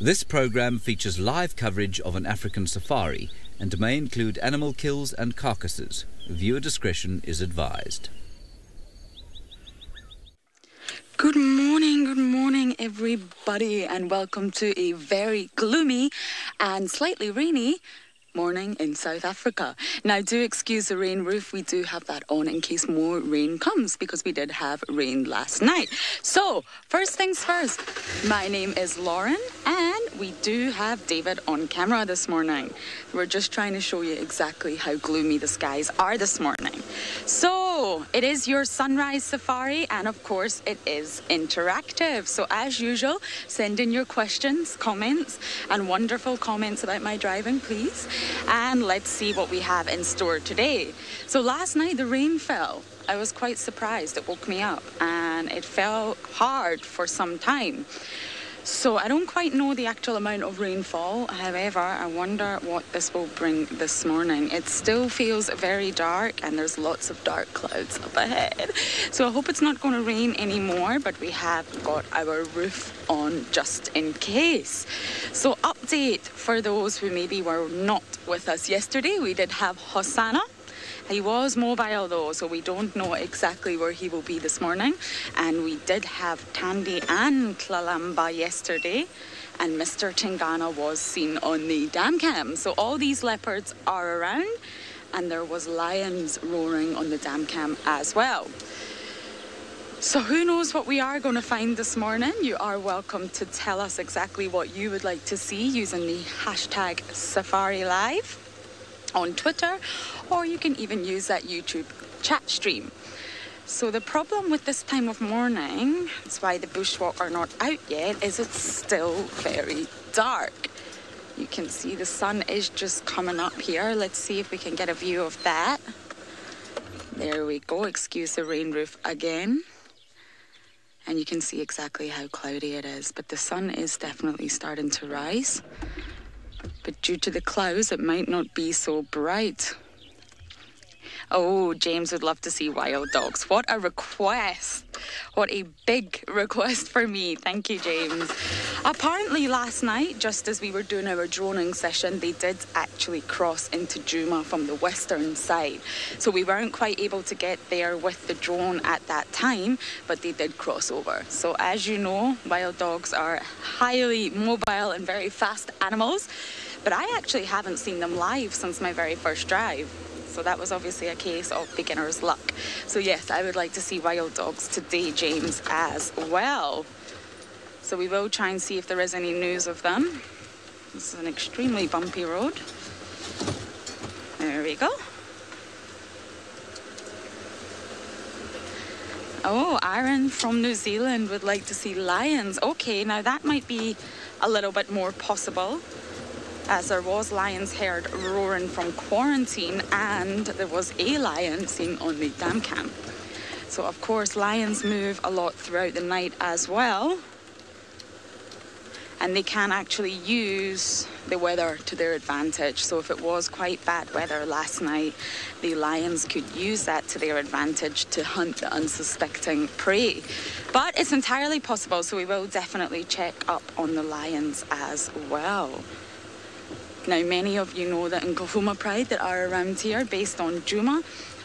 This program features live coverage of an African safari and may include animal kills and carcasses. Viewer discretion is advised. Good morning everybody, and welcome to a very gloomy and slightly rainy morning in South Africa. Now, do excuse the rain roof. We do have that on in case more rain comes, because we did have rain last night. So, first things first, my name is Lauren, and we do have David on camera this morning. We're just trying to show you exactly how gloomy the skies are this morning. So, it is your sunrise safari, and of course, it is interactive. So, as usual, send in your questions, comments, and wonderful comments about my driving, please. And let's see what we have in store today. So last night the rain fell. I was quite surprised. It woke me up and it fell hard for some time. So I don't quite know the actual amount of rainfall. However, I wonder what this will bring this morning. It still feels very dark and there's lots of dark clouds up ahead. So I hope it's not going to rain anymore, but we have got our roof on just in case. So update for those who maybe were not with us yesterday. We did have Hosanna. He was mobile though, so we don't know exactly where he will be this morning. And we did have Tandy and Tlalamba yesterday, and Mr. Tingana was seen on the dam cam. So all these leopards are around, and there was lions roaring on the dam cam as well. So who knows what we are going to find this morning? You are welcome to tell us exactly what you would like to see using the hashtag SafariLive on Twitter, or you can even use that YouTube chat stream. So the problem with this time of morning, that's why the bushwalk are not out yet, is it's still very dark. You can see the sun is just coming up here. Let's see if we can get a view of that. There we go. Excuse the rain roof again. And you can see exactly how cloudy it is, but the sun is definitely starting to rise. But due to the clouds, it might not be so bright. Oh, James would love to see wild dogs. What a request. What a big request for me. Thank you, James. Apparently last night, just as we were doing our droning session, they did actually cross into Djuma from the western side. So we weren't quite able to get there with the drone at that time, but they did cross over. So as you know, wild dogs are highly mobile and very fast animals, but I actually haven't seen them live since my very first drive. So that was obviously a case of beginner's luck. So yes, I would like to see wild dogs today, James, as well. So we will try and see if there is any news of them. This is an extremely bumpy road. There we go. Oh, Aaron from New Zealand would like to see lions. Okay, now that might be a little bit more possible, as there was lions heard roaring from quarantine, and there was a lion seen on the dam cam. So of course lions move a lot throughout the night as well, and they can actually use the weather to their advantage. So if it was quite bad weather last night, the lions could use that to their advantage to hunt the unsuspecting prey. But it's entirely possible, so we will definitely check up on the lions as well. Now, many of you know the Nkahuma Pride that are around here based on Djuma,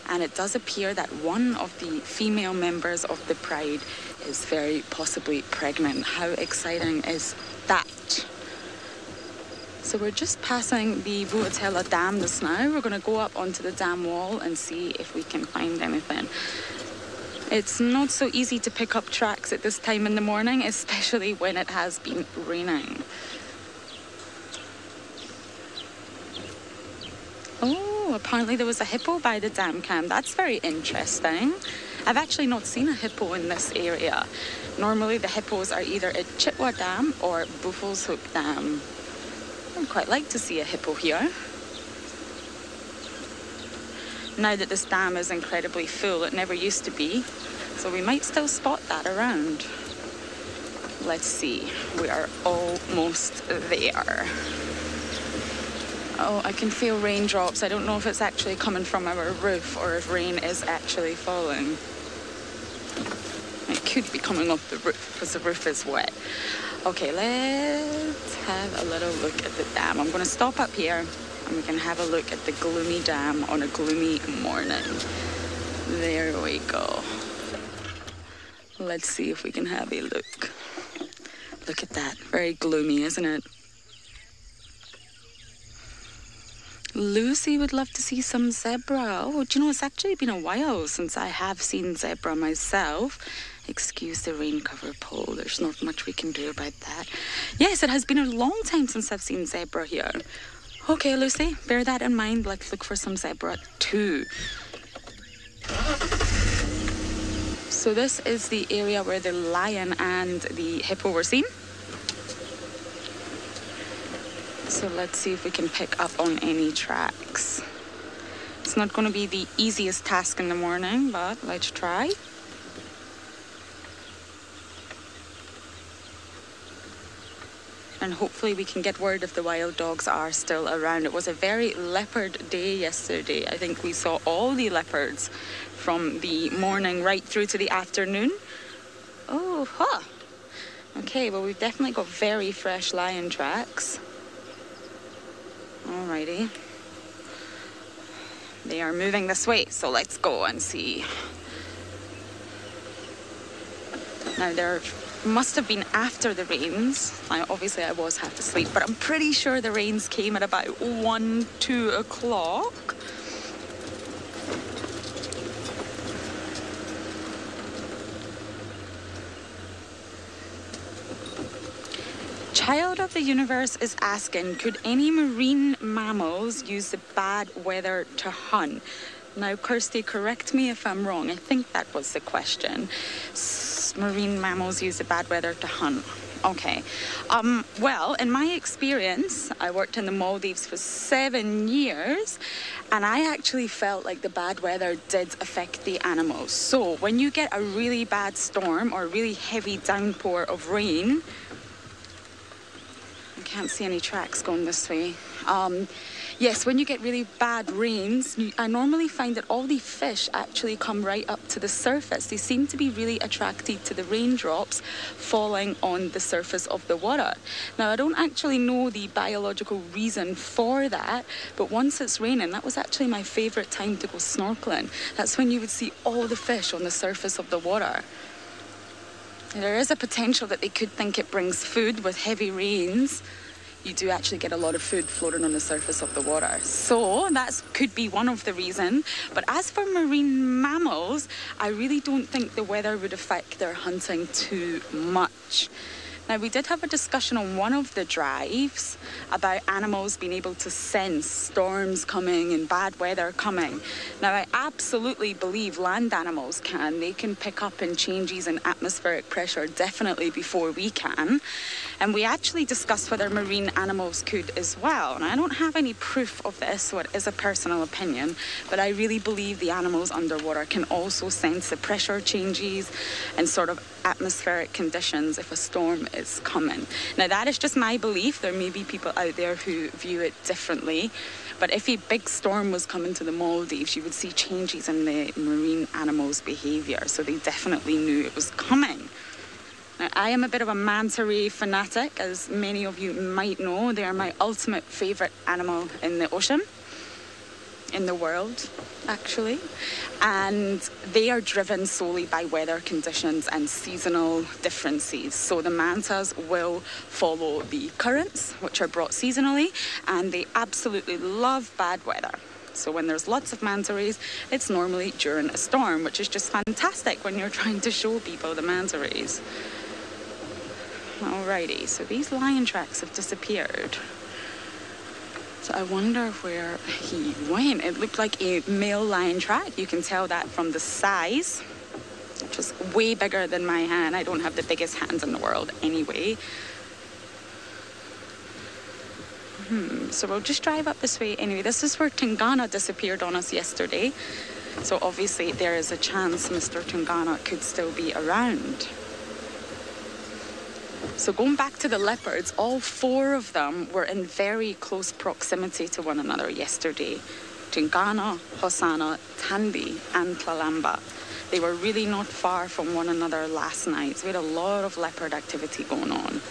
and it does appear that one of the female members of the Pride is very possibly pregnant. How exciting is that? So we're just passing the Vuatela Dam just now. We're going to go up onto the dam wall and see if we can find anything. It's not so easy to pick up tracks at this time in the morning, especially when it has been raining. Oh, apparently there was a hippo by the dam cam. That's very interesting. I've actually not seen a hippo in this area. Normally the hippos are either at Chitwa Dam or Buffelshoek Dam. I'd quite like to see a hippo here. Now that this dam is incredibly full, it never used to be. So we might still spot that around. Let's see. We are almost there. Oh, I can feel raindrops. I don't know if it's actually coming from our roof or if rain is actually falling. Right, could be coming off the roof because the roof is wet. Okay, let's have a little look at the dam. I'm going to stop up here and we can have a look at the gloomy dam on a gloomy morning. There we go. Let's see if we can have a look. Look at that. Very gloomy, isn't it? Lucy would love to see some zebra. Oh, do you know, it's actually been a while since I have seen zebra myself. Excuse the rain cover pole. There's not much we can do about that. Yes, it has been a long time since I've seen zebra here. Okay, Lucy, bear that in mind. Let's look for some zebra too. So this is the area where the lion and the hippo were seen. So let's see if we can pick up on any tracks. It's not going to be the easiest task in the morning, but let's try. And hopefully we can get word if the wild dogs are still around. It was a very leopard day yesterday. I think we saw all the leopards from the morning right through to the afternoon. Oh, huh. Okay, well, we've definitely got very fresh lion tracks. Alrighty. They are moving this way, so let's go and see. Now, there must have been after the rains. Obviously, I was half asleep, but I'm pretty sure the rains came at about 1, 2 o'clock. Child of the Universe is asking, could any marine mammals use the bad weather to hunt? Now, Kirsty, correct me if I'm wrong. I think that was the question. Marine mammals use the bad weather to hunt. Okay. Well, in my experience, I worked in the Maldives for 7 years, and I actually felt like the bad weather did affect the animals. So when you get a really bad storm or a really heavy downpour of rain, I can't see any tracks going this way. Yes, when you get really bad rains, I normally find that all the fish actually come right up to the surface. They seem to be really attracted to the raindrops falling on the surface of the water. Now, I don't actually know the biological reason for that, but once it's raining, that was actually my favourite time to go snorkeling. That's when you would see all the fish on the surface of the water. There is a potential that they could think it brings food with heavy rains. You do actually get a lot of food floating on the surface of the water. So that could be one of the reasons. But as for marine mammals, I really don't think the weather would affect their hunting too much. Now, we did have a discussion on one of the drives about animals being able to sense storms coming and bad weather coming. Now, I absolutely believe land animals can. They can pick up on changes in atmospheric pressure definitely before we can. And we actually discussed whether marine animals could as well. And I don't have any proof of this, so it is a personal opinion. But I really believe the animals underwater can also sense the pressure changes and sort of atmospheric conditions if a storm is coming. Now, that is just my belief. There may be people out there who view it differently. But if a big storm was coming to the Maldives, you would see changes in the marine animals' behaviour. So they definitely knew it was coming. Now, I am a bit of a manta ray fanatic, as many of you might know. They are my ultimate favourite animal in the ocean, in the world, actually. And they are driven solely by weather conditions and seasonal differences. So the mantas will follow the currents, which are brought seasonally, and they absolutely love bad weather. So when there's lots of manta rays, it's normally during a storm, which is just fantastic when you're trying to show people the manta rays. Alrighty, so these lion tracks have disappeared. So I wonder where he went. It looked like a male lion track. You can tell that from the size, which is way bigger than my hand. I don't have the biggest hands in the world anyway. So we'll just drive up this way anyway. This is where Tungana disappeared on us yesterday. So obviously there is a chance Mr. Tungana could still be around. So going back to the leopards, all 4 of them were in very close proximity to one another yesterday. Tungana, Hosanna, Tandi and Tlalamba. they were really not far from one another last night. So we had a lot of leopard activity going on.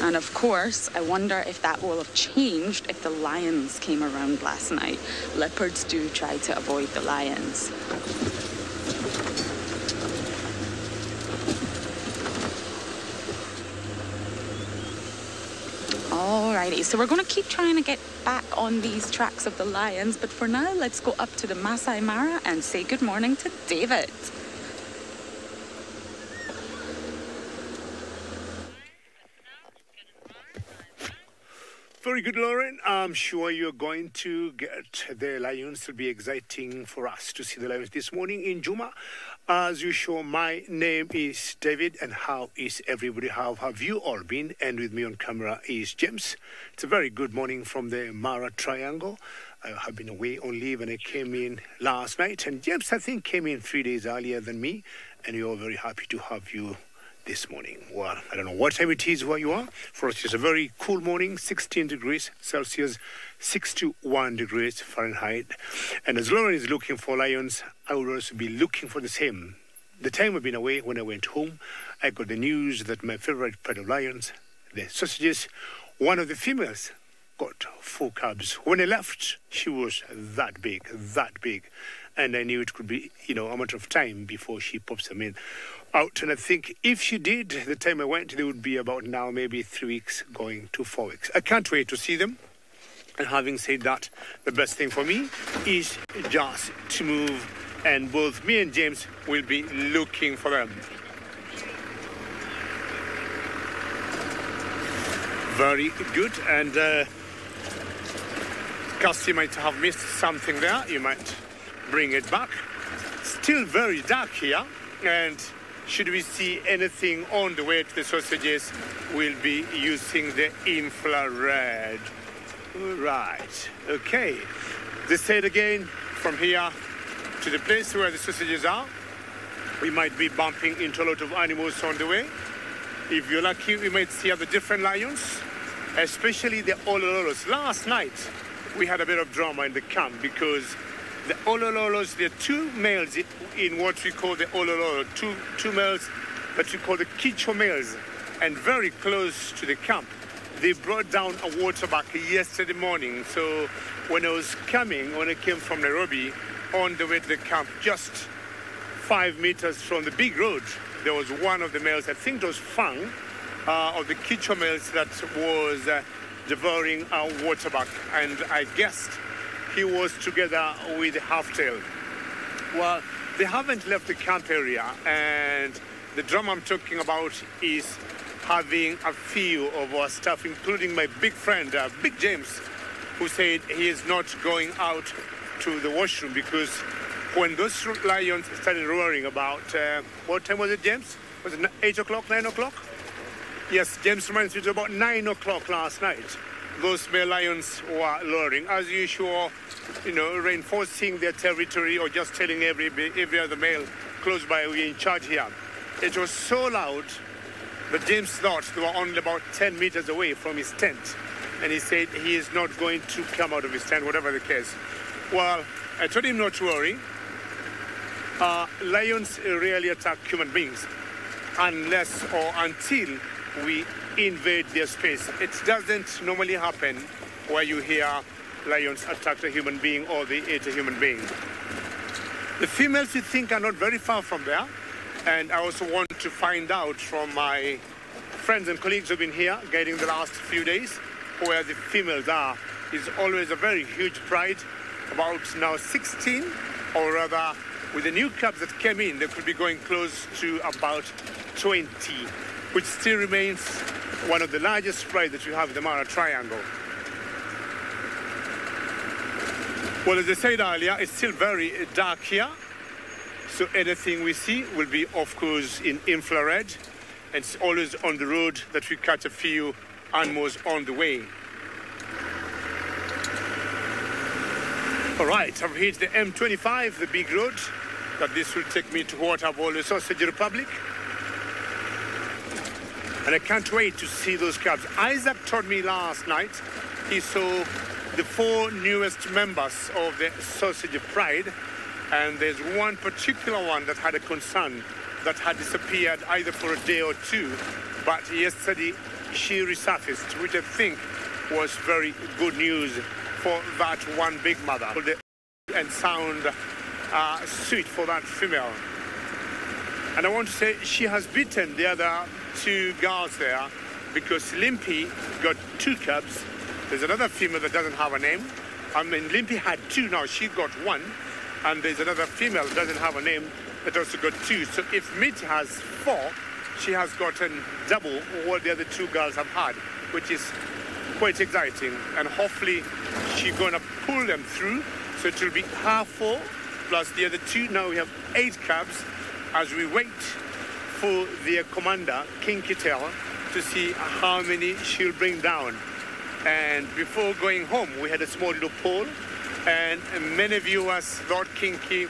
And of course, I wonder if that will have changed if the lions came around last night. Leopards do try to avoid the lions. Alrighty, so we're going to keep trying to get back on these tracks of the lions, but for now, let's go up to the Masai Mara and say good morning to David. Very good, Lauren. I'm sure you're going to get the lions. It'll be exciting for us to see the lions this morning in Juma. As usual, my name is David, and how is everybody? How have you all been? And with me on camera is James. It's a very good morning from the Mara Triangle. I have been away on leave and I came in last night. And James, I think, came in 3 days earlier than me. And we're all very happy to have you this morning. Well, I don't know what time it is where you are. For us, it's a very cool morning, 16 degrees Celsius, 61 degrees Fahrenheit. And as Lauren is looking for lions, I will also be looking for the same. The time I've been away, when I went home, I got the news that my favorite pet of lions, the sausages, one of the females got 4 cubs. When I left, she was that big. And I knew it could be, a matter of time before she pops them out. And I think if she did, the time I went, they would be about now maybe 3 weeks going to 4 weeks. I can't wait to see them. And having said that, the best thing for me is just to move, and both me and James will be looking for them. Very good. And Cassie might have missed something there. You might bring it back. Still very dark here, and should we see anything on the way to the sausages, we'll be using the infrared. Right, okay. They said again, from here to the place where the sausages are, we might be bumping into a lot of animals on the way. If you're lucky, we might see other different lions, especially the olololos. Last night, we had a bit of drama in the camp because the olololos, there are 2 males in what we call the olololo, two males that we call the Kicho males, and very close to the camp. They brought down a water buck yesterday morning. So when I came from Nairobi on the way to the camp, just 5 meters from the big road, there was one of the males, I think it was Fang, of the Kicho males, that was devouring a water buck. And I guessed he was together with the half-tail. Well, they haven't left the camp area, and the drama I'm talking about is having a few of our staff, including my big friend, Big James, who said he is not going out to the washroom because when those lions started roaring about, what time was it, James? Was it 8 o'clock, 9 o'clock? Yes, James reminds me, it was about 9 o'clock last night. Those male lions were roaring, as usual, reinforcing their territory or just telling every other male close by, we're in charge here. It was so loud that James thought they were only about 10 meters away from his tent. And he said he is not going to come out of his tent, whatever the case. Well, I told him not to worry. Lions rarely attack human beings unless or until we invade their space. It doesn't normally happen where you hear lions attack a human being or they eat a human being. The females, we think, are not very far from there. And I also want to find out from my friends and colleagues who have been here guiding the last few days where the females are. It's always a very huge pride. About now 16, or rather, with the new cubs that came in, they could be going close to about 20, which still remains one of the largest prides that we have in the Mara Triangle. Well, as I said earlier, it's still very dark here. So anything we see will be, of course, in infrared. And it's always on the road that we catch a few animals on the way. All right, I've hit the M25, the big road. That this will take me to what I've always Sausage Republic. And I can't wait to see those cubs. Isaac told me last night he saw the 4 newest members of the Sausage Pride And there's one particular one that had a concern that had disappeared either for a day or two. But yesterday she resurfaced, which I think was very good news for that one big mother. And sound sweet for that female. And I want to say she has beaten the other two girls there because Limpy got 2 cubs. There's another female that doesn't have a name. I mean, Limpy had 2, now she got 1. And there's another female that doesn't have a name that also got 2. So if Mitty has 4, she has gotten double what the other 2 girls have had, which is quite exciting. And hopefully she's going to pull them through. So it will be her 4 plus the other 2. Now we have 8 cubs as we wait for their commander, King Kittel, to see how many she'll bring down. And before going home, we had a small little poll, and many viewers thought Kinky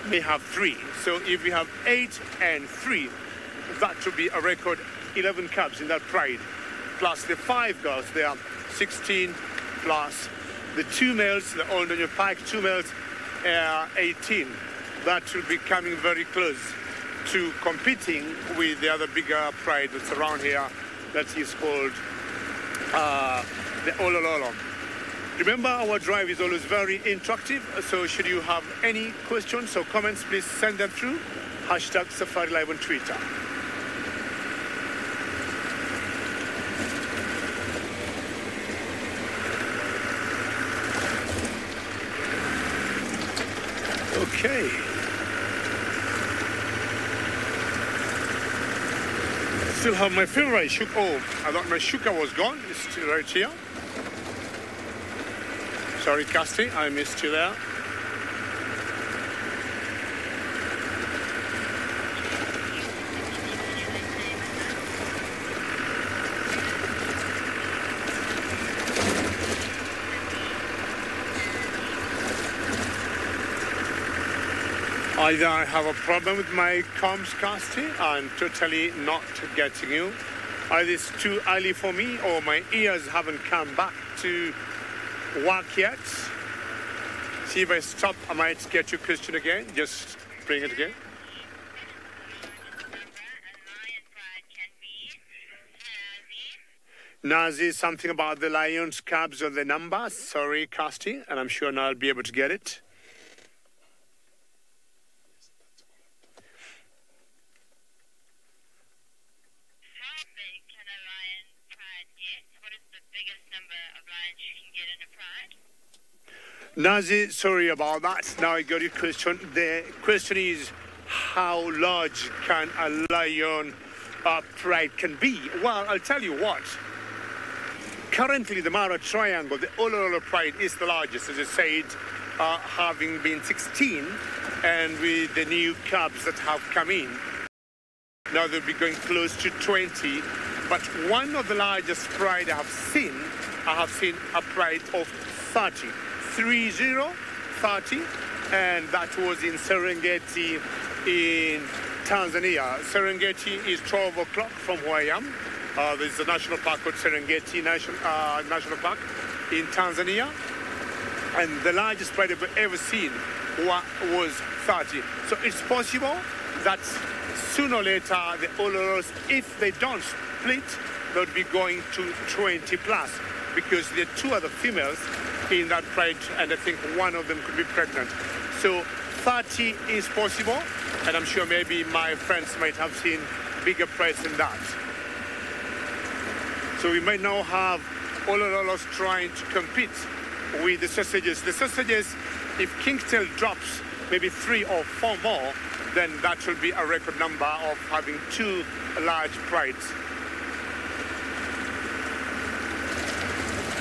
may have 3. So if we have 8 and 3, that would be a record 11 cubs in that pride. Plus the 5 girls, they are 16, plus the 2 males, the Old New Pike, 2 males, 18. That will be coming very close to competing with the other bigger pride that's around here that is called the Olololo. Remember, our drive is always very interactive, so should you have any questions or comments, please send them through #SafariLive on Twitter. Okay. Still have my favorite shuka. Oh, I thought my shuka was gone. It's still right here. Sorry, Casti, I missed you there. Either I have a problem with my comms, Casti, I'm totally not getting you. Either it's too early for me or my ears haven't come back to work yet. See if I stop, I might get your question again. Just bring it again. Nazi, something about the Lions, Cubs, or the numbers. Sorry, Casti, and I'm sure now I'll be able to get it. Nazi, sorry about that. Now I got your question. The question is, how large can a lion pride can be? Well, I'll tell you what. Currently, the Mara Triangle, the Olololo pride is the largest, as I said, having been 16, and with the new cubs that have come in. Now they'll be going close to 20. But one of the largest pride I have seen a pride of 30. 30, and that was in Serengeti in Tanzania. Serengeti is 12 o'clock from where I am. There's a national park called Serengeti National Park in Tanzania, and the largest pride I've ever seen was 30. So it's possible that sooner or later the Ololos, if they don't split, they'll be going to 20 plus, because there are 2 other females in that pride, and I think one of them could be pregnant. So 30 is possible, and I'm sure maybe my friends might have seen bigger prides than that. So we might now have Olololos trying to compete with the sausages. The sausages, if Kingtail drops maybe 3 or 4 more, then that will be a record number of having 2 large prides.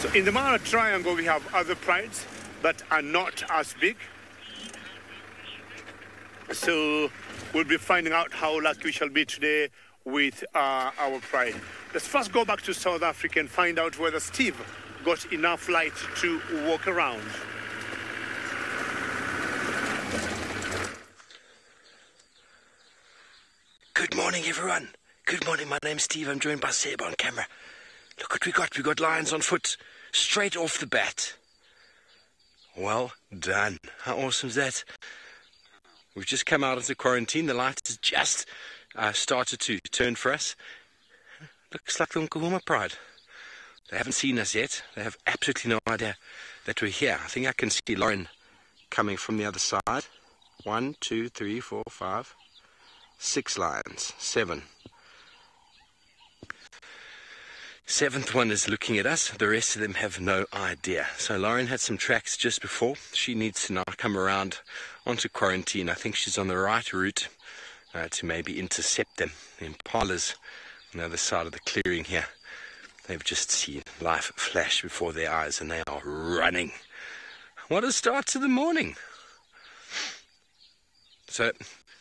So in the Mara Triangle, we have other prides that are not as big. So we'll be finding out how lucky we shall be today with our pride. Let's first go back to South Africa and find out whether Steve got enough light to walk around. Good morning, everyone. Good morning. My name's Steve. I'm joined by Seb on camera. Look what we got. We got lions on foot straight off the bat. Well done. How awesome is that? We've just come out into quarantine. The light has just started to turn for us. Looks like the Niconico Pride. They haven't seen us yet. They have absolutely no idea that we're here. I think I can see Lauren coming from the other side. 1, 2, 3, 4, 5, 6 lions. 7. Seventh one is looking at us. The rest of them have no idea. So Lauren had some tracks just before. She needs to now come around onto quarantine. I think she's on the right route to maybe intercept them. The impalas on the other side of the clearing here. They've just seen life flash before their eyes and they are running. What a start to the morning. So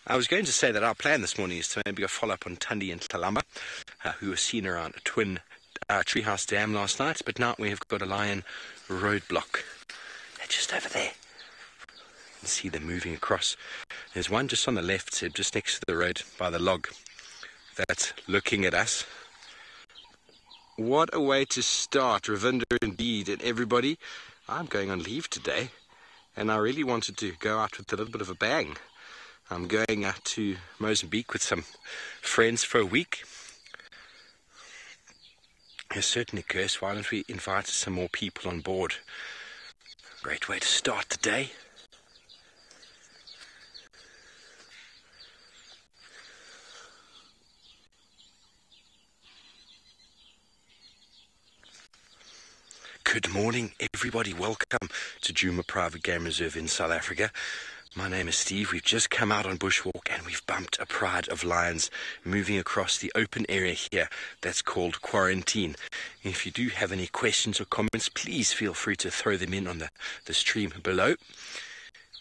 I was going to say that our plan this morning is to maybe go follow up on Tundi and Talamba, who were seen around a twin treehouse dam last night, but now we have got a lion roadblock. They're just over there. You can see them moving across. There's one just on the left, so just next to the road by the log, that's looking at us. What a way to start, Ravinder indeed, and everybody. I'm going on leave today, and I really wanted to go out with a little bit of a bang. I'm going out to Mozambique with some friends for a week. Yes, certainly, Curse. Why don't we invite some more people on board? Great way to start the day. Good morning, everybody. Welcome to Djuma Private Game Reserve in South Africa. My name is Steve. We've just come out on bushwalk and we've bumped a pride of lions moving across the open area here that's called quarantine. If you do have any questions or comments, please feel free to throw them in on the stream below.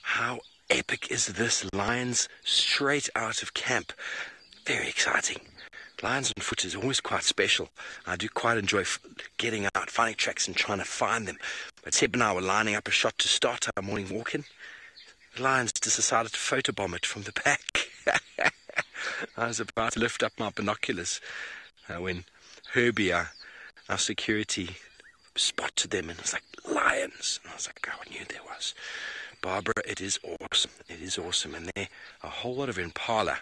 How epic is this? Lions straight out of camp. Very exciting. Lions on foot is always quite special. I do quite enjoy getting out, finding tracks and trying to find them. But Seb and I were lining up a shot to start our morning walk-in. The lions just decided to photobomb it from the back. I was about to lift up my binoculars when Herbie, our security, spotted them and was like, lions. And I was like, oh, I knew there was. Barbara, it is awesome. It is awesome. And there are a whole lot of impala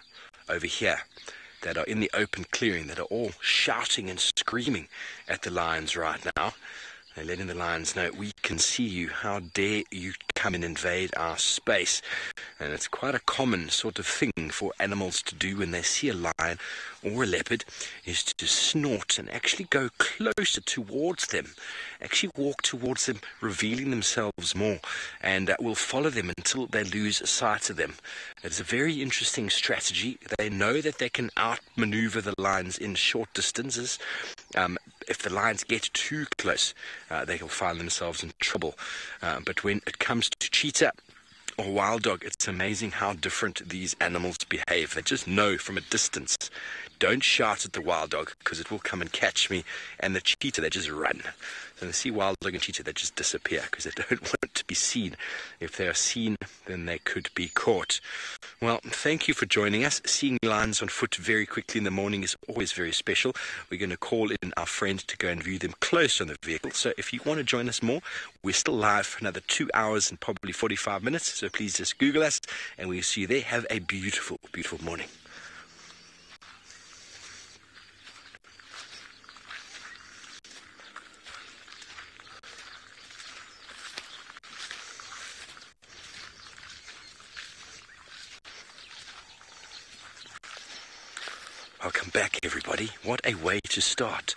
over here that are in the open clearing that are all shouting and screaming at the lions right now. They're letting the lions know, we can see you. How dare you come and invade our space? And it's quite a common sort of thing for animals to do when they see a lion or a leopard, is to snort and actually go closer towards them, actually walk towards them, revealing themselves more, and will follow them until they lose sight of them. It's a very interesting strategy. They know that they can outmaneuver the lions in short distances. If the lions get too close, they will find themselves in trouble. But when it comes to cheetah or wild dog, it's amazing how different these animals behave. They just know from a distance. Don't shout at the wild dog because it will come and catch me. And the cheetah, they just run. So they see wild dog and cheetah, they just disappear because they don't want to be seen. If they are seen, then they could be caught. Well, thank you for joining us. Seeing lions on foot very quickly in the morning is always very special. We're going to call in our friend to go and view them close on the vehicle. So if you want to join us more, we're still live for another 2 hours and probably 45 minutes. So please just Google us and we'll see you there. Have a beautiful, beautiful morning. Welcome back, everybody. What a way to start.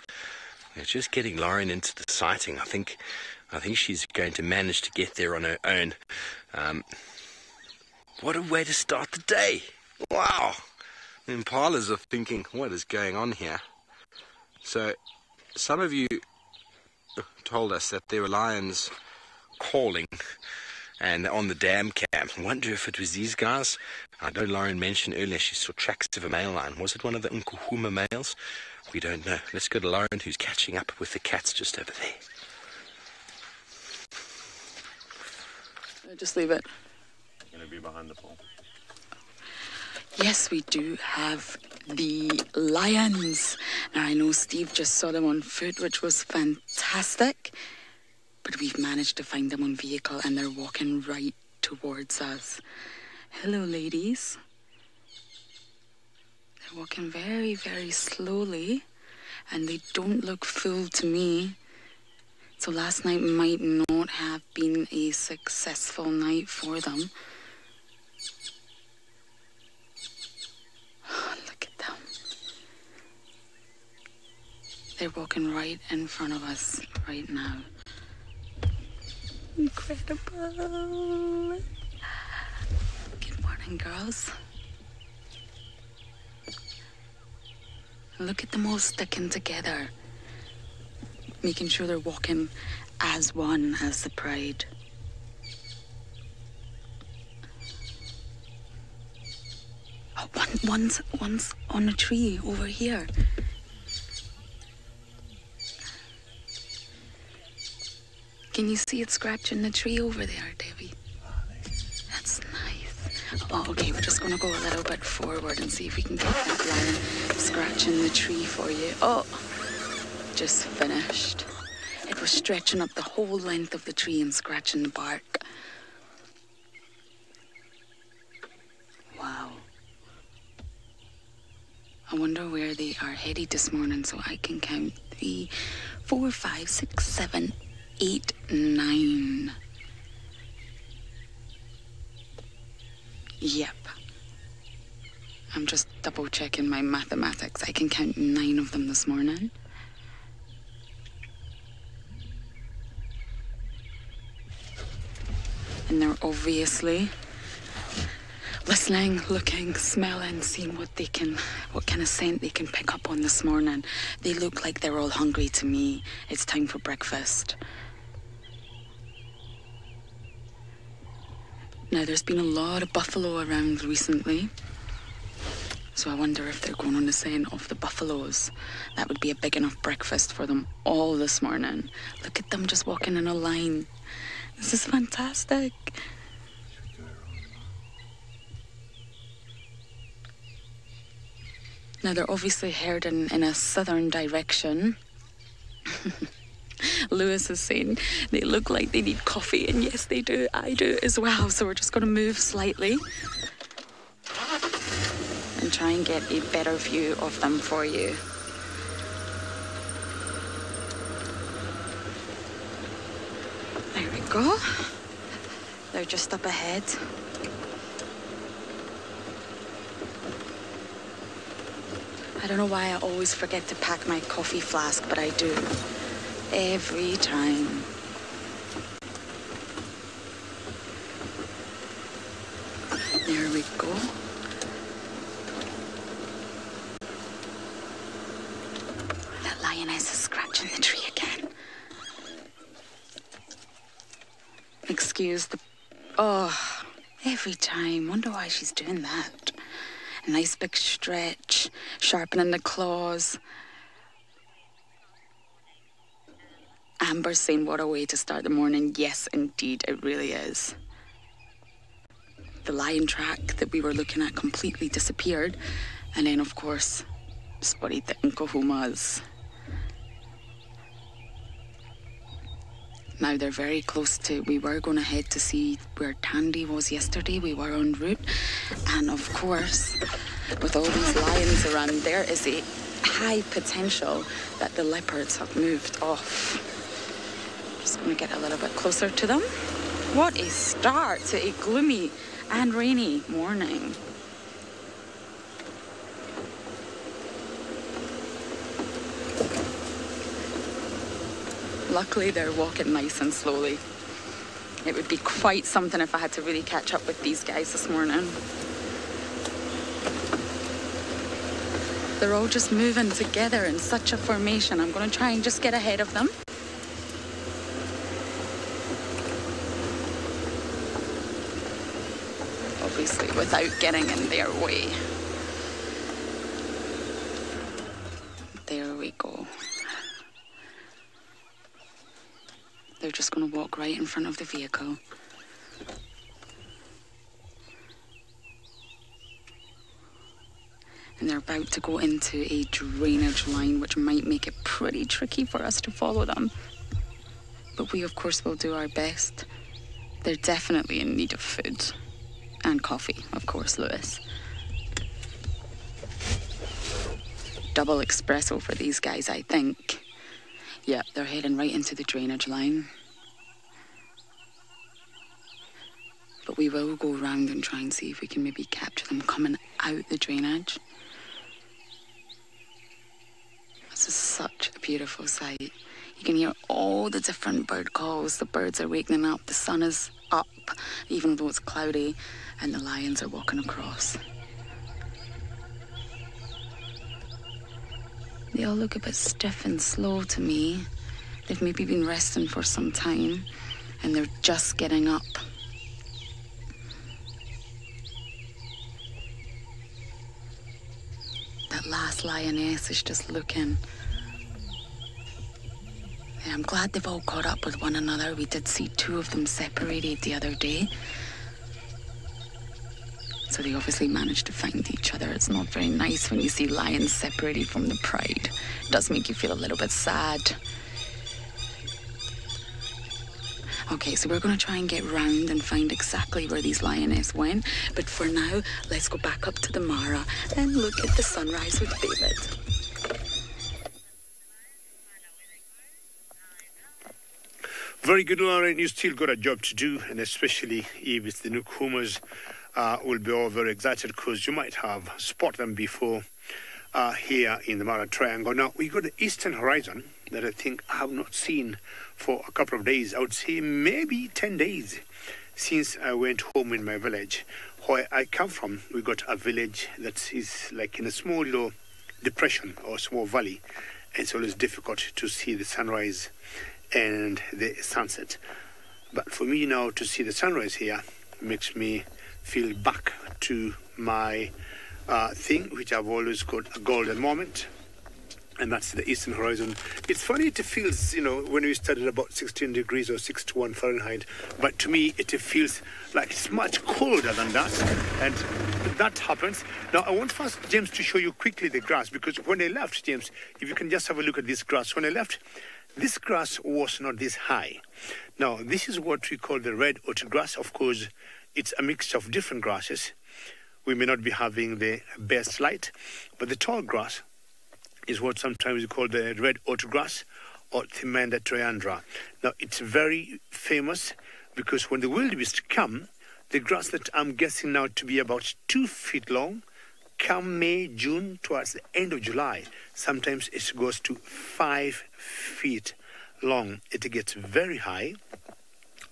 We're just getting Lauren into the sighting. I think she's going to manage to get there on her own. What a way to start the day. Wow. The impalas are thinking, what is going on here? So, some of you told us that there were lions calling and on the dam cam. I wonder if it was these guys. I know Lauren mentioned earlier she saw tracks of a male lion. Was it one of the Niconico males? We don't know. Let's go to Lauren, who's catching up with the cats just over there. Just leave it. Going to be behind the pole. Yes, we do have the lions. Now, I know Steve just saw them on foot, which was fantastic. But we've managed to find them on vehicle and they're walking right towards us. Hello, ladies. They're walking very, very slowly, and they don't look full to me. So last night might not have been a successful night for them. Look at them. They're walking right in front of us right now. Incredible. Good morning, girls. Look at them all sticking together, making sure they're walking as one, as the pride. Oh, one's on a tree over here. Can you see it scratching the tree over there, Debbie? That's nice. Oh, okay, we're just gonna go a little bit forward and see if we can get that lion scratching the tree for you. Oh, just finished. It was stretching up the whole length of the tree and scratching the bark. Wow. I wonder where they are headed this morning so I can count 3, 4, 5, 6, 7, 8, 9. Yep. I'm just double checking my mathematics. I can count 9 of them this morning. And they're obviously listening, looking, smelling, seeing what kind of scent they can pick up on this morning. They look like they're all hungry to me. It's time for breakfast. Now, there's been a lot of buffalo around recently, so I wonder if they're going on the scent of the buffaloes. That would be a big enough breakfast for them all this morning. Look at them just walking in a line. This is fantastic. Now, they're obviously heading in a southern direction. Lewis is saying they look like they need coffee, and yes, they do. I do as well. So we're just going to move slightly and try and get a better view of them for you. There we go. They're just up ahead. I don't know why I always forget to pack my coffee flask, but I do. Every time. There we go. The lioness is scratching the tree again. Excuse the... Oh, every time. Wonder why she's doing that. A nice big stretch, sharpening the claws. Amber's saying, what a way to start the morning. Yes, indeed, it really is. The lion track that we were looking at completely disappeared. And then, of course, spotted the Nkohumas. Now they're very close to, we were going to head to see where Tandy was yesterday. We were en route. And of course, with all these lions around, there is a high potential that the leopards have moved off. Just going to get a little bit closer to them. What a start to a gloomy and rainy morning. Luckily, they're walking nice and slowly. It would be quite something if I had to really catch up with these guys this morning. They're all just moving together in such a formation. I'm going to try and just get ahead of them. Obviously, without getting in their way. There we go. They're just going to walk right in front of the vehicle. And they're about to go into a drainage line, which might make it pretty tricky for us to follow them. But we, of course, will do our best. They're definitely in need of food. And coffee, of course, Lewis. Double espresso for these guys, I think. Yeah, they're heading right into the drainage line. But we will go round and try and see if we can maybe capture them coming out the drainage. This is such a beautiful sight. You can hear all the different bird calls. The birds are waking up, the sun is up, even though it's cloudy, and the lions are walking across. They all look a bit stiff and slow to me. They've maybe been resting for some time, and they're just getting up. That last lioness is just looking. Yeah, I'm glad they've all caught up with one another. We did see 2 of them separated the other day. So they obviously managed to find each other. It's not very nice when you see lions separated from the pride. It does make you feel a little bit sad. Okay, so we're going to try and get round and find exactly where these lioness went. But for now, let's go back up to the Mara and look at the sunrise with David. Very good, Lauren. You still got a job to do, and especially if it's the newcomers, will be all very excited because you might have spotted them before here in the Mara Triangle. Now, we got the eastern horizon that I think I have not seen for a couple of days. I would say maybe 10 days since I went home in my village. Where I come from, we got a village that is like in a small little depression or small valley. And it's always difficult to see the sunrise and the sunset. But for me now to see the sunrise here makes me feel back to my thing, which I've always called a golden moment, and that's the eastern horizon. It's funny, it feels, you know, when we started about 16 degrees or 61 Fahrenheit, but to me it feels like it's much colder than that, and that happens. Now I want first James to show you quickly the grass, because when I left, James, if you can just have a look at this grass. When I left, this grass was not this high. Now this is what we call the red oat grass. Of course, it's a mixture of different grasses. We may not be having the best light, but the tall grass is what sometimes we call the red oat grass or Thymenda triandra. Now, it's very famous because when the wildebeest come, the grass that I'm guessing now to be about 2 feet long, come May, June, towards the end of July, sometimes it goes to 5 feet long. It gets very high.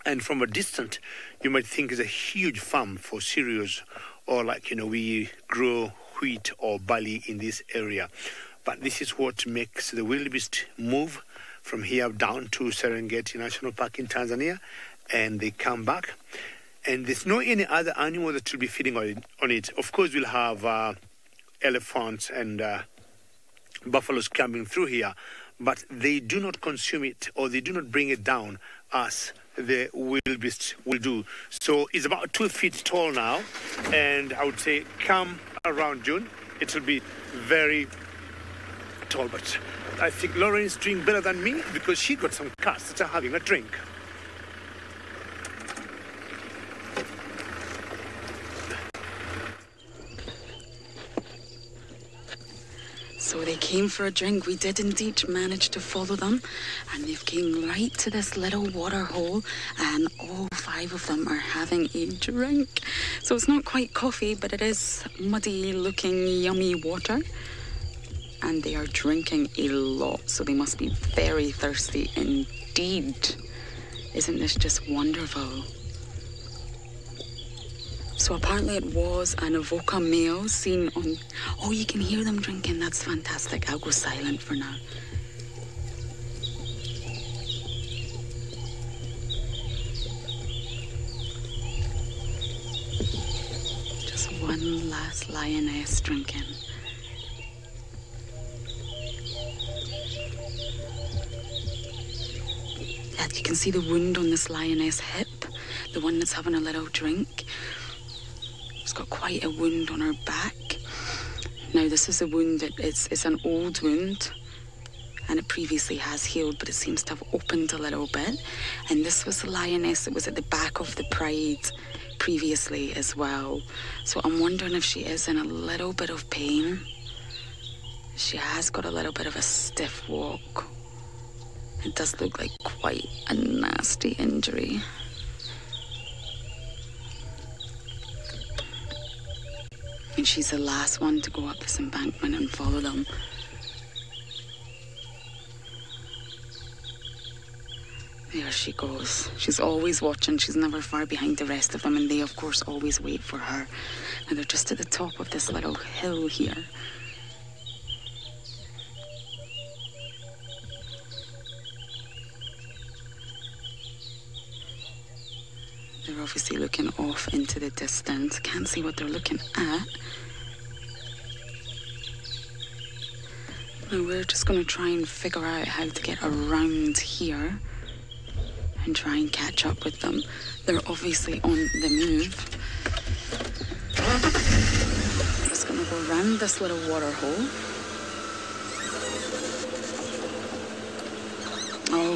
And from a distance, you might think it's a huge farm for cereals, or like, you know, we grow wheat or barley in this area. But this is what makes the wildebeest move from here down to Serengeti National Park in Tanzania, and they come back. And there's no any other animal that will be feeding on it. Of course, we'll have elephants and buffaloes coming through here, but they do not consume it, or they do not bring it down as the wildebeest will do. So it's about 2 feet tall now, and I would say come around June, it will be very tall. But I think Lauren is doing better than me because she got some cats that are having a drink. So they came for a drink. We did indeed manage to follow them, and they've came right to this little water hole, and all 5 of them are having a drink. So it's not quite coffee, but it is muddy looking yummy water, and they are drinking a lot, so they must be very thirsty indeed. Isn't this just wonderful? So apparently it was an Avoca male seen on... Oh, you can hear them drinking. That's fantastic. I'll go silent for now. Just one last lioness drinking. Yeah, you can see the wound on this lioness hip, the one that's having a little drink. She's got quite a wound on her back. Now, this is a wound that it's an old wound, and it previously has healed, but it seems to have opened a little bit. And this was the lioness that was at the back of the pride previously as well. So I'm wondering if she is in a little bit of pain. She has got a little bit of a stiff walk. It does look like quite a nasty injury. And she's the last one to go up this embankment and follow them. There she goes. She's always watching. She's never far behind the rest of them, and they, of course, always wait for her. And they're just at the top of this little hill here. They're obviously looking off into the distance. Can't see what they're looking at. Now we're just going to try and figure out how to get around here and try and catch up with them. They're obviously on the move. Just going to go around this little water hole.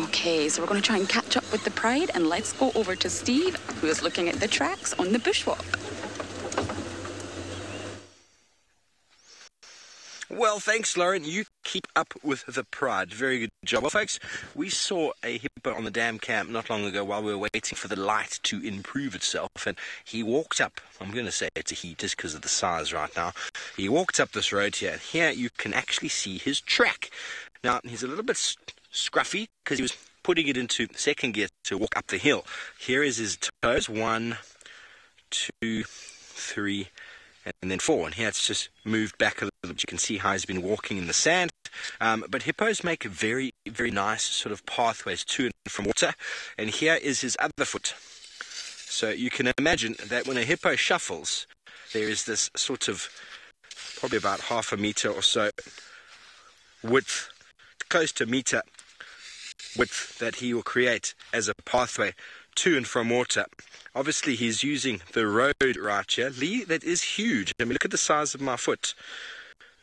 Okay, so we're going to try and catch up with the pride, and let's go over to Steve, who is looking at the tracks on the bushwalk. Well, thanks, Lauren. You keep up with the pride. Very good job. Well, folks, we saw a hippo on the dam camp not long ago while we were waiting for the light to improve itself, and he walked up. I'm going to say it's a he just because of the size right now. He walked up this road here, and here you can actually see his track. Now, he's a little bit scruffy because he was putting it into second gear to walk up the hill. Here is his toes. 1, 2, 3, and then 4. And here it's just moved back a little bit. You can see how he's been walking in the sand. But hippos make very, very nice sort of pathways to and from water. And here is his other foot. So you can imagine that when a hippo shuffles, there is this sort of probably about half a meter or so width, close to a meter width that he will create as a pathway to and from water. Obviously, he's using the road right here. Lee, that is huge. I mean, look at the size of my foot.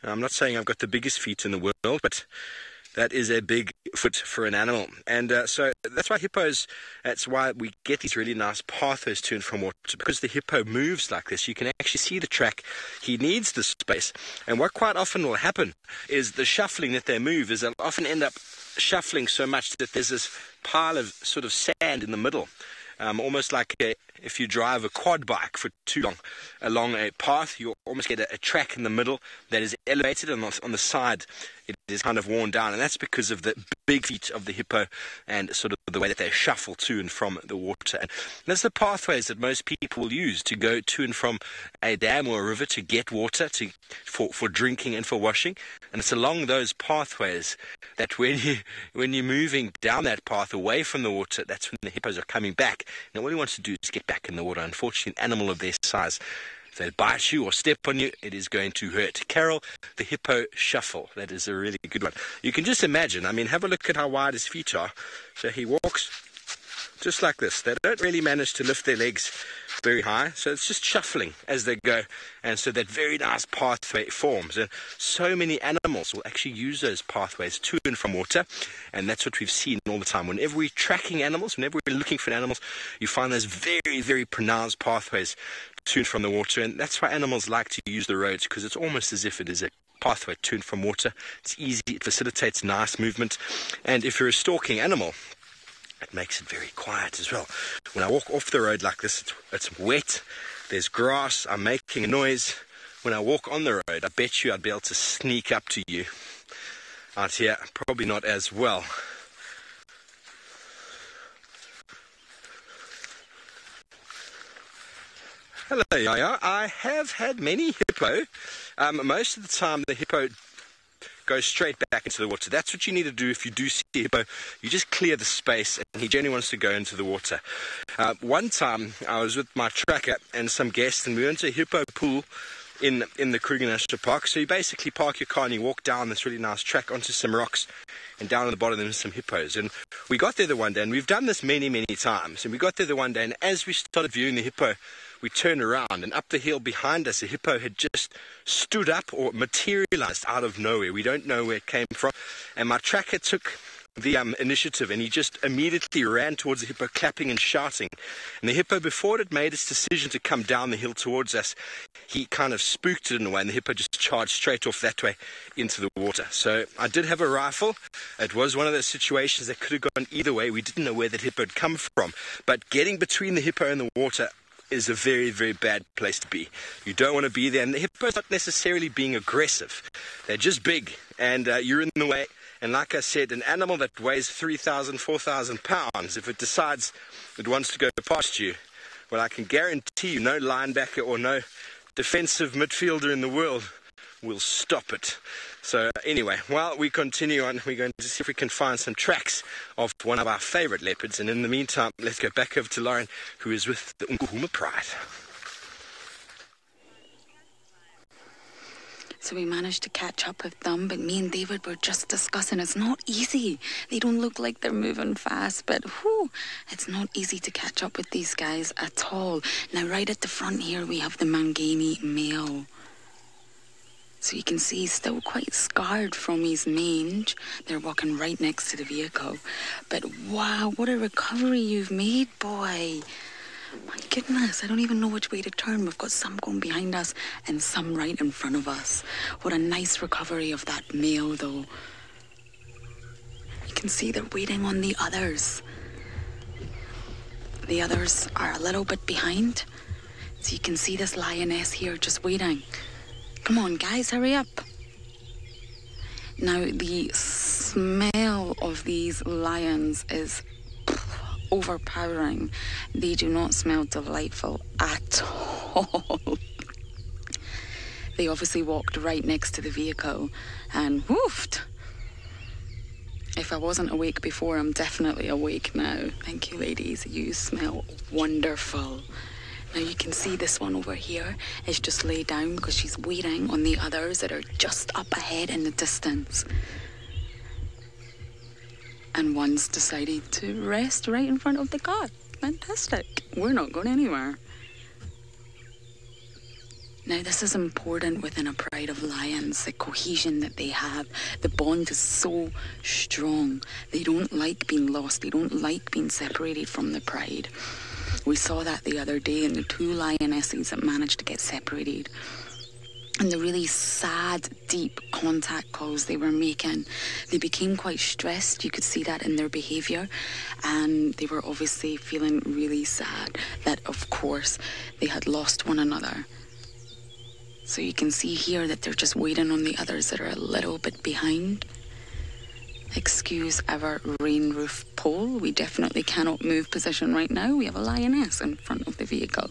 I'm not saying I've got the biggest feet in the world, but that is a big foot for an animal. And so that's why hippos, that's why we get these really nice pathways to and from water, because the hippo moves like this. You can actually see the track. He needs the space. And what quite often will happen is the shuffling that they move is they'll often end up shuffling so much that there's this pile of sort of sand in the middle. Almost like if you drive a quad bike for too long along a path, you'll almost get a track in the middle that is elevated, and on the side it is kind of worn down, and that's because of the big feet of the hippo and sort of the way that they shuffle to and from the water. And that's the pathways that most people will use to go to and from a dam or a river to get water for drinking and for washing. And it's along those pathways that when you're moving down that path away from the water, that's when the hippos are coming back. Now all he wants to do is get back in the water. Unfortunately, an animal of their size, if they bite you or step on you, it is going to hurt. Carol, the hippo shuffle. That is a really good one. You can just imagine. I mean, have a look at how wide his feet are. So he walks just like this. They don't really manage to lift their legs very high, so it's just shuffling as they go, and so that very nice pathway forms. And so many animals will actually use those pathways to and from water, and that's what we've seen all the time. Whenever we're tracking animals, whenever we're looking for animals, you find those very, very pronounced pathways to and from the water, and that's why animals like to use the roads, because it's almost as if it is a pathway to and from water. It's easy, it facilitates nice movement, and if you're a stalking animal, it makes it very quiet as well. When I walk off the road like this, it's wet, there's grass, I'm making a noise. When I walk on the road, I bet you I'd be able to sneak up to you. Out here, probably not as well. Hello, Yaya. I have had many hippo. Most of the time, the hippo goes straight back into the water. That's what you need to do if you do see a hippo. You just clear the space, and he generally wants to go into the water. One time, I was with my tracker and some guests, and we went to a hippo pool in the Kruger National Park. So you basically park your car and you walk down this really nice track onto some rocks, and down at the bottom there's some hippos. And we got there the one day, and we've done this many, many times. And we got there the one day, and as we started viewing the hippo, we turned around, and up the hill behind us, a hippo had just stood up or materialized out of nowhere. We don't know where it came from. And my tracker took the initiative, and he just immediately ran towards the hippo, clapping and shouting. And the hippo, before it had made its decision to come down the hill towards us, he kind of spooked it in a way, and the hippo just charged straight off that way into the water. So I did have a rifle. It was one of those situations that could have gone either way. We didn't know where that hippo had come from. But getting between the hippo and the water is a very, very bad place to be. You don't want to be there. And the hippo's not necessarily being aggressive. They're just big, and you're in the way. And like I said, an animal that weighs 3,000, 4,000 pounds, if it decides it wants to go past you, well, I can guarantee you no linebacker or no defensive midfielder in the world will stop it. So anyway, while we continue on, we're going to see if we can find some tracks of one of our favorite leopards. And in the meantime, let's go back over to Lauren, who is with the Nkuhuma Pride. So we managed to catch up with them, but me and David were just discussing it's not easy. They don't look like they're moving fast, but whew, it's not easy to catch up with these guys at all. Now, right at the front here, we have the Mangani male. So you can see he's still quite scarred from his mange. They're walking right next to the vehicle. But wow, what a recovery you've made, boy. My goodness, I don't even know which way to turn. We've got some going behind us and some right in front of us. What a nice recovery of that male, though. You can see they're waiting on the others. The others are a little bit behind. So you can see this lioness here just waiting. Come on, guys, hurry up. Now, the smell of these lions is overpowering. They do not smell delightful at all. They obviously walked right next to the vehicle and woofed. If I wasn't awake before, I'm definitely awake now. Thank you, ladies. You smell wonderful. Now you can see this one over here is just laid down because she's waiting on the others that are just up ahead in the distance. And one's decided to rest right in front of the car. Fantastic. We're not going anywhere. Now, this is important within a pride of lions, the cohesion that they have. The bond is so strong. They don't like being lost. They don't like being separated from the pride. We saw that the other day in the two lionesses that managed to get separated. And the really sad, deep contact calls they were making, they became quite stressed. You could see that in their behaviour. And they were obviously feeling really sad that, of course, they had lost one another. So you can see here that they're just waiting on the others that are a little bit behind. Excuse our rain roof pole. We definitely cannot move position right now. We have a lioness in front of the vehicle.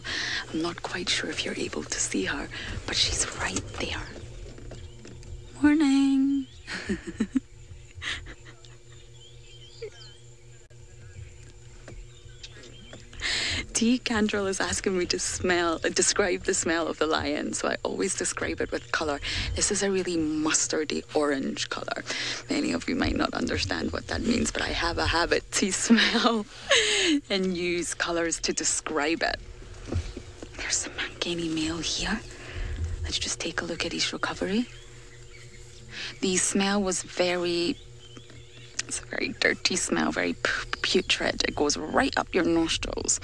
I'm not quite sure if you're able to see her, but she's right there. Morning. T. Cantrell is asking me to describe the smell of the lion, so I always describe it with colour. This is a really mustardy orange colour. Many of you might not understand what that means, but I have a habit to smell and use colours to describe it. There's the Mangani male here. Let's just take a look at his recovery. The smell was it's a very dirty smell, very putrid. It goes right up your nostrils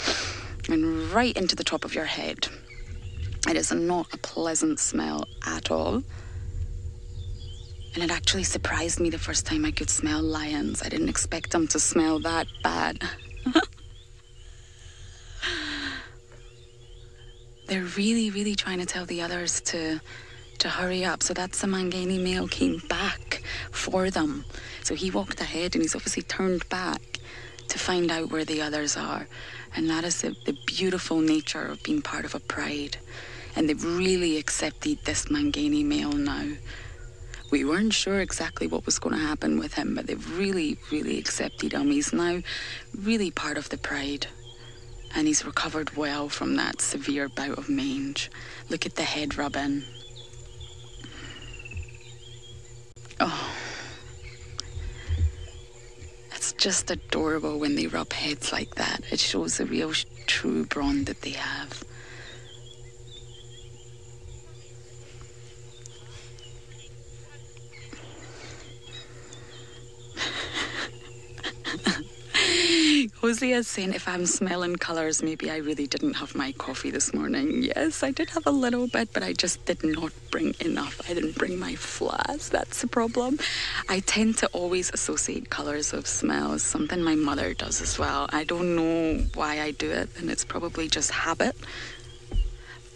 and right into the top of your head. It is not a pleasant smell at all. And it actually surprised me the first time I could smell lions. I didn't expect them to smell that bad. They're really, really trying to tell the others to hurry up. So that's the Mangani male came back for them. So he walked ahead and he's obviously turned back to find out where the others are. And that is the beautiful nature of being part of a pride. And they've really accepted this Mangani male now. We weren't sure exactly what was going to happen with him, but they've really, really accepted him. He's now really part of the pride. And he's recovered well from that severe bout of mange. Look at the head rubbing. Oh. It's just adorable when they rub heads like that. It shows the real, true bond that they have. Rosie is saying if I'm smelling colours, maybe I really didn't have my coffee this morning. Yes, I did have a little bit, but I just did not bring enough. I didn't bring my flask. That's the problem. I tend to always associate colours with smells, something my mother does as well. I don't know why I do it, and it's probably just habit.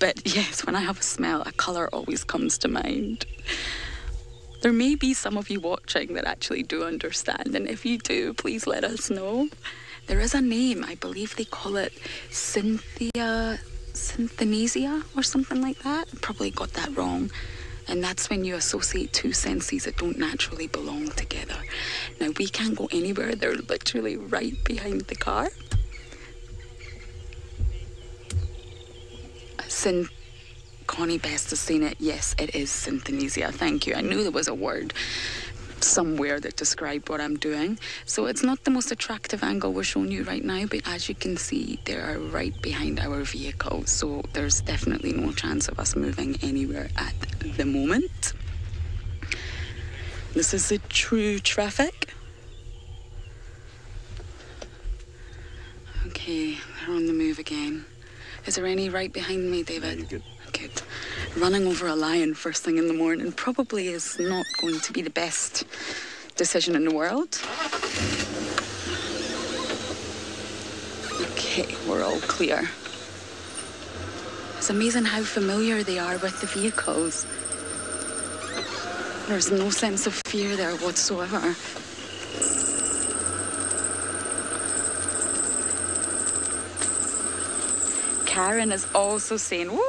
But yes, when I have a smell, a colour always comes to mind. There may be some of you watching that actually do understand, and if you do, please let us know. There is a name, I believe they call it Synthenesia or something like that. Probably got that wrong. And that's when you associate two senses that don't naturally belong together. Now, we can't go anywhere. They're literally right behind the car. Connie Best has seen it. Yes, it is Synthenesia. Thank you. I knew there was a word somewhere that described what I'm doing. So it's not the most attractive angle we're showing you right now, but as you can see, they are right behind our vehicle. So there's definitely no chance of us moving anywhere at the moment. This is the true traffic. Okay, they're on the move again. Is there any right behind me, David? You're good. Good. Running over a lion first thing in the morning probably is not going to be the best decision in the world. Okay, we're all clear. It's amazing how familiar they are with the vehicles. There's no sense of fear there whatsoever. Karen is also saying, woo!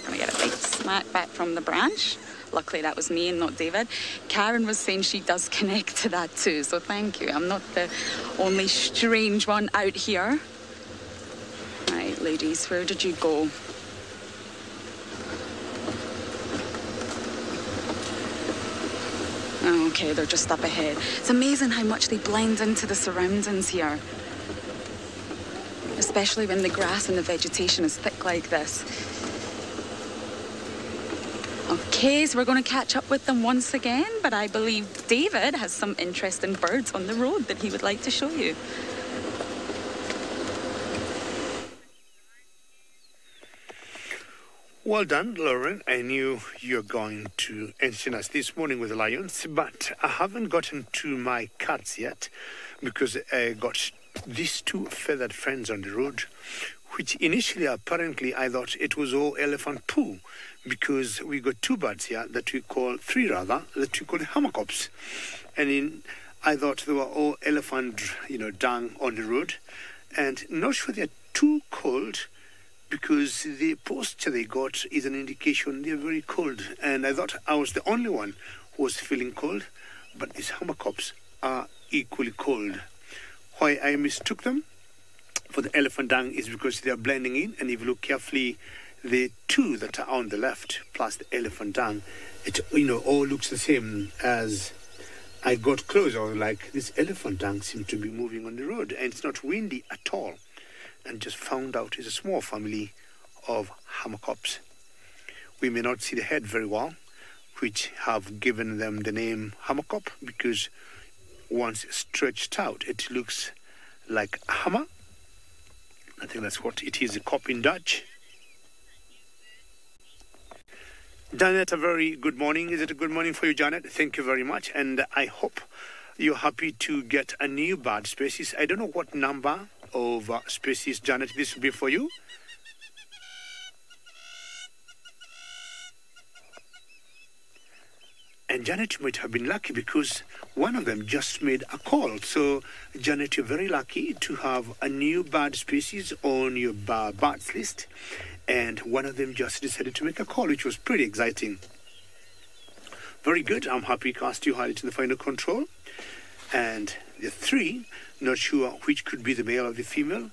Gonna get a big smack back from the branch. Luckily that was me and not David. Karen was saying she does connect to that too, so thank you. I'm not the only strange one out here. Right, ladies, where did you go? Oh, okay, they're just up ahead. It's amazing how much they blend into the surroundings here. Especially when the grass and the vegetation is thick like this. Okay, so we're going to catch up with them once again, but I believe David has some interesting birds on the road that he would like to show you. Well done, Lauren. I knew you're going to entertain us this morning with the lions, but I haven't gotten to my cats yet because I got these two feathered friends on the road, which initially apparently I thought it was all elephant poo, because we got two birds here that we call that we call the hammercops, and I thought they were all elephant, dung on the road, and not sure they're too cold, because the posture they got is an indication they're very cold, and I thought I was the only one who was feeling cold, but these hammercops are equally cold. Why I mistook them for the elephant dung is because they are blending in, and if you look carefully, the two that are on the left plus the elephant dung, it all looks the same. As I got closer, I was like, this elephant dung seems to be moving on the road, and it's not windy at all, and just found out it's a small family of hammercops. We may not see the head very well, which have given them the name hammercop, because once stretched out, it looks like a hammer. I think that's what it is, a cop in Dutch. Janet, a very good morning. Is it a good morning for you, Janet? Thank you very much. And I hope you're happy to get a new bird species. I don't know what number of species, Janet, this will be for you. And Janet, you might have been lucky because one of them just made a call. So, Janet, you're very lucky to have a new bird species on your birds list. And one of them just decided to make a call, which was pretty exciting. Very good. I'm happy cast you had it in the final control. And the three, not sure which could be the male or the female.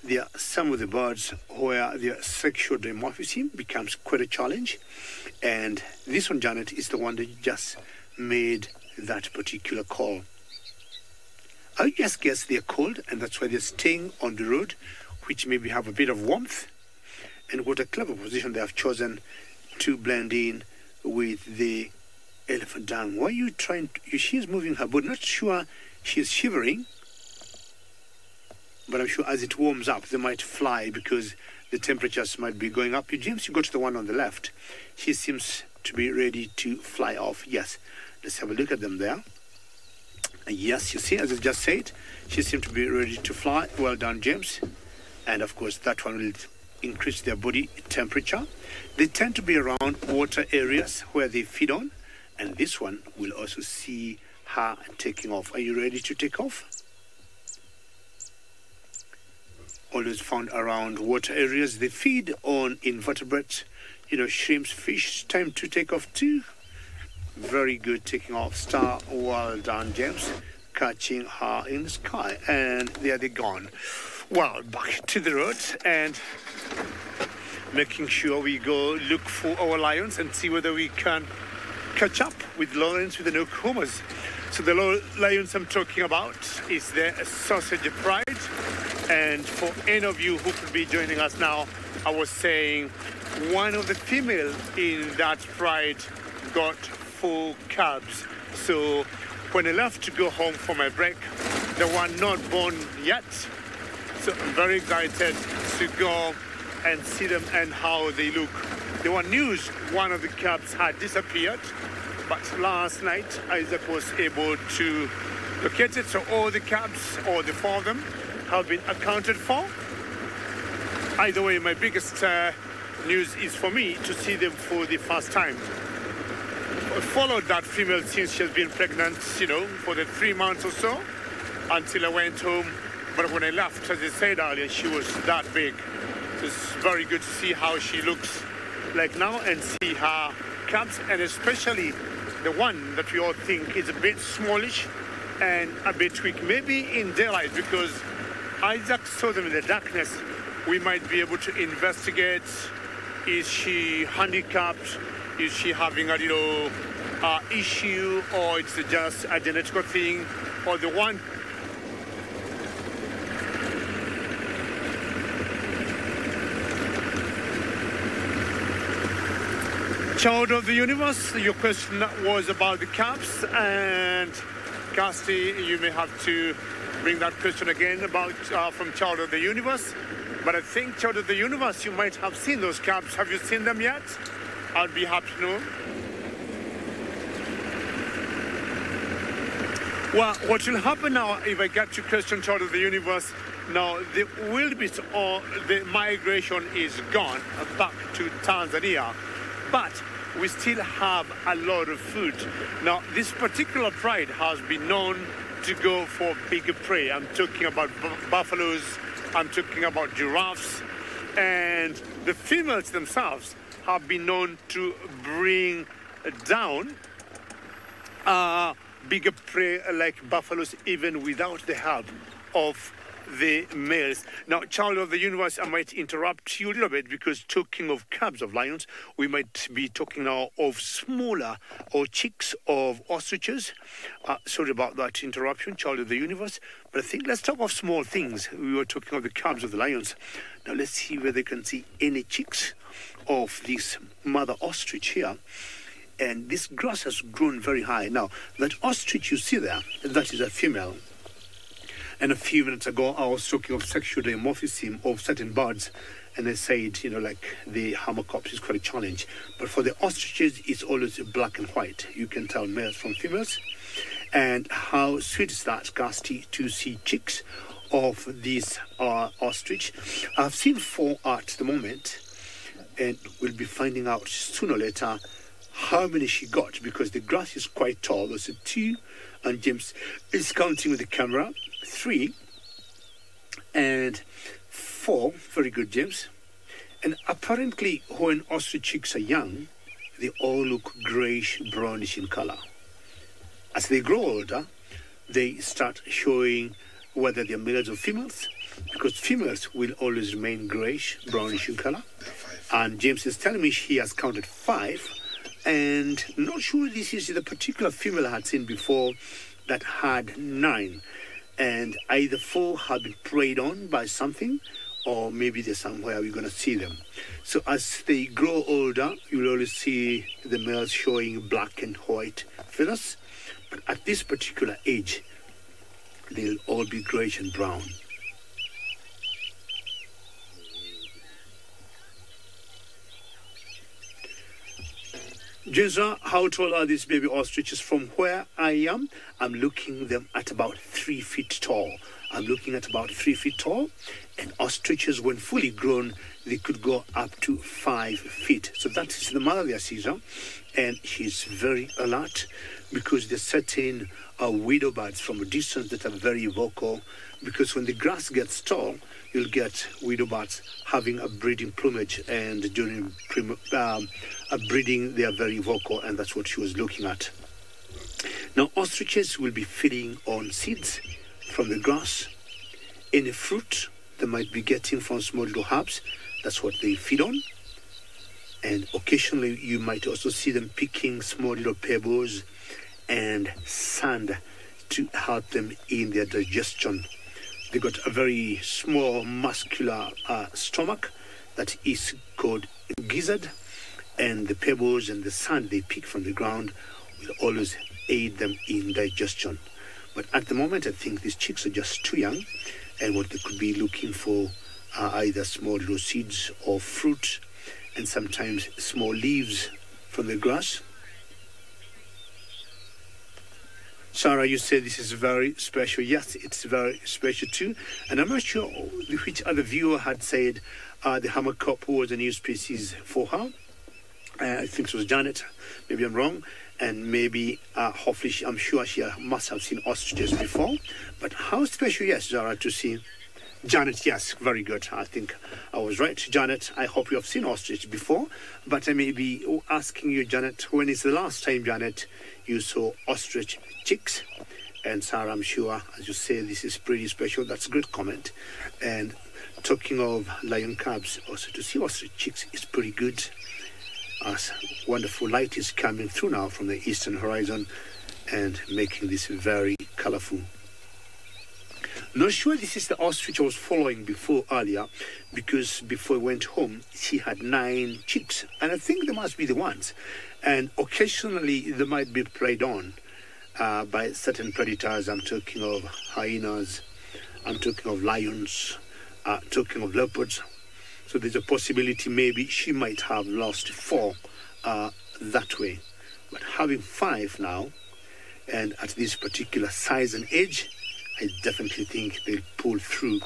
There are some of the birds where their sexual dimorphism becomes quite a challenge. And this one, Janet, is the one that just made that particular call. I just guess they're cold, and that's why they're staying on the road, which maybe have a bit of warmth. And what a clever position they have chosen to blend in with the elephant dung. Why are you trying to... She is moving her body. Not sure she is shivering, But I'm sure as it warms up, they might fly because the temperatures might be going up. James, you go to the one on the left. She seems to be ready to fly off. Yes, let's have a look at them there. Yes, you see, as I just said, she seems to be ready to fly. Well done, James. And of course, that one will increase their body temperature. They tend to be around water areas where they feed on. And this one will also see her taking off. Are you ready to take off? Always found around water areas. They feed on invertebrates, shrimps, fish. Time to take off too. Very good taking off. Star, well done, James. Catching her in the sky. And there they're gone. Well, back to the road and making sure we go look for our lions and see whether we can catch up with lions with the Nokomas. So the lions I'm talking about is the Sausage Pride. And for any of you who could be joining us now, I was saying one of the females in that pride got 4 cubs. So when I left to go home for my break, they were not born yet. So I'm very excited to go and see them and how they look. There was news one of the cubs had disappeared, but last night Isaac was able to locate it. So all the cubs, or the 4 of them, have been accounted for. Either way, my biggest news is for me to see them for the first time. I followed that female since she has been pregnant, for the 3 months or so, until I went home. But when I left, as I said earlier, she was that big. So it's very good to see how she looks like now and see her cubs, and especially the one that we all think is a bit smallish and a bit weak. Maybe in daylight, because Isaac saw them in the darkness, we might be able to investigate. Is she handicapped? Is she having a little issue, or it's just a genetical thing? Or the one child of the universe, your question was about the cubs, and Kirsty, you may have to bring that question again about from Child of the Universe. But I think Child of the Universe, you might have seen those cubs. Have you seen them yet? I'd be happy to know. Well, what will happen now, if I get to question Child of the Universe, now the wildebeest or the migration is gone back to Tanzania, but we still have a lot of food. Now, this particular pride has been known to go for bigger prey. I'm talking about buffaloes, I'm talking about giraffes, and the females themselves have been known to bring down bigger prey like buffaloes even without the help of the males. Now, Child of the Universe, I might interrupt you a little bit, because talking of cubs of lions, we might be talking now of smaller or chicks of ostriches. Sorry about that interruption, Child of the Universe. But I think let's talk of small things. We were talking of the cubs of the lions. Now let's see whether they can see any chicks of this mother ostrich here. And this grass has grown very high. Now, that ostrich you see there, that is a female. And a few minutes ago, I was talking of sexual dimorphism of certain birds, and I said, like the hammercops is quite a challenge. But for the ostriches, it's always black and white. You can tell males from females. And how sweet is that, Kirsty, to see chicks of this ostrich. I've seen 4 at the moment, and we'll be finding out sooner or later how many she got, because the grass is quite tall. There's 2, and James is counting with the camera. 3 and 4. Very good, James. And apparently when ostrich chicks are young, they all look greyish brownish in color. As they grow older, they start showing whether they're males or females, because females will always remain greyish brownish in color. And James is telling me he has counted 5, and not sure this is the particular female I had seen before that had 9. And either 4 have been preyed on by something, or maybe there's somewhere we're going to see them. So as they grow older, you'll always see the males showing black and white feathers. But at this particular age, they'll all be greyish and brown. Jezra, how tall are these baby ostriches? From where I am, I'm looking them at about 3 feet tall. I'm looking at about 3 feet tall. And ostriches, when fully grown, they could go up to 5 feet. So that is the mother there, Caesar. And she's very alert because there's certain widow birds from a distance that are very vocal. Because when the grass gets tall, you'll get widow birds having a breeding plumage. And during breeding, they are very vocal. And that's what she was looking at. Now, ostriches will be feeding on seeds from the grass, any fruit they might be getting from small little herbs. That's what they feed on. And occasionally you might also see them picking small little pebbles and sand to help them in their digestion. They got a very small muscular stomach that is called gizzard, and the pebbles and the sand they pick from the ground will always aid them in digestion. But at the moment, I think these chicks are just too young, and what they could be looking for are either small little seeds or fruit, and sometimes small leaves from the grass. Sarah, you said this is very special. Yes, it's very special too. And I'm not sure which other viewer had said the hammerkop was a new species for her. I think it was Janet. Maybe I'm wrong. And maybe, hopefully, I'm sure she must have seen ostriches before. But how special, yes, Zara, to see Janet, yes, very good. I think I was right. Janet, I hope you have seen ostrich before. But I may be asking you, Janet, when is the last time, Janet, you saw ostrich chicks? And Sarah, I'm sure, as you say, this is pretty special. That's a good comment. And talking of lion cubs, also to see ostrich chicks is pretty good. As wonderful light is coming through now from the eastern horizon and making this very colorful. Not sure this is the ostrich I was following before earlier, because before I went home, she had 9 chicks, and I think they must be the ones. And occasionally they might be preyed on by certain predators. I'm talking of hyenas, I'm talking of lions, talking of leopards. So there's a possibility maybe she might have lost 4 that way. But having 5 now, and at this particular size and age, I definitely think they'll pull through.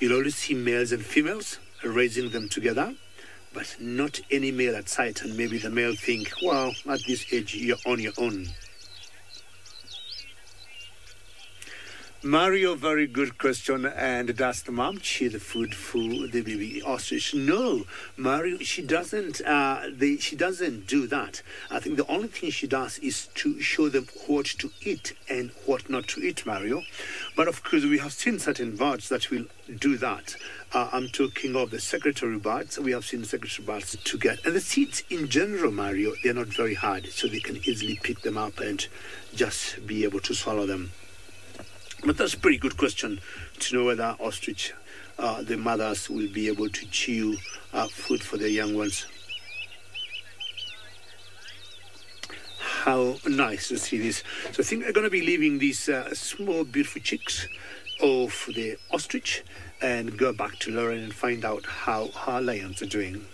You'll always see males and females raising them together, but not any male at sight. And maybe the male think, well, at this age, you're on your own. Mario, very good question. And that's the mom. She the food for the baby ostrich. No, Mario, she doesn't. She doesn't do that. I think the only thing she does is to show them what to eat and what not to eat, Mario. But of course, we have seen certain birds that will do that. I'm talking of the secretary birds. We have seen secretary birds to get. And the seeds in general, Mario, they're not very hard, so they can easily pick them up and just be able to swallow them. But that's a pretty good question to know whether ostrich, the mothers, will be able to chew food for their young ones. How nice to see this. So I think I'm going to be leaving these small, beautiful chicks of the ostrich and go back to Lauren and find out how her lions are doing.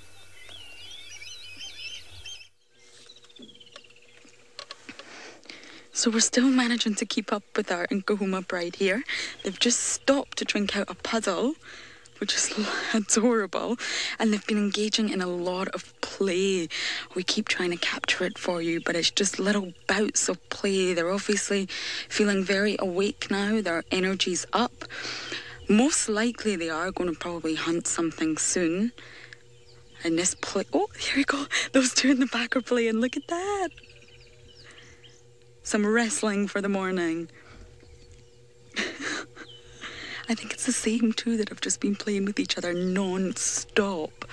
So we're still managing to keep up with our Nkahuma bride here. They've just stopped to drink out a puddle, which is adorable, and they've been engaging in a lot of play. We keep trying to capture it for you, but it's just little bouts of play. They're obviously feeling very awake now. Their energy's up. Most likely they are going to probably hunt something soon. And this play... Oh, here we go. Those two in the back are playing. Look at that. Some wrestling for the morning. I think it's the same two that have just been playing with each other non-stop.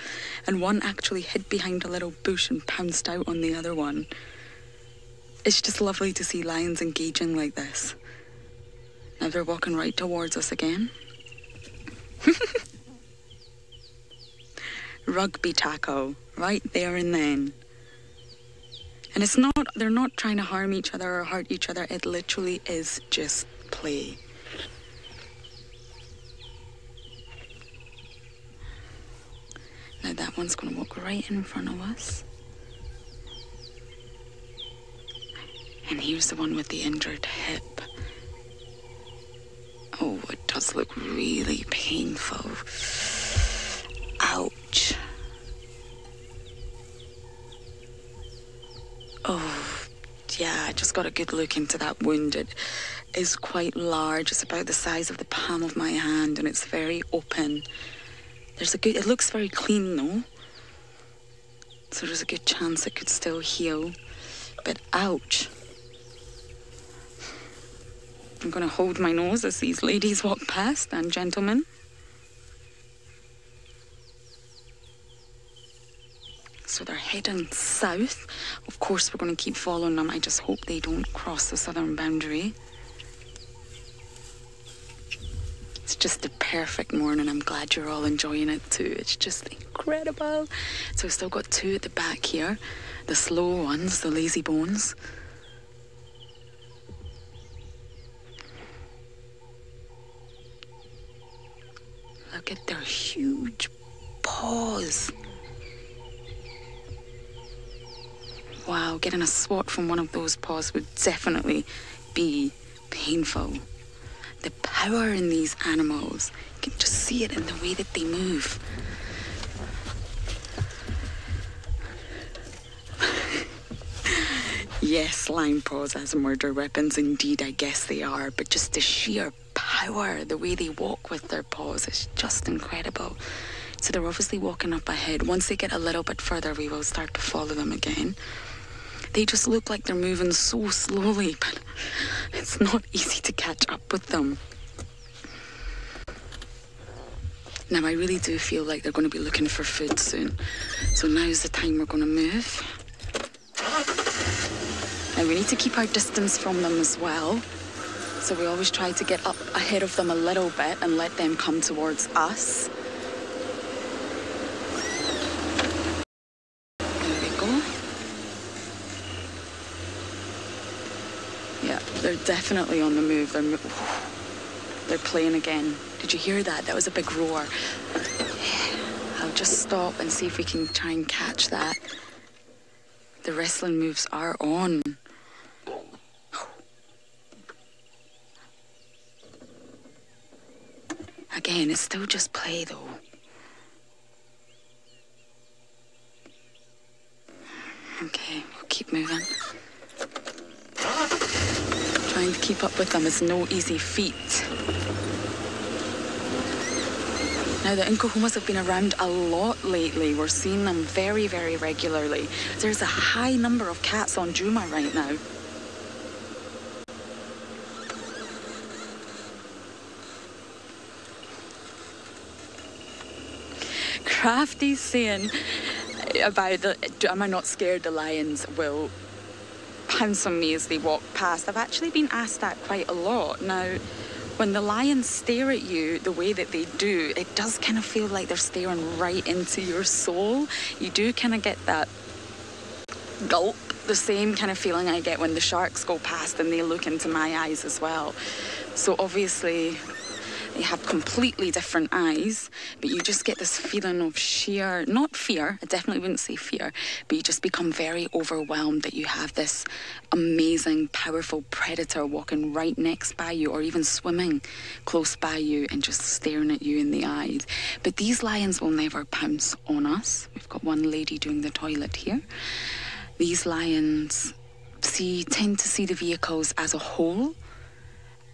And one actually hid behind a little bush and pounced out on the other one. It's just lovely to see lions engaging like this. Now they're walking right towards us again. Rugby tackle, right there and then. And they're not trying to harm each other or hurt each other. It literally is just play. Now that one's going to walk right in front of us. And here's the one with the injured hip. Oh, it does look really painful. Ouch. Oh, yeah, I just got a good look into that wound. It is quite large. It's about the size of the palm of my hand, and it's very open. It looks very clean though. So there's a good chance it could still heal. But ouch. I'm going to hold my nose as these ladies walk past, and gentlemen. So they're heading south. Of course, we're going to keep following them. I just hope they don't cross the southern boundary. It's just a perfect morning. I'm glad you're all enjoying it too. It's just incredible. So we've still got two at the back here. The slow ones, the lazy bones. Look at their huge paws. Wow, getting a swat from one of those paws would definitely be painful. The power in these animals, you can just see it in the way that they move. Yes, lion paws as murder weapons, indeed, I guess they are, but just the sheer power, the way they walk with their paws is just incredible. So they're obviously walking up ahead. Once they get a little bit further, we will start to follow them again. They just look like they're moving so slowly, but it's not easy to catch up with them. Now, I really do feel like they're going to be looking for food soon. So now's the time we're going to move. Now, we need to keep our distance from them as well. So we always try to get up ahead of them a little bit and let them come towards us. There we go. Yeah, they're definitely on the move. They're playing again. Did you hear that? That was a big roar. I'll just stop and see if we can try and catch that. The wrestling moves are on. Again, it's still just play though. Okay, we'll keep moving. Trying to keep up with them is no easy feat. Now, the Nkuhumas have been around a lot lately. We're seeing them very, very regularly. There's a high number of cats on Djuma right now. Crafty's saying about am I not scared the lions will pounce on me as they walk past? I've actually been asked that quite a lot. Now, when the lions stare at you the way that they do, it does kind of feel like they're staring right into your soul. You do kind of get that gulp, the same kind of feeling I get when the sharks go past and they look into my eyes as well. So obviously they have completely different eyes, but you just get this feeling of sheer, not fear, I definitely wouldn't say fear, but you just become very overwhelmed that you have this amazing, powerful predator walking right next by you or even swimming close by you and just staring at you in the eyes. But these lions will never pounce on us. We've got one lady doing the toilet here. These lions tend to see the vehicles as a whole,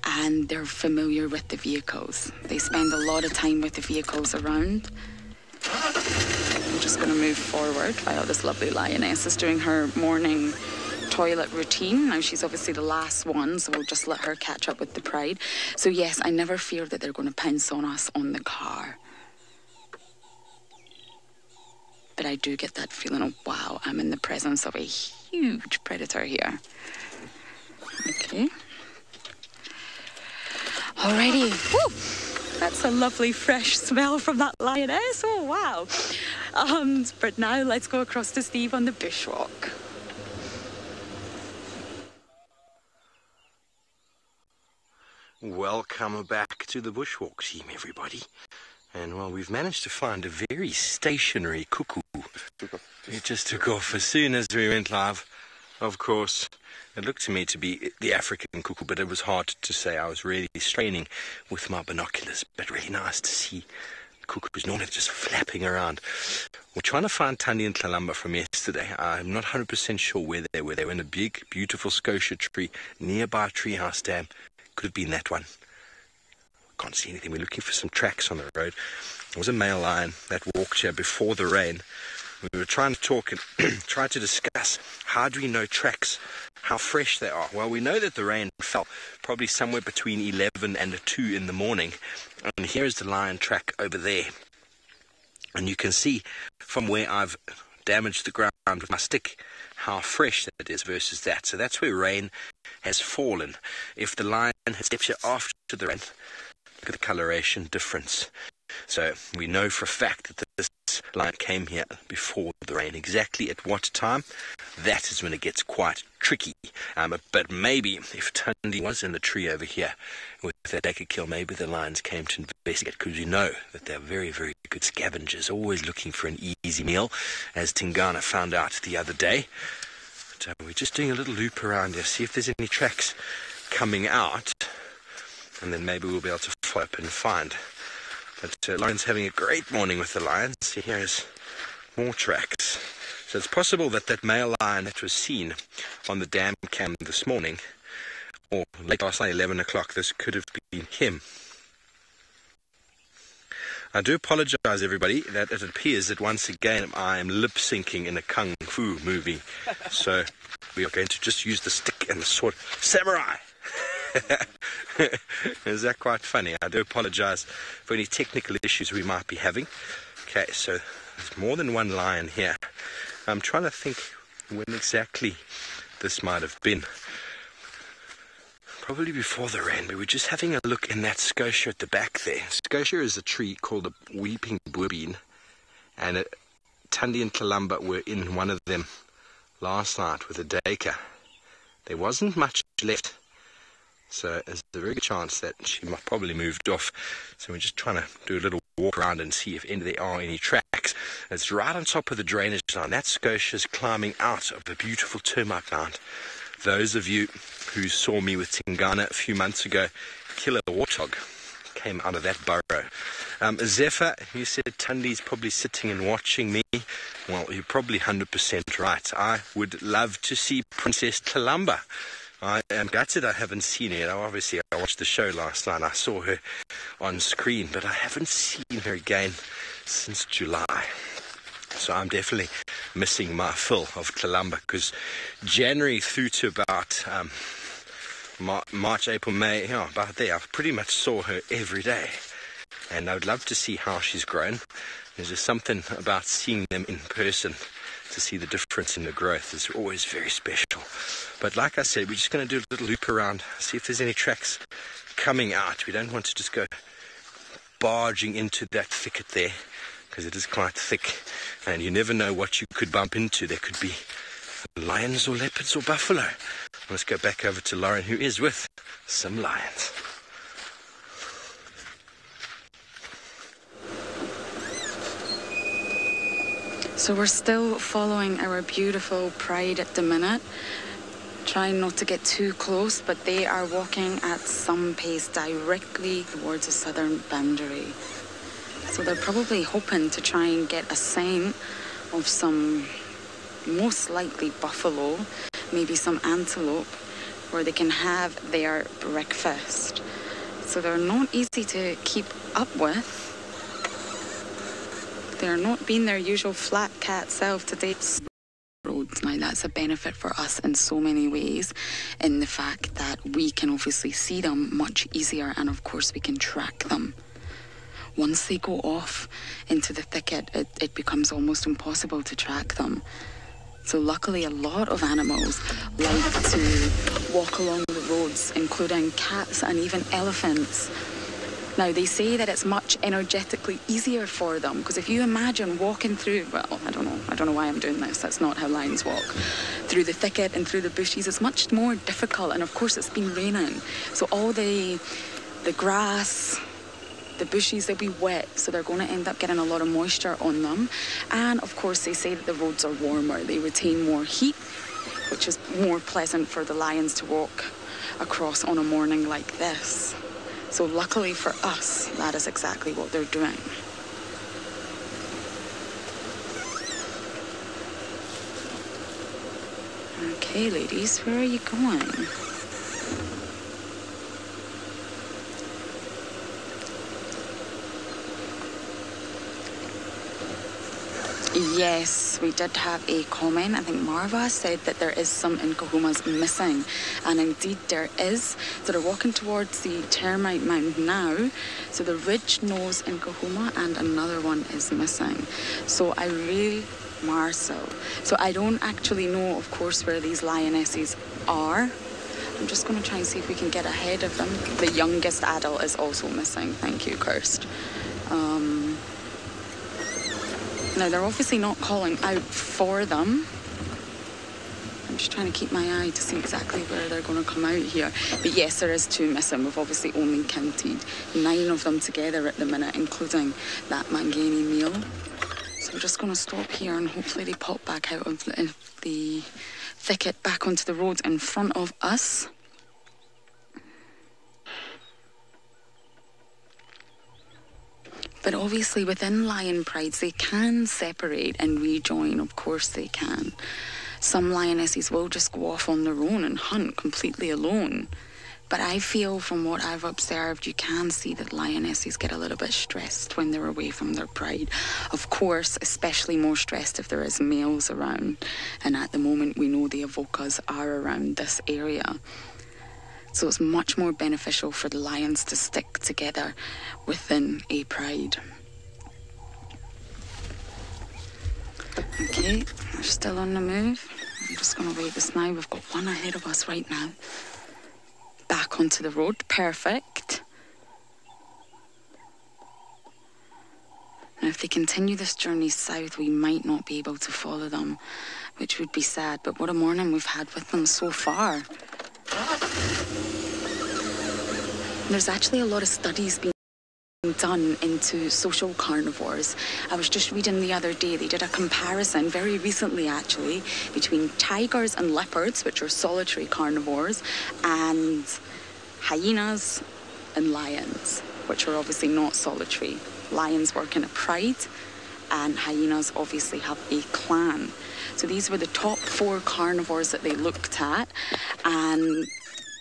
and they're familiar with the vehicles. They spend a lot of time with the vehicles around. I'm just going to move forward while this lovely lioness is doing her morning toilet routine. Now, she's obviously the last one, so we'll just let her catch up with the pride. So yes, I never fear that they're going to pounce on us on the car. But I do get that feeling of, wow, I'm in the presence of a huge predator here. Okay. Alrighty. Woo! That's a lovely fresh smell from that lioness. Oh, wow. But now let's go across to Steve on the bushwalk. Welcome back to the bushwalk team, everybody. And well, we've managed to find a very stationary cuckoo. It just took off as soon as we went live. of course, it looked to me to be the African cuckoo, but it was hard to say. I was really straining with my binoculars, but really nice to see cuckoos normally just flapping around. We're trying to find Tandi and Tlalamba from yesterday. I'm not 100% sure where they were. They were in a big, beautiful scotia tree nearby Treehouse Dam. Could have been that one. Can't see anything. We're looking for some tracks on the road. There was a male lion that walked here before the rain. We were trying to talk and try to discuss, how do we know tracks, how fresh they are? Well, we know that the rain fell probably somewhere between 11 and 2 in the morning. And here's the lion track over there. And you can see from where I've damaged the ground with my stick how fresh that is versus that. So that's where rain has fallen. If the lion has stepped here after the rain, look at the coloration difference. So we know for a fact that this lion came here before the rain. Exactly at what time? That is when it gets quite tricky. But maybe if Tandi was in the tree over here with that dagger kill, maybe the lions came to investigate, because we know that they're very, very good scavengers, always looking for an easy meal, as Tingana found out the other day. So we're just doing a little loop around here, see if there's any tracks coming out, and then maybe we'll be able to follow up and find. But Lauren's having a great morning with the lions. Here's more tracks. So it's possible that that male lion that was seen on the dam cam this morning, or late last night, 11 o'clock, this could have been him. I do apologize, everybody, that it appears that once again I am lip-syncing in a kung fu movie. So we are going to just use the stick and the sword. Samurai! Is that quite funny? I do apologize for any technical issues we might be having. Okay, so there's more than one lion here. I'm trying to think when exactly this might have been. Probably before the rain, but we're just having a look in that scotia at the back there. Scotia is a tree called a weeping boerbean, and Tandi and Tlalamba were in one of them last night with a dacre. There wasn't much left. So there's a very good chance that she might probably moved off. So we're just trying to do a little walk around and see if there are any tracks. It's right on top of the drainage line. That scotia is climbing out of a beautiful termite mound. Those of you who saw me with Tingana a few months ago kill a warthog came out of that burrow. Zephyr, you said Tandi's probably sitting and watching me. Well, you're probably 100% right. I would love to see Princess Tlalamba. I am gutted I haven't seen her. Obviously, I watched the show last night. I saw her on screen, but I haven't seen her again since July. So I'm definitely missing my fill of Tlalamba, because January through to about March, April, May, about there, I pretty much saw her every day. And I would love to see how she's grown. There's just something about seeing them in person, to see the difference in the growth is always very special. But like I said, we're just going to do a little loop around, see if there's any tracks coming out. We don't want to just go barging into that thicket there, because it is quite thick, and you never know what you could bump into. There could be lions or leopards or buffalo. Let's go back over to Lauren, who is with some lions. So we're still following our beautiful pride at the minute, trying not to get too close, but they are walking at some pace directly towards the southern boundary. So they're probably hoping to try and get a sign of some, most likely buffalo, maybe some antelope, where they can have their breakfast. So they're not easy to keep up with. They're not being their usual flat cat self today. Roads. Now that's a benefit for us in so many ways, in the fact that we can obviously see them much easier, and of course we can track them. Once they go off into the thicket, it becomes almost impossible to track them. So luckily a lot of animals like to walk along the roads, including cats and even elephants. Now, they say that it's much energetically easier for them, because if you imagine walking through, well, I don't know why I'm doing this, that's not how lions walk, through the thicket and through the bushes, it's much more difficult, and of course it's been raining, so all the grass, the bushes, they'll be wet, so they're going to end up getting a lot of moisture on them, and of course they say that the roads are warmer, they retain more heat, which is more pleasant for the lions to walk across on a morning like this. So luckily for us, that is exactly what they're doing. Okay, ladies, where are you going? Yes, we did have a comment. I think Marva said that there is some Nkuhumas missing, and indeed there is. So they're walking towards the termite mound now. So the ridge nose Nkuhuma and another one is missing. So I really, Marcel. So I don't actually know, of course, where these lionesses are. I'm just going to try and see if we can get ahead of them. The youngest adult is also missing. Thank you, Kirst. Now, they're obviously not calling out for them. I'm just trying to keep my eye to see exactly where they're going to come out here. But yes, there is 2 missing. We've obviously only counted 9 of them together at the minute, including that Mangani meal. So we're just going to stop here and hopefully they pop back out of the thicket back onto the road in front of us. But obviously within lion prides, they can separate and rejoin. Of course they can. Some lionesses will just go off on their own and hunt completely alone. But I feel from what I've observed, you can see that lionesses get a little bit stressed when they're away from their pride. Of course, especially more stressed if there is males around. And at the moment, we know the avokas are around this area. So it's much more beneficial for the lions to stick together within a pride. Okay, they're still on the move. I'm just going to wait this now. We've got one ahead of us right now. Back onto the road. Perfect. Now, if they continue this journey south, we might not be able to follow them, which would be sad. But what a morning we've had with them so far. There's actually a lot of studies being done into social carnivores. I was just reading the other day, they did a comparison very recently actually between tigers and leopards, which are solitary carnivores, and hyenas and lions, which are obviously not solitary. Lions work in a pride and hyenas obviously have a clan. So these were the top 4 carnivores that they looked at, and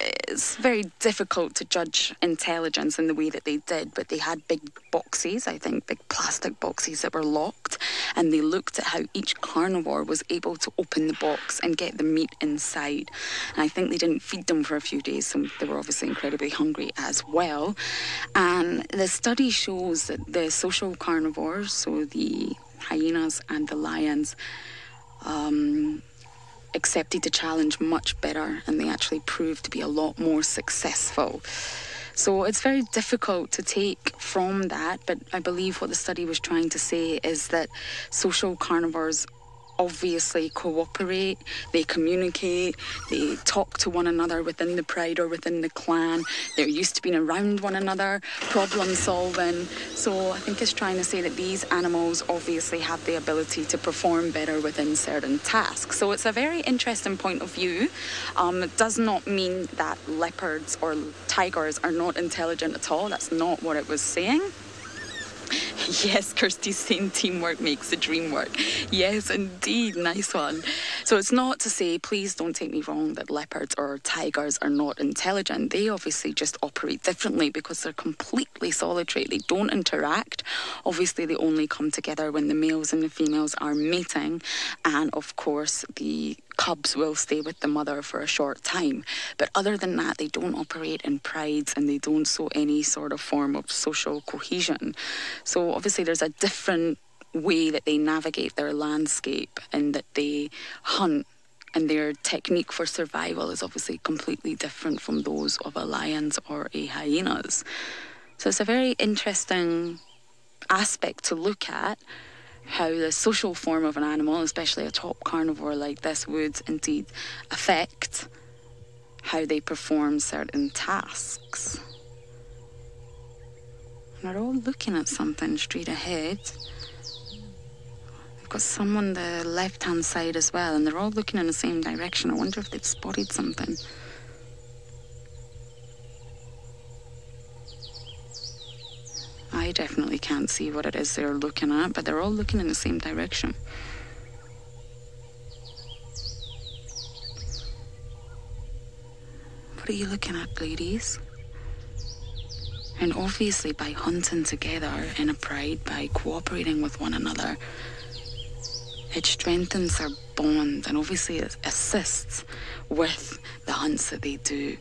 it's very difficult to judge intelligence in the way that they did, but they had big boxes, I think big plastic boxes that were locked, and they looked at how each carnivore was able to open the box and get the meat inside. And I think they didn't feed them for a few days, so they were obviously incredibly hungry as well. And the study shows that the social carnivores, so the hyenas and the lions, accepted the challenge much better, and they actually proved to be a lot more successful. So it's very difficult to take from that, but I believe what the study was trying to say is that social carnivores obviously cooperate, they communicate, they talk to one another within the pride or within the clan. They're used to being around one another, problem solving. So I think it's trying to say that these animals obviously have the ability to perform better within certain tasks. So it's a very interesting point of view. It does not mean that leopards or tigers are not intelligent at all. That's not what it was saying. Yes, Kirsty's saying teamwork makes the dream work. Yes, indeed. Nice one. So it's not to say, please don't take me wrong, that leopards or tigers are not intelligent. They obviously just operate differently because they're completely solitary. They don't interact. Obviously, they only come together when the males and the females are mating. And of course, the cubs will stay with the mother for a short time. But other than that, they don't operate in prides and they don't show any sort of form of social cohesion. So obviously there's a different way that they navigate their landscape and that they hunt, and their technique for survival is obviously completely different from those of a lions or a hyenas. So it's a very interesting aspect to look at, how the social form of an animal, especially a top carnivore like this, would indeed affect how they perform certain tasks. And they're all looking at something straight ahead. They've got some on the left-hand side as well, and they're all looking in the same direction. I wonder if they've spotted something. I definitely can't see what it is they're looking at, but they're all looking in the same direction. What are you looking at, ladies? And obviously by hunting together in a pride, by cooperating with one another, it strengthens our bond and obviously it assists with the hunts that they do.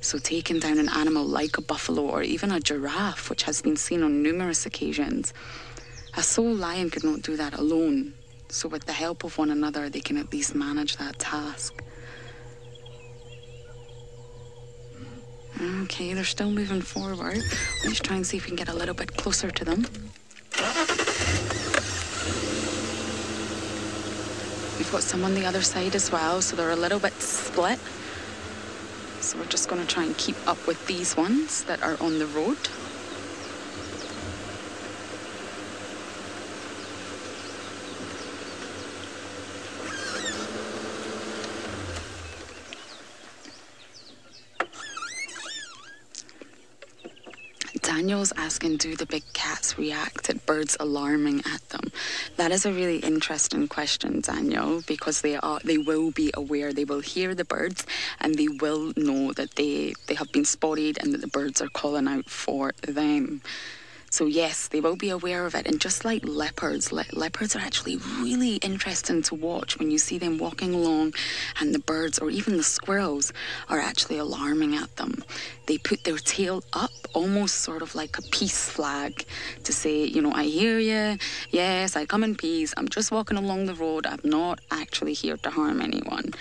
So taking down an animal like a buffalo or even a giraffe, which has been seen on numerous occasions, a sole lion could not do that alone. So with the help of one another, they can at least manage that task. Okay, they're still moving forward. Let's try and see if we can get a little bit closer to them. We've got some on the other side as well, so they're a little bit split. So we're just going to try and keep up with these ones that are on the road. Daniel's asking, do the big cats react at birds alarming at them? That is a really interesting question, Daniel, because they will be aware, they will hear the birds and they will know that they have been spotted and that the birds are calling out for them. So yes, they will be aware of it. And just like leopards, leopards are actually really interesting to watch when you see them walking along and the birds or even the squirrels are actually alarming at them. They put their tail up, almost sort of like a peace flag to say, you know, I hear you. Yes, I come in peace. I'm just walking along the road. I'm not actually here to harm anyone.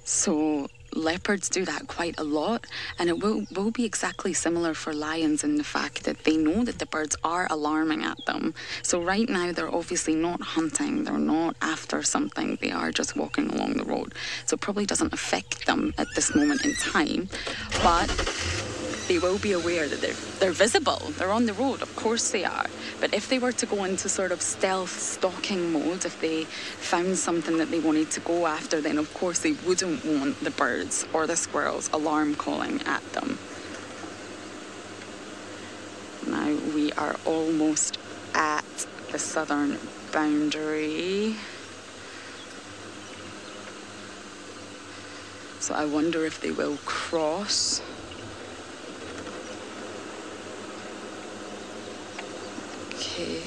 So leopards do that quite a lot, and it will be exactly similar for lions in the fact that they know that the birds are alarming at them. So right now they're obviously not hunting, they're not after something, they are just walking along the road. So it probably doesn't affect them at this moment in time, but they will be aware that they're visible, they're on the road, of course they are. But if they were to go into sort of stealth stalking mode, if they found something that they wanted to go after, then of course they wouldn't want the birds or the squirrels alarm calling at them. Now we are almost at the southern boundary. So I wonder if they will cross. Okay,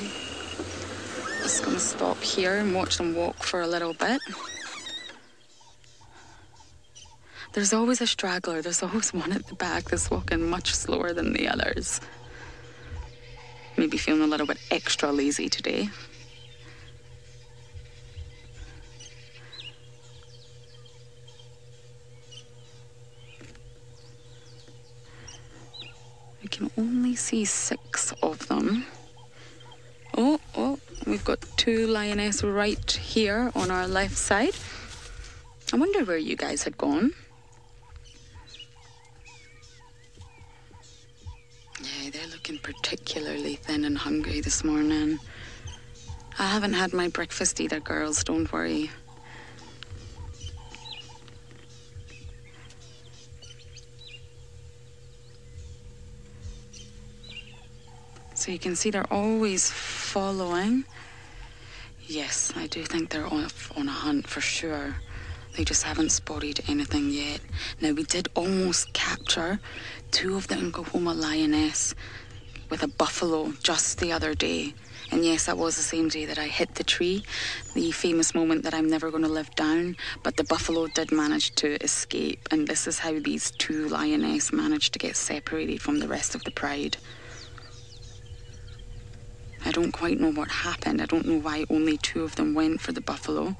just going to stop here and watch them walk for a little bit. There's always a straggler, there's always one at the back that's walking much slower than the others. Maybe feeling a little bit extra lazy today. I can only see 6 of them. Oh, we've got 2 lioness right here on our left side. I wonder where you guys had gone. Yeah, they're looking particularly thin and hungry this morning. I haven't had my breakfast either, girls, don't worry. So you can see they're always following. Yes, I do think they're on a hunt for sure. They just haven't spotted anything yet. Now, we did almost capture 2 of the Niconico lioness with a buffalo just the other day. And yes, that was the same day that I hit the tree, the famous moment that I'm never going to live down. But the buffalo did manage to escape. And this is how these 2 lioness managed to get separated from the rest of the pride. I don't quite know what happened. I don't know why only 2 of them went for the buffalo.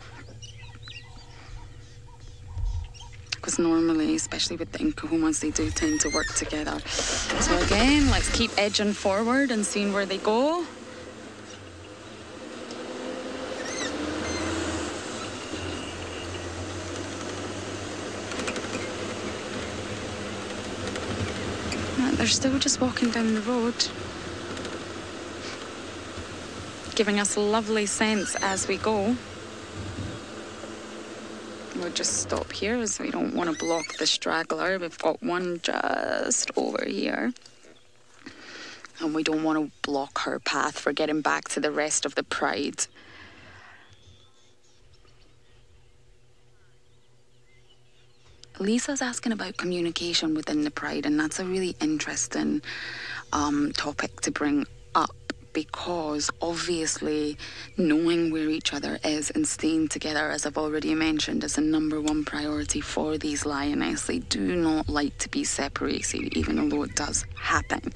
Because normally, especially with the Niconicos, they do tend to work together. So again, let's keep edging forward and seeing where they go. They're still just walking down the road. giving us lovely scents as we go. We'll just stop here as we don't want to block the straggler. We've got one just over here. And we don't want to block her path for getting back to the rest of the pride. Lisa's asking about communication within the pride, and that's a really interesting topic to bring up, because obviously knowing where each other is and staying together, as I've already mentioned, is the #1 priority for these lionesses. They do not like to be separated, even although it does happen.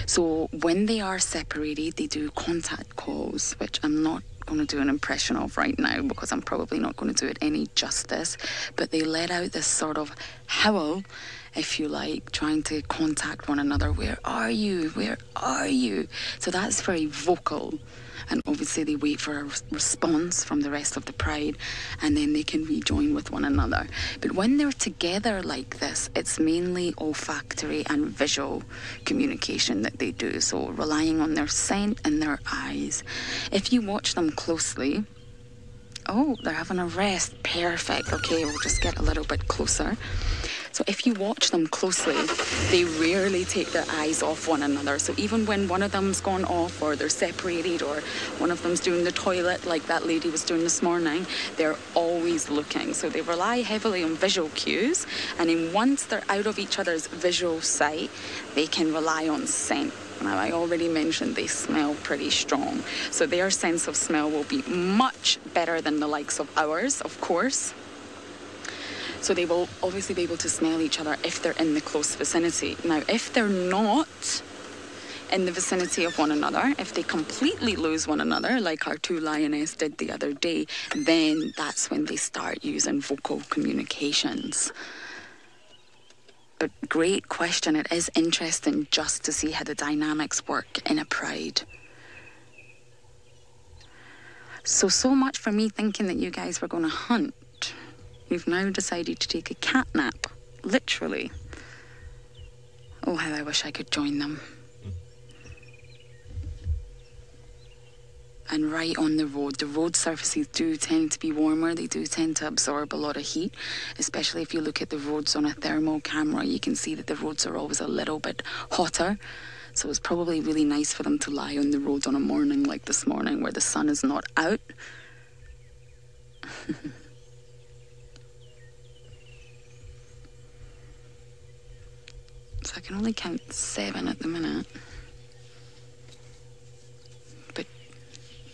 So when they are separated, they do contact calls, which I'm not going to do an impression of right now because I'm probably not going to do it any justice, but they let out this sort of howl, if you like, trying to contact one another. Where are you? Where are you? So that's very vocal, and obviously they wait for a response from the rest of the pride, and then they can rejoin with one another. But when they're together like this, it's mainly olfactory and visual communication that they do, so relying on their scent and their eyes. If you watch them closely, oh, they're having a rest. Perfect. Okay, we'll just get a little bit closer. So if you watch them closely, they rarely take their eyes off one another. So even when one of them's gone off, or they're separated, or one of them's doing the toilet like that lady was doing this morning, they're always looking. So they rely heavily on visual cues, and then once they're out of each other's visual sight, they can rely on scent. Now, I already mentioned they smell pretty strong, so their sense of smell will be much better than the likes of ours, of course. So they will obviously be able to smell each other if they're in the close vicinity. Now, if they're not in the vicinity of one another, if they completely lose one another, like our 2 lionesses did the other day, then that's when they start using vocal communications. But great question. It is interesting just to see how the dynamics work in a pride. So much for me thinking that you guys were going to hunt. We've now decided to take a cat nap, literally. Oh, how I wish I could join them. And right on the road surfaces do tend to be warmer. They do tend to absorb a lot of heat, especially if you look at the roads on a thermal camera. You can see that the roads are always a little bit hotter. So it's probably really nice for them to lie on the roads on a morning like this morning where the sun is not out. So I can only count 7 at the minute. But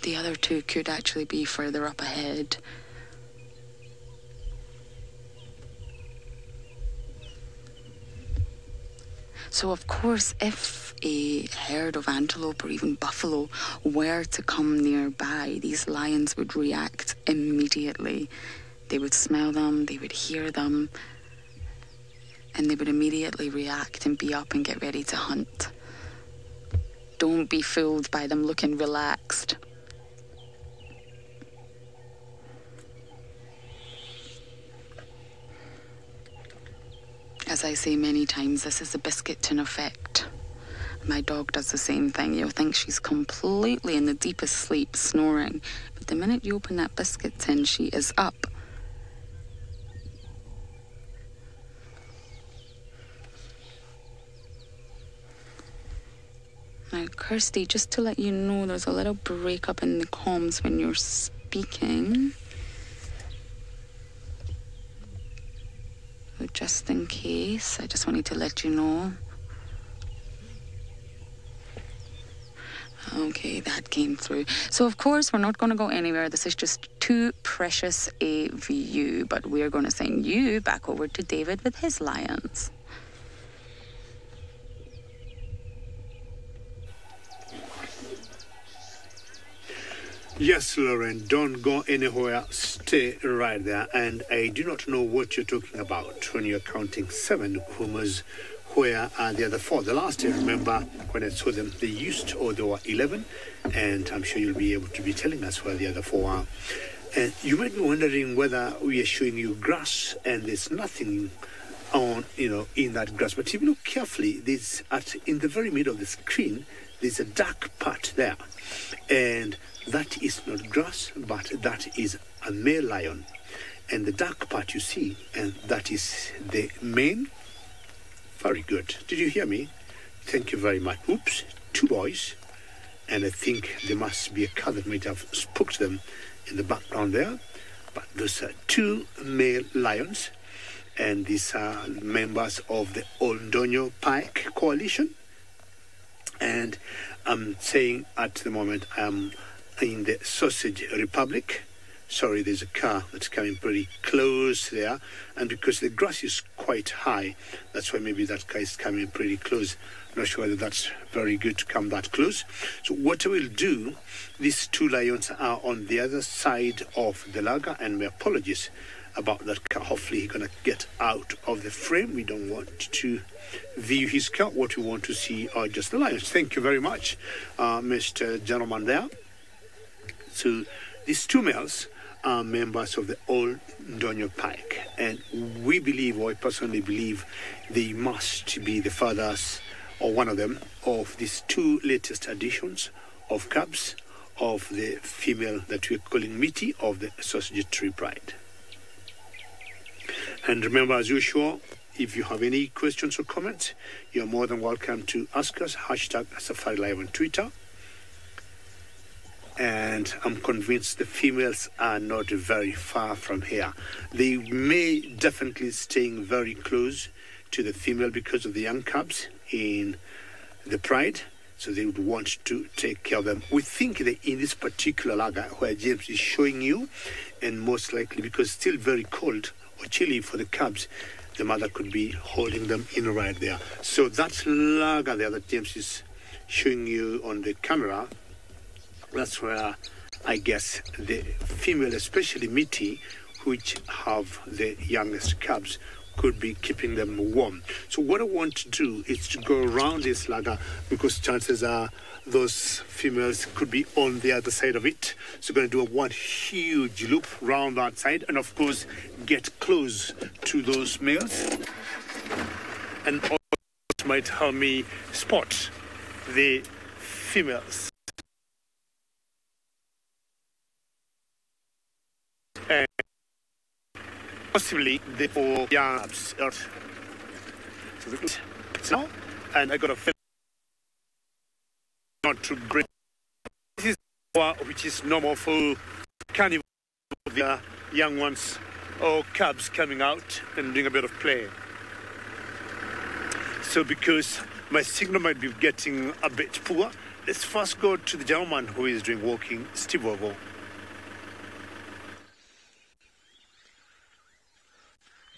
the other 2 could actually be further up ahead. So of course, if a herd of antelope or even buffalo were to come nearby, these lions would react immediately. They would smell them, they would hear them, and they would immediately react and be up and get ready to hunt. Don't be fooled by them looking relaxed. As I say many times, this is a biscuit tin effect. My dog does the same thing. You'll think she's completely in the deepest sleep, snoring. But the minute you open that biscuit tin, she is up. Now, Kirsty, just to let you know, there's a little break up in the comms when you're speaking. So just in case, I just wanted to let you know. Okay, that came through. So, of course, we're not going to go anywhere. This is just too precious a view, but we're going to send you back over to David with his lions. Yes, Lauren, don't go anywhere. Stay right there. And I do not know what you're talking about when you're counting 7 pumas. Where are the other 4? The last year, remember, when I saw them, they used, or there were 11. And I'm sure you'll be able to be telling us where the other 4 are. And you might be wondering whether we are showing you grass and there's nothing on, in that grass. But if you look carefully, in the very middle of the screen, there's a dark part there, and that is not grass, but that is a male lion. And the dark part you see, and that is the male. Very good. Did you hear me? Thank you very much. Oops, 2 boys. And I think there must be a car that might have spooked them in the background there. But those are 2 male lions. And these are members of the Oldonyo Pike Coalition. And I'm saying at the moment I'm in the Sausage Republic. Sorry, there's a car that's coming pretty close there. And because the grass is quite high, that's why maybe that car is coming pretty close. I'm not sure whether that's very good to come that close. So what I will do, these 2 lions are on the other side of the lager, and my apologies about that car. Hopefully he's going to get out of the frame. We don't want to view his car. What we want to see are just the lions. Thank you very much, Mr. Gentleman there. So these 2 males are members of the Old Donyo Pike, and we believe, or I personally believe, they must be the fathers, or one of them, of these 2 latest additions of cubs of the female that we're calling Mitty of the Sausage Tree Pride. And remember, as usual, if you have any questions or comments, you're more than welcome to ask us. Hashtag SafariLive on Twitter. And I'm convinced the females are not very far from here. They may definitely staying very close to the female because of the young cubs in the pride, so they would want to take care of them. We think that in this particular lager where James is showing you, and most likely because it's still very cold or chilly for the cubs, the mother could be holding them in right there. So that lager there that James is showing you on the camera, that's where I guess the female, especially Mitty, which have the youngest cubs, could be keeping them warm. So what I want to do is to go around this lager, because chances are those females could be on the other side of it. So we're going to do one huge loop round that side, and of course get close to those males, and also might help me spot the females. And possibly the 4 young cubs. So, and I got a feeling not to bring this is which is normal for carnival, the young ones or cubs coming out and doing a bit of play. So because my signal might be getting a bit poor, let's first go to the gentleman who is doing walking, Steve Ovo.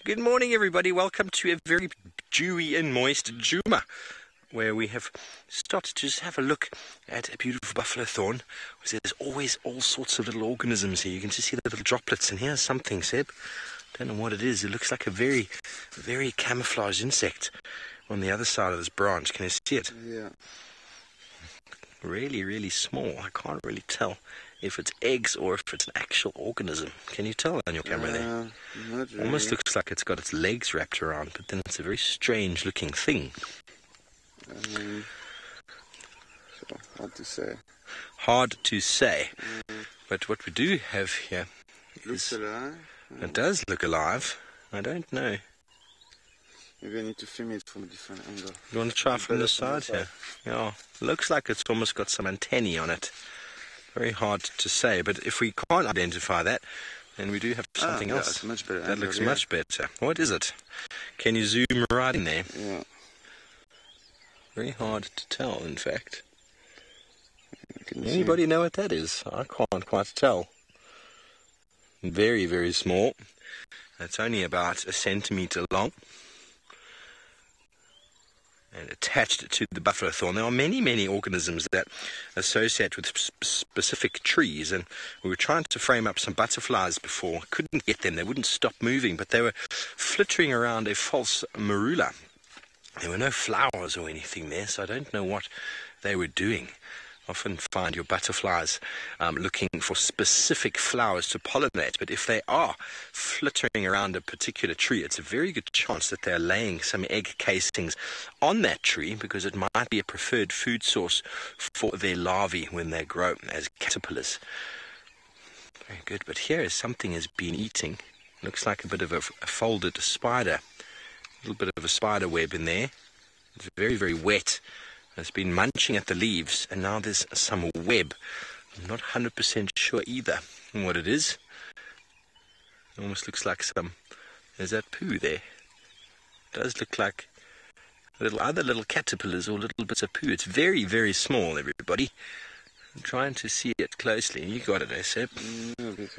Good morning, everybody. Welcome to a very dewy and moist Juma, where we have started to just have a look at a beautiful buffalo thorn. There's always all sorts of little organisms here. You can just see the little droplets, and here's something, Seb. Don't know what it is. It looks like a very, very camouflaged insect on the other side of this branch. Can you see it? Yeah. Really, really small. I can't really tell if it's eggs or if it's an actual organism. Can you tell on your camera there? Not really. Almost looks like it's got its legs wrapped around, but then it's a very strange looking thing. So hard to say. Hard to say. But what we do have here Looks alive. it does look alive. I don't know. Maybe I need to film it from a different angle. You want to try from the side here? Yeah. Looks like it's almost got some antennae on it. Very hard to say, but if we can't identify that, then we do have something else. That's much better. That looks much better. What is it? Can you zoom right in there? Yeah. Very hard to tell, in fact. Can you Anybody know what that is? I can't quite tell. Very, very small. It's only about 1 centimetre long. And attached to the buffalo thorn. There are many, many organisms that associate with specific trees, and we were trying to frame up some butterflies before. Couldn't get them. They wouldn't stop moving, but they were flittering around a false marula. There were no flowers or anything there, so I don't know what they were doing. often find your butterflies looking for specific flowers to pollinate, but if they are flittering around a particular tree, it's a very good chance that they're laying some egg casings on that tree, because it might be a preferred food source for their larvae when they grow as caterpillars. Very good, but here is something has been eating. Looks like a bit of a folded spider, a little bit of a spider web in there. It's very, very wet. It's been munching at the leaves, and now there's some web. I'm not 100% sure either what it is. It almost looks like there's that poo there. It does look like other little caterpillars or little bits of poo. It's very, very small, everybody. I'm trying to see it closely. You got it, Seb? No, but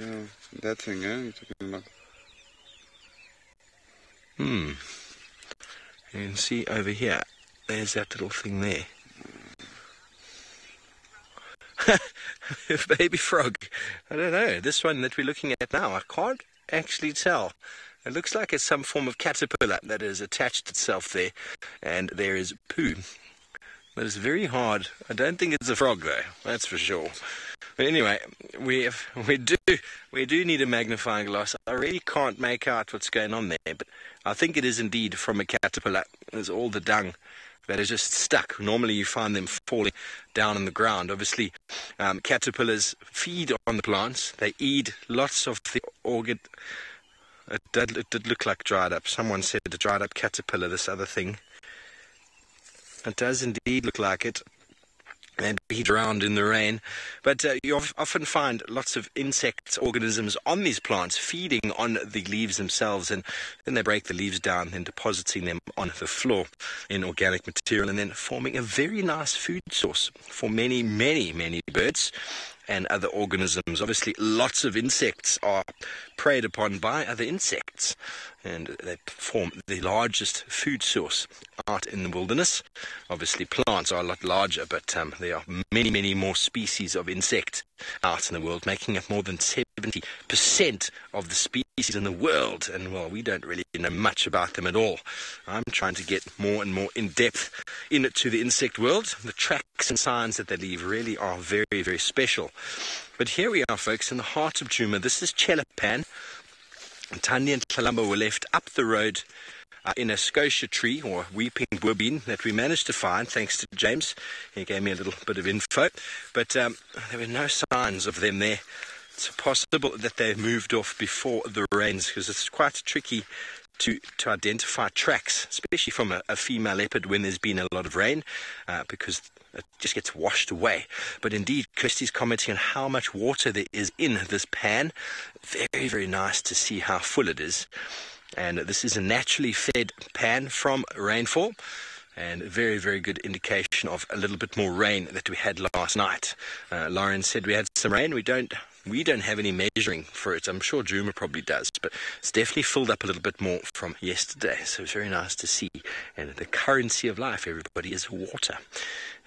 that thing, you're talking about. You can see over here. There's that little thing there. Baby frog. I don't know. This one that we're looking at now, I can't actually tell. It looks like it's some form of caterpillar that has attached itself there, and there is poo. But it's very hard. I don't think it's a frog, though. That's for sure. But anyway, we do need a magnifying glass. I really can't make out what's going on there, but I think it is indeed from a caterpillar. There's all the dung that is just stuck. Normally you find them falling down on the ground. Obviously, caterpillars feed on the plants. They eat lots of the organ. It did look like dried up. Someone said a dried up caterpillar, this other thing. It does indeed look like it. And be drowned in the rain. But you often find lots of insects, organisms on these plants feeding on the leaves themselves, and then they break the leaves down and depositing them on the floor in organic material, and then forming a very nice food source for many, many, many birds and other organisms. Obviously, lots of insects are preyed upon by other insects, and they form the largest food source out in the wilderness. Obviously, plants are a lot larger, but there are many, many more species of insect out in the world, making up more than 70% of the species in the world. And, well, we don't really know much about them at all. I'm trying to get more and more in depth into the insect world. The tracks and signs that they leave really are very, very special. But here we are, folks, in the heart of Djuma. This is Chelapan. Tanya and Kalamba were left up the road in a scotia tree, or weeping boobeen, that we managed to find, thanks to James. He gave me a little bit of info. But there were no signs of them there. It's possible that they moved off before the rains, because it's quite tricky to identify tracks, especially from a female leopard when there's been a lot of rain, because it just gets washed away. But indeed, Kirsty's commenting on how much water there is in this pan. Very, very nice to see how full it is. And this is a naturally fed pan from rainfall, and a very, very good indication of a little bit more rain that we had last night. Lauren said we had some rain. We don't have any measuring for it. I'm sure Djuma probably does, but it's definitely filled up a little bit more from yesterday. So it's very nice to see. And the currency of life, everybody, is water.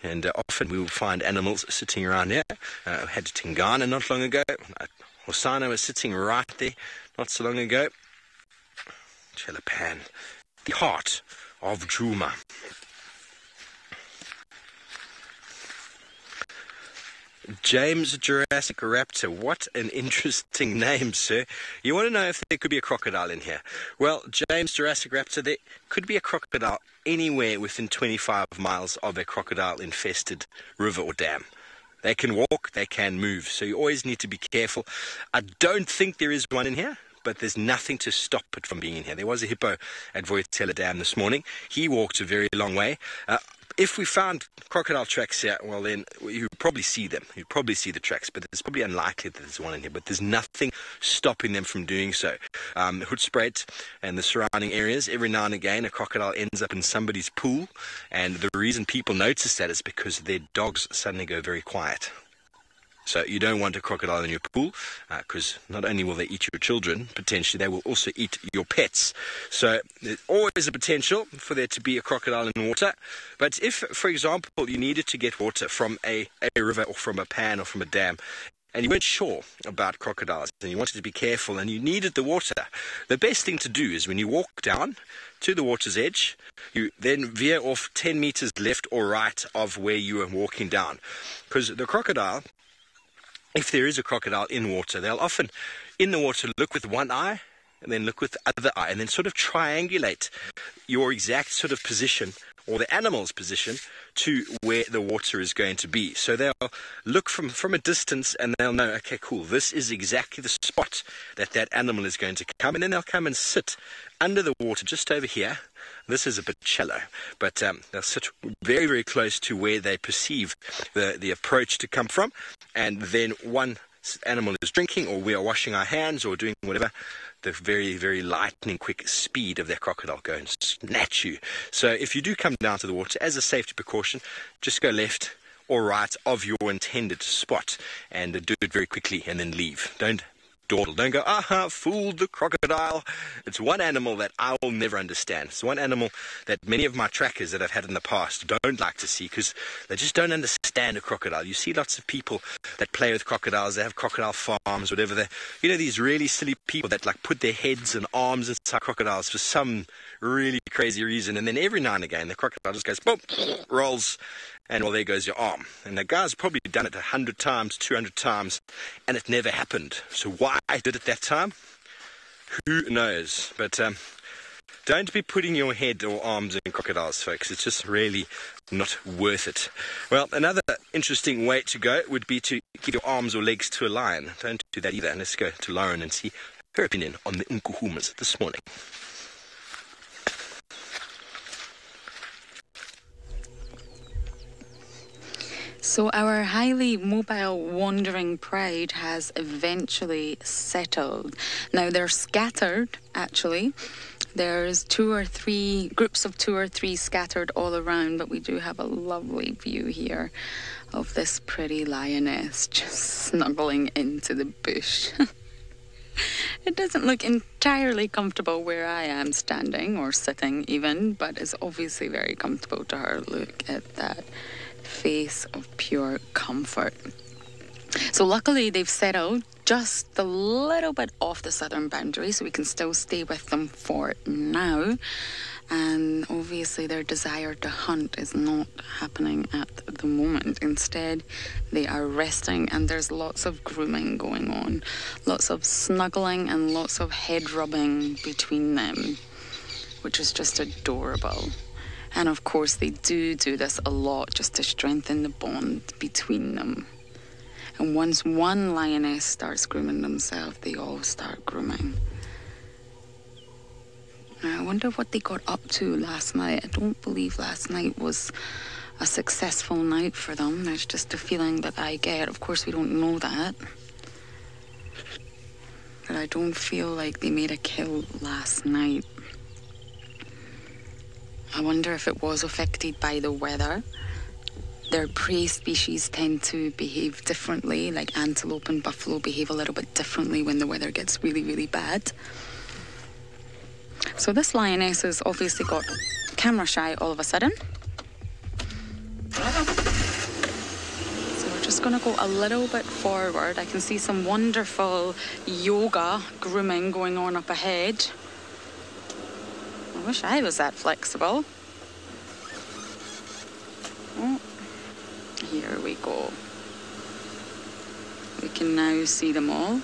And often we will find animals sitting around here. We had Tingana not long ago. Hosana was sitting right there not so long ago. Chelapan, the heart of Djuma. James Jurassic Raptor. What an interesting name, sir. You want to know if there could be a crocodile in here? Well, James Jurassic Raptor, there could be a crocodile anywhere within 25 miles of a crocodile-infested river or dam. They can walk, they can move, so you always need to be careful. I don't think there is one in here, but there's nothing to stop it from being in here. There was a hippo at Voitela Dam this morning. He walked a very long way. If we found crocodile tracks here, well then, you'd probably see them. You'd probably see the tracks, but it's probably unlikely that there's one in here. But there's nothing stopping them from doing so. Hoedspruit and the surrounding areas, every now and again, a crocodile ends up in somebody's pool. And the reason people notice that is because their dogs suddenly go very quiet. So you don't want a crocodile in your pool, because not only will they eat your children, potentially they will also eat your pets. So there's always a potential for there to be a crocodile in water. But if, for example, you needed to get water from a river or from a pan or from a dam, and you weren't sure about crocodiles, and you wanted to be careful, and you needed the water, the best thing to do is when you walk down to the water's edge, you then veer off 10 meters left or right of where you are walking down. Because the crocodile, if there is a crocodile in water, they'll often, in the water, look with one eye, and then look with the other eye, and then sort of triangulate your exact sort of position, or the animal's position, to where the water is going to be. So they'll look from a distance, and they'll know, okay, cool, this is exactly the spot that animal is going to come, and then they'll come and sit under the water just over here. This is a bit shallow, but they'll sit very, very close to where they perceive the approach to come from, and then one animal is drinking, or we are washing our hands, or doing whatever, the very, very lightning quick speed of that crocodile go and snatch you. So if you do come down to the water, as a safety precaution, just go left or right of your intended spot, and do it very quickly, and then leave. Don't dawdle. Don't go, aha, fooled the crocodile. It's one animal that I will never understand. It's one animal that many of my trackers that I've had in the past don't like to see, because they just don't understand a crocodile. You see lots of people that play with crocodiles, they have crocodile farms, whatever. These really silly people that like put their heads and arms inside crocodiles for some really crazy reason, and then every now and again the crocodile just goes, boom, rolls, and well, there goes your arm. And the guy's probably done it 100 times, 200 times, and it never happened. So why I did it that time, who knows? But don't be putting your head or arms in crocodiles, folks. It's just really not worth it. Well, another interesting way to go would be to keep your arms or legs to a lion. Don't do that either. And let's go to Lauren and see her opinion on the Nkuhumas this morning. So our highly mobile wandering pride has eventually settled. Now they're scattered, actually. There's groups of two or three scattered all around, but we do have a lovely view here of this pretty lioness just snuggling into the bush. It doesn't look entirely comfortable where I am standing, or sitting even, but it's obviously very comfortable to her. Look at that face of pure comfort. So luckily they've settled just a little bit off the southern boundary, so we can still stay with them for now. And obviously their desire to hunt is not happening at the moment. Instead, they are resting, and there's lots of grooming going on, lots of snuggling and lots of head rubbing between them, which is just adorable. And of course they do this a lot just to strengthen the bond between them. And once one lioness starts grooming themselves, they all start grooming. Now, I wonder what they got up to last night. I don't believe last night was a successful night for them. There's just a feeling that I get. Of course, we don't know that. But I don't feel like they made a kill last night. I wonder if it was affected by the weather. Their prey species tend to behave differently, like antelope and buffalo behave a little bit differently when the weather gets really, really bad. So this lioness has obviously got camera shy all of a sudden. So we're just going to go a little bit forward. I can see some wonderful yoga grooming going on up ahead. I wish I was that flexible. Oh, here we go. We can now see them all.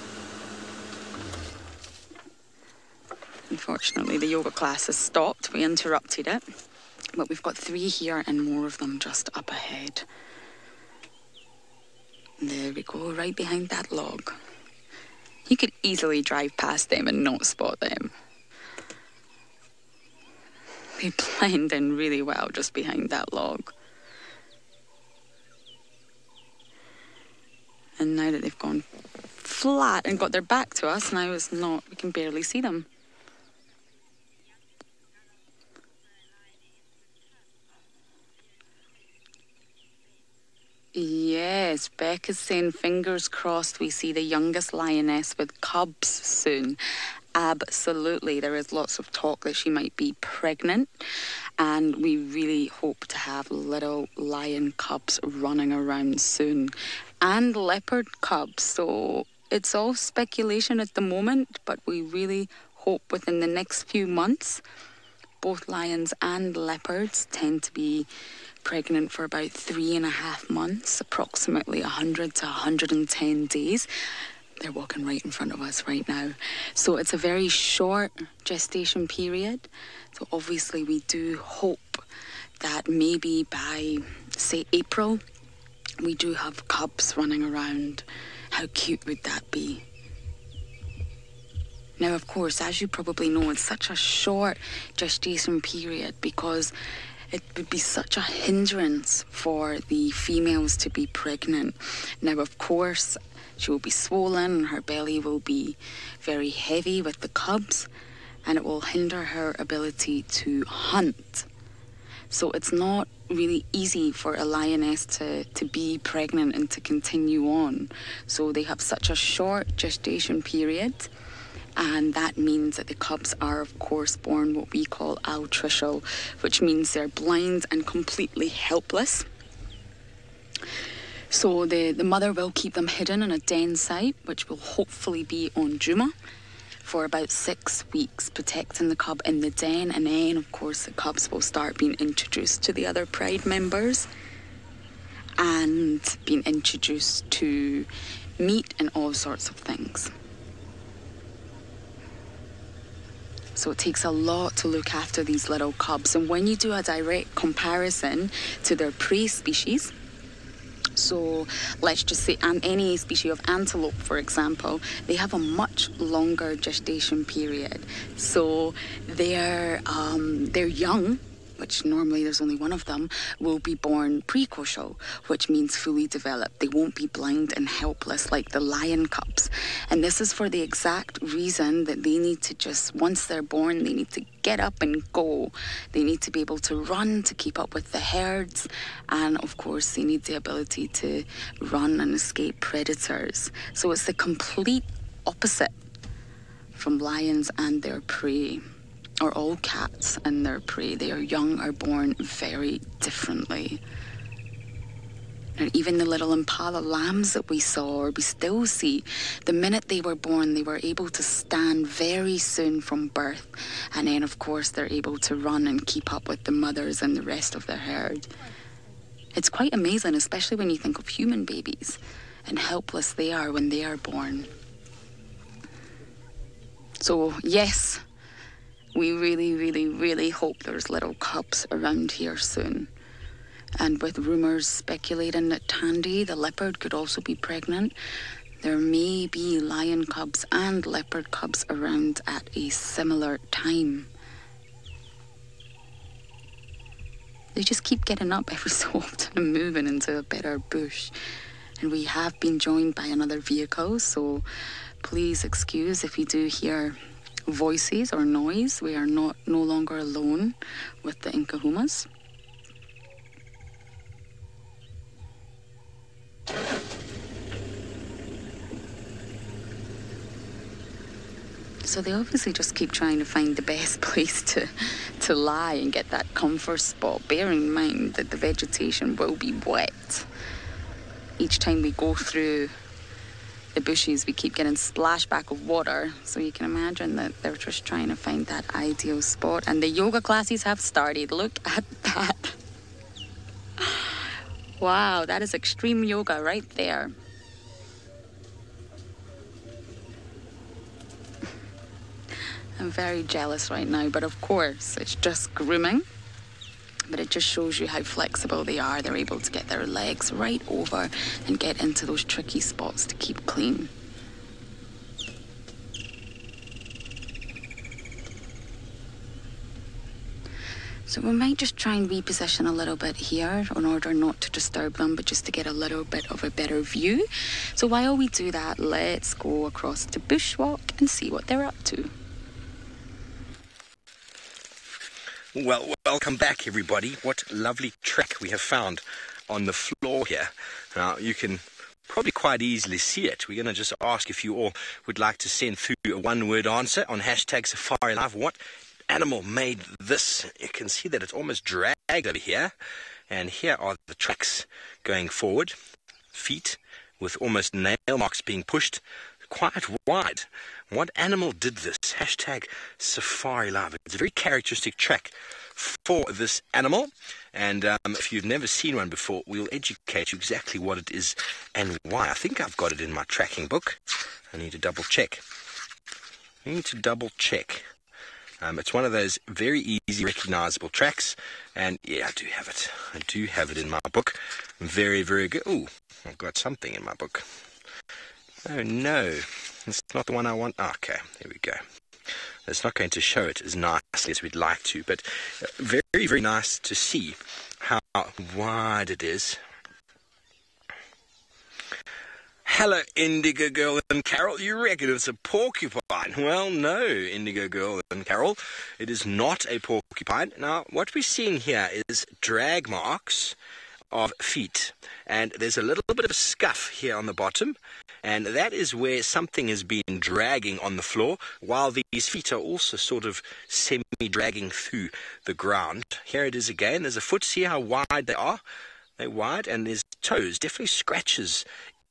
Unfortunately, the yoga class has stopped. We interrupted it. But we've got 3 here and more of them just up ahead. There we go, right behind that log. You could easily drive past them and not spot them. They blend in really well just behind that log. And now that they've gone flat and got their back to us, now it's not, we can barely see them. Yes, Beck is saying fingers crossed we see the youngest lioness with cubs soon. Absolutely, there is lots of talk that she might be pregnant, and we really hope to have little lion cubs running around soon. and leopard cubs. So it's all speculation at the moment, but we really hope within the next few months, both lions and leopards tend to be pregnant for about 3.5 months, approximately 100 to 110 days. They're walking right in front of us right now. So it's a very short gestation period. So obviously we do hope that maybe by, say, April, we do have cubs running around. How cute would that be? Now, of course, as you probably know, it's such a short gestation period because it would be such a hindrance for the females to be pregnant. Now, of course, she will be swollen and her belly will be very heavy with the cubs, and it will hinder her ability to hunt. So it's not really easy for a lioness to be pregnant and to continue on. So they have such a short gestation period, and that means that the cubs are, of course, born what we call altricial, which means they're blind and completely helpless. So the mother will keep them hidden in a den site, which will hopefully be on Juma, for about 6 weeks, protecting the cub in the den. And then, of course, the cubs will start being introduced to the other pride members and being introduced to meat and all sorts of things. So it takes a lot to look after these little cubs. And when you do a direct comparison to their prey species, so let's just say any species of antelope, for example, they have a much longer gestation period. So they're young, which normally there's only one of them, will be born precocial, which means fully developed. They won't be blind and helpless like the lion cubs. And this is for the exact reason that they need to just, once they're born, they need to get up and go. They need to be able to run to keep up with the herds. And of course, they need the ability to run and escape predators. So it's the complete opposite from lions and their prey, or all cats and their prey. They are young, are born very differently. And even the little impala lambs that we saw, or we still see, the minute they were born, they were able to stand very soon from birth. And then, of course, they're able to run and keep up with the mothers and the rest of their herd. It's quite amazing, especially when you think of human babies and helpless they are when they are born. So, yes, we really, really, really hope there's little cubs around here soon. And with rumours speculating that Tandy, the leopard, could also be pregnant, there may be lion cubs and leopard cubs around at a similar time. They just keep getting up every so often and moving into a better bush. And we have been joined by another vehicle, so please excuse if you do hear voices or noise. We are no longer alone with the Inkahumas. So they obviously just keep trying to find the best place to lie and get that comfort spot, bearing in mind that the vegetation will be wet. Each time we go through the bushes, we keep getting splashback of water, so you can imagine that they're just trying to find that ideal spot. And the yoga classes have started. Look at that. Wow, that is extreme yoga right there. I'm very jealous right now, but of course it's just grooming. But it just shows you how flexible they are. They're able to get their legs right over and get into those tricky spots to keep clean. So we might just try and reposition a little bit here in order not to disturb them, but just to get a little bit of a better view. So while we do that, let's go across to Bushwalk and see what they're up to. Well, welcome back, everybody. What lovely track we have found on the floor here. Now, you can probably quite easily see it. We're going to just ask if you all would like to send through a one-word answer on hashtag SafariLive. What animal made this? You can see that it's almost dragged over here. And here are the tracks going forward. Feet with almost nail marks being pushed quite wide. What animal did this? Hashtag SafariLive. It's a very characteristic track for this animal, and if you've never seen one before, we'll educate you exactly what it is and why. I think I've got it in my tracking book. I need to double check. It's one of those very easy recognizable tracks, and yeah, I do have it. I do have it in my book. Very, very good. Ooh, I've got something in my book. Oh no, it's not the one I want. Okay, there we go. It's not going to show it as nicely as we'd like to, but very, very nice to see how wide it is. Hello, Indigo Girl and Carol. You reckon it's a porcupine? Well, no, Indigo Girl and Carol. It is not a porcupine. Now, what we're seeing here is drag marks of feet. And there's a little bit of a scuff here on the bottom. And that is where something has been dragging on the floor, while these feet are also sort of semi-dragging through the ground. Here it is again. There's a foot. See how wide they are? They're wide, and there's toes, definitely scratches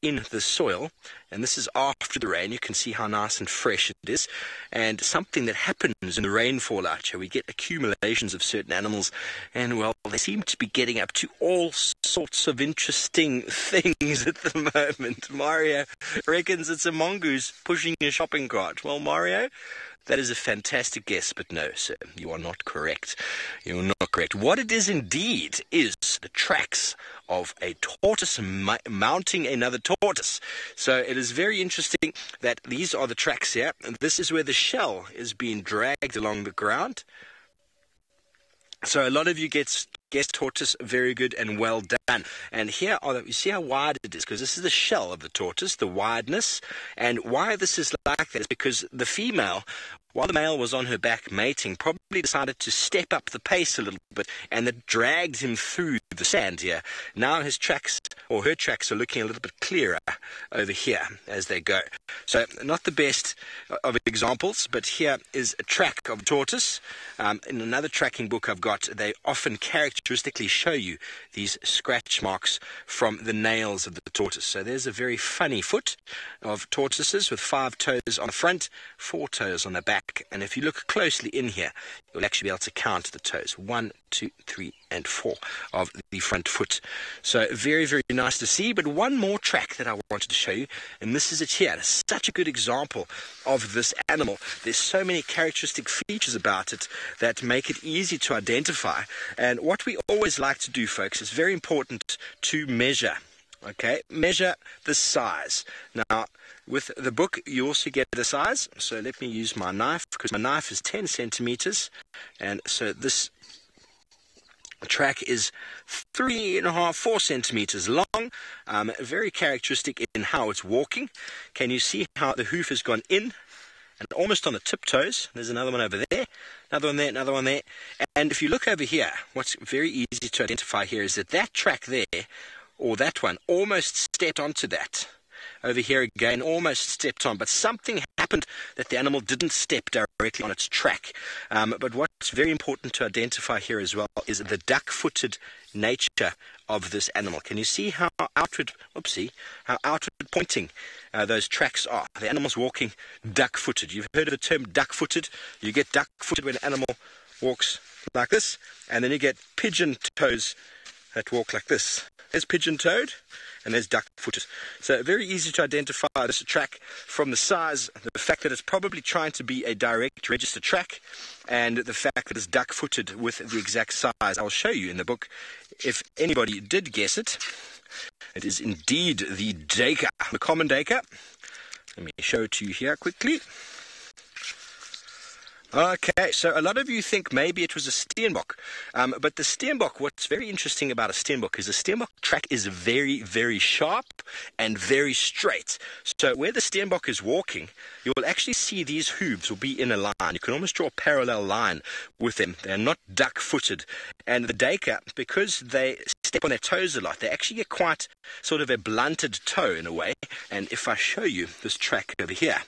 in the soil, and this is after the rain. You can see how nice and fresh it is, and something that happens in the rainfall out here, we get accumulations of certain animals, and well, they seem to be getting up to all sorts of interesting things at the moment. Mario reckons it's a mongoose pushing a shopping cart. Well, Mario, that is a fantastic guess, but no, sir, you are not correct. You are not correct. What it is indeed is the tracks of a tortoise mounting another tortoise. So it is very interesting that these are the tracks here, and this is where the shell is being dragged along the ground. So a lot of you guessed tortoise, very good and well done. And here you see how wide it is, because this is the shell of the tortoise, the wideness. And why this is like that is because the female, while the male was on her back mating, probably decided to step up the pace a little bit, and that dragged him through the sand here. Now his tracks, or her tracks, are looking a little bit clearer over here as they go. So not the best of examples, but here is a track of a tortoise. In another tracking book I've got, they often characteristically show you these scratch marks from the nails of the tortoise. So there's a very funny foot of tortoises with 5 toes on the front, 4 toes on the back. And if you look closely in here, you'll actually be able to count the toes. 1, 2, 3, and 4 of the front foot. So very, very nice to see. But one more track that I wanted to show you, and this is it here. It's such a good example of this animal. There's so many characteristic features about it that make it easy to identify. And what we always like to do, folks, is very important to measure. Okay, measure the size. Now, with the book, you also get the size. So let me use my knife, because my knife is 10 centimeters. And so this track is 3.5, 4 centimeters long. Very characteristic in how it's walking. Can you see how the hoof has gone in and almost on the tiptoes? There's another one over there, another one there, another one there. And if you look over here, what's very easy to identify here is that that track there, or that one, almost stepped onto that. Over here again, almost stepped on, but something happened that the animal didn't step directly on its track. But what's very important to identify here as well is the duck-footed nature of this animal. Can you see how outward pointing those tracks are? The animal's walking duck-footed. You've heard of the term duck-footed? You get duck-footed when an animal walks like this, and then you get pigeon toes that walk like this. There's pigeon-toed, and there's duck-footed. So very easy to identify this track from the size, the fact that it's probably trying to be a direct register track, and the fact that it's duck-footed with the exact size. I'll show you in the book. If anybody did guess it, it is indeed the duiker, the common duiker. Let me show it to you here quickly. Okay, so a lot of you think maybe it was a steenbok, but the steenbok, what's very interesting about a steenbok is the steenbok track is very, very sharp and very straight. So where the steenbok is walking, you will actually see these hooves will be in a line. You can almost draw a parallel line with them. They're not duck-footed. And the duiker, because they step on their toes a lot. They actually get quite sort of a blunted toe in a way. And if I show you this track over here,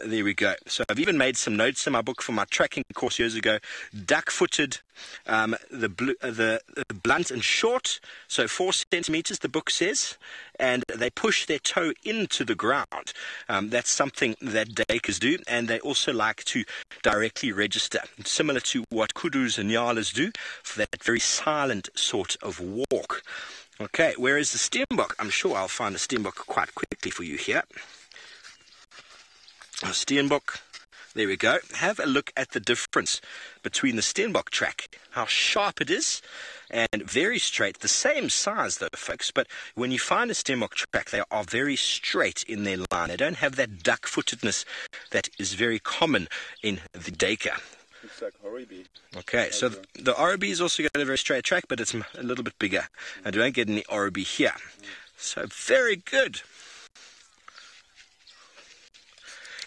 there we go. So I've even made some notes in my book from my tracking course years ago. Duck-footed, the blunt and short, so 4 centimeters, the book says, and they push their toe into the ground. That's something that duikers do, and they also like to directly register, similar to what kudus and nyalas do, for that very silent sort of walk. Okay, where is the steenbok? I'm sure I'll find the steenbok quite quickly for you here. Steenbok, there we go. Have a look at the difference between the steenbok track, how sharp it is, and very straight. The same size though, folks, but when you find a steenbok track, they are very straight in their line. They don't have that duck-footedness that is very common in the duiker. Looks like Oribi. Okay, so the Oribi is also got a very straight track, but it's a little bit bigger. And you don't get any Oribi here. So very good.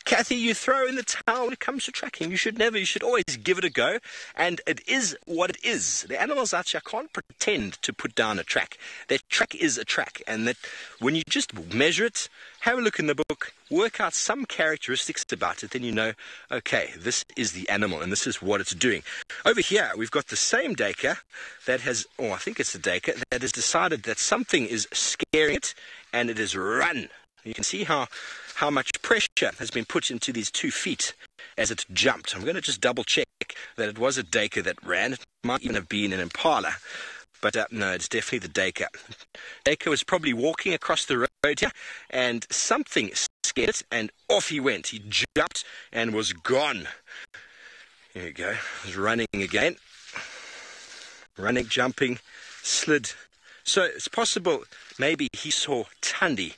Kathy, you throw in the towel when it comes to tracking. You should always give it a go. And it is what it is. The animals out here can't pretend to put down a track. Their track is a track. And that when you just measure it, have a look in the book, work out some characteristics about it, then you know, okay, this is the animal and this is what it's doing. Over here, we've got the same duiker that has, or I think it's the duiker, that has decided that something is scaring it and it has run. You can see how much pressure has been put into these 2 feet as it jumped. I'm going to just double check that it was a duiker that ran. It might even have been an impala. But no, it's definitely the duiker. Duiker was probably walking across the road here and something scared it and off he went. He jumped and was gone. There you go. He's running again. Running, jumping, slid. So it's possible maybe he saw Tundi.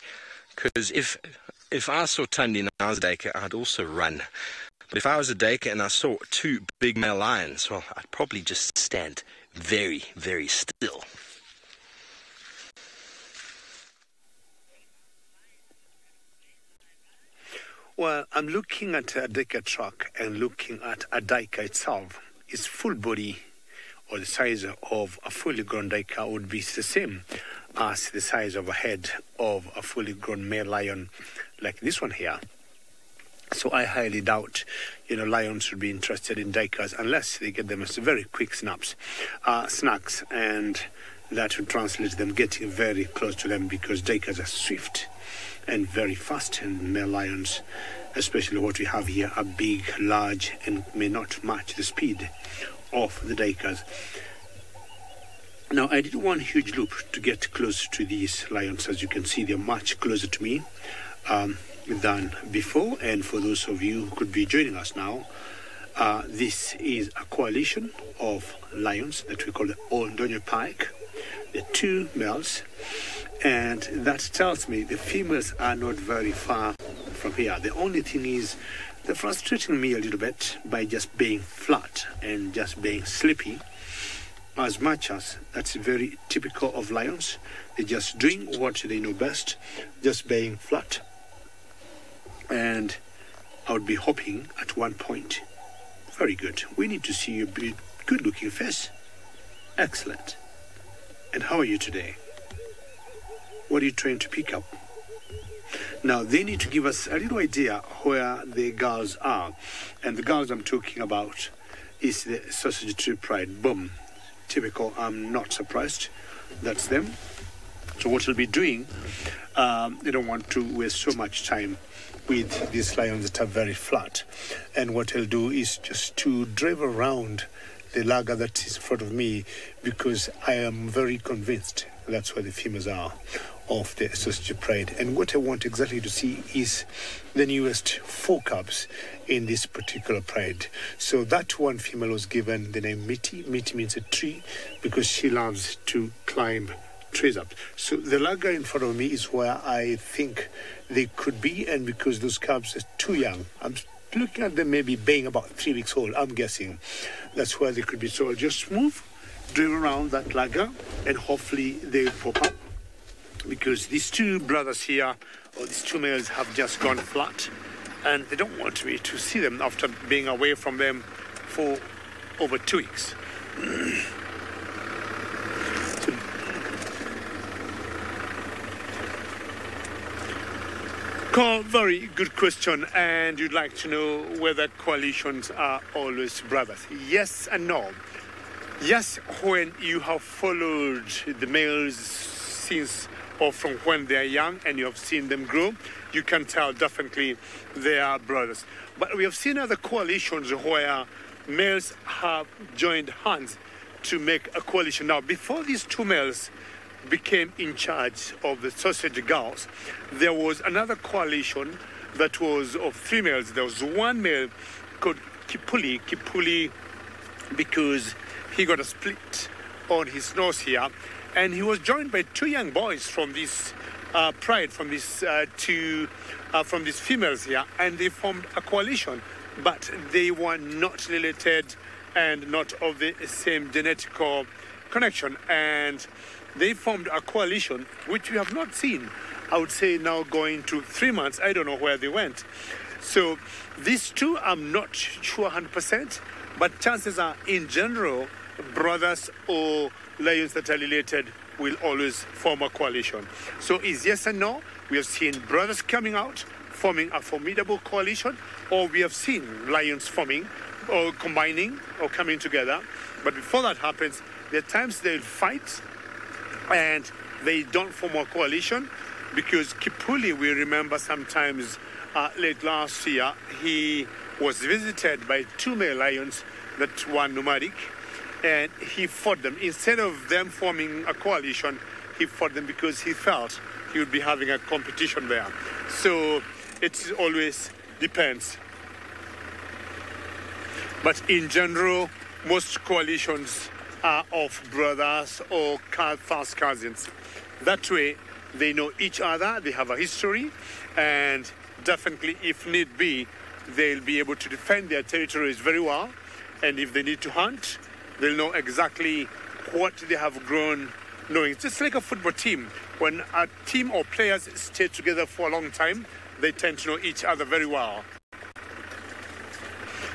Because if I saw Tundi and I was a duiker, I'd also run. But if I was a duiker and I saw 2 big male lions, well, I'd probably just stand very, very still. Well, I'm looking at a duiker track and looking at a duiker itself. Its full body, or the size of a fully grown duiker, would be the same as the size of a head of a fully grown male lion like this one here. So I highly doubt, lions would be interested in duikers unless they get them as very quick snacks, and that would translate them getting very close to them, because duikers are swift and very fast, and male lions, especially what we have here, are big, large, and may not match the speed of the duikers. Now, I did one huge loop to get close to these lions. As you can see, they're much closer to me than before. And for those of you who could be joining us now, this is a coalition of lions that we call the Ondonyo Pike. The 2 males. And that tells me the females are not very far from here. The only thing is, they're frustrating me a little bit by just being flat and just being sleepy. As much as that's very typical of lions. They're just doing what they know best, just being flat. And I would be hoping at one point, very good, we need to see your good looking face. Excellent. And how are you today? What are you trying to pick up? Now, they need to give us a little idea where the girls are. And the girls I'm talking about is the Sausage Tree Pride. Boom. Typical. I'm not surprised. That's them. So what we'll be doing, they don't want to waste so much time with these lions that are very flat. And what I'll do is just to drive around the lager that is in front of me, because I am very convinced that's where the females are of the Sausage Pride. And what I want exactly to see is the newest 4 cubs in this particular pride. So that one female was given the name Miti. Miti means a tree, because she loves to climb trees up. So the lager in front of me is where I think they could be, and because those cubs are too young, I'm looking at them maybe being about 3 weeks old, I'm guessing that's where they could be. So I'll just drive around that lager, and hopefully they'll pop up, because these 2 brothers here, or these 2 males, have just gone flat, and they don't want me to see them after being away from them for over 2 weeks. So Carl, very good question. And you'd like to know whether coalitions are always brothers. Yes and no. Yes, when you have followed the males since or from when they are young and you have seen them grow, you can tell definitely they are brothers. But we have seen other coalitions where males have joined hands to make a coalition. Now, before these two males became in charge of the sausage girls, there was another coalition that was of three males. There was one male called Kipuli, because he got a split on his nose here, and he was joined by two young boys from this pride, from these from these females here, and they formed a coalition, but they were not related and not of the same genetical connection, and they formed a coalition which we have not seen. I would say now going to 3 months. I don't know where they went. So these two, I'm not sure 100%, but chances are, in general, brothers or lions that are related will always form a coalition. So is yes and no. We have seen brothers coming out, forming a formidable coalition, or we have seen lions forming or combining or coming together. But before that happens, there are times they'll fight and they don't form a coalition, because Kipuli, we remember sometimes late last year, he was visited by two male lions that were nomadic, and he fought them. Instead of them forming a coalition, he fought them because he felt he would be having a competition there. So it always depends. But in general, most coalitions are of brothers or first cousins. That way, they know each other, they have a history, and definitely, if need be, they'll be able to defend their territories very well. And if they need to hunt, they'll know exactly what they have grown knowing. It's just like a football team. When a team or players stay together for a long time, they tend to know each other very well.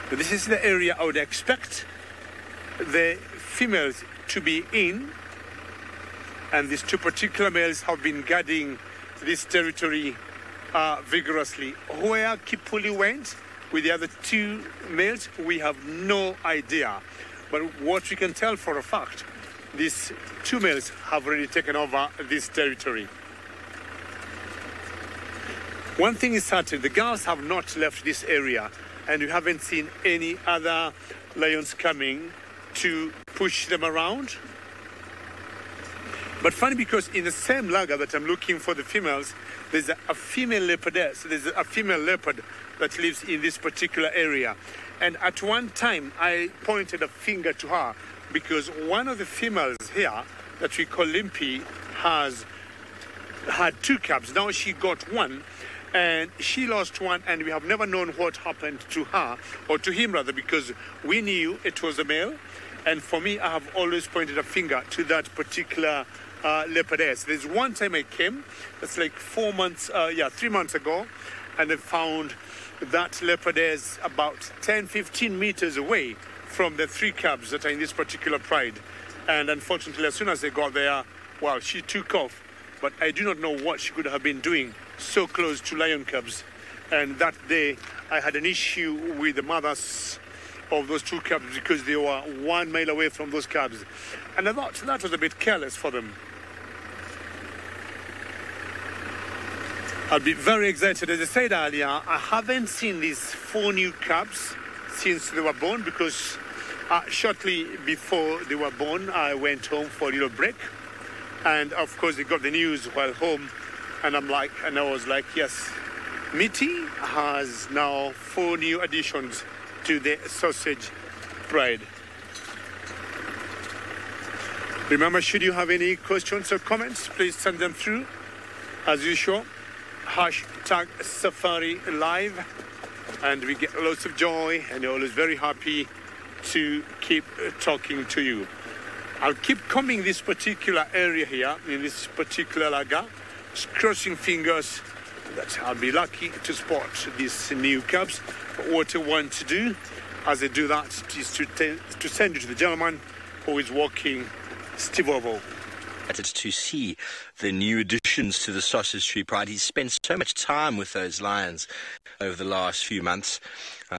This is the area I would expect the females to be in, and these two particular males have been guarding this territory vigorously. Where Kipuli went with the other two males, we have no idea. But what we can tell for a fact, these two males have already taken over this territory. One thing is certain, the girls have not left this area, and we haven't seen any other lions coming to push them around. But funny, because in the same lager that I'm looking for the females, there's a female leopardess. There's a female leopard that lives in this particular area. And at one time, I pointed a finger to her because one of the females here that we call Limpy has had two cubs. Now she got one, and she lost one, and we have never known what happened to her, or to him rather, because we knew it was a male. And for me, I have always pointed a finger to that particular leopardess. There's one time I came, that's like 3 months ago, and I found that leopardess about 10-15 meters away from the three cubs that are in this particular pride. And unfortunately, as soon as they got there, well, she took off. But I do not know what she could have been doing so close to lion cubs. And that day, I had an issue with the mothers of those two cubs because they were 1 mile away from those cubs. And I thought that was a bit careless for them. I'll be very excited. As I said earlier, I haven't seen these 4 new cubs since they were born, because shortly before they were born, I went home for a little break. And of course, they got the news while home. And I was like, yes, Mitty has now 4 new additions to the sausage pride. Remember, should you have any questions or comments, please send them through. As usual, #SafariLive, and we get lots of joy, and you're always very happy to keep talking to you. I'll keep combing this particular area here, in this particular lager, crossing fingers that I'll be lucky to spot these new cubs. But what I want to do as I do that is to send you to the gentleman who is walking Stivovo. to see the new additions to the Sausage Tree Pride. He's spent so much time with those lions over the last few months.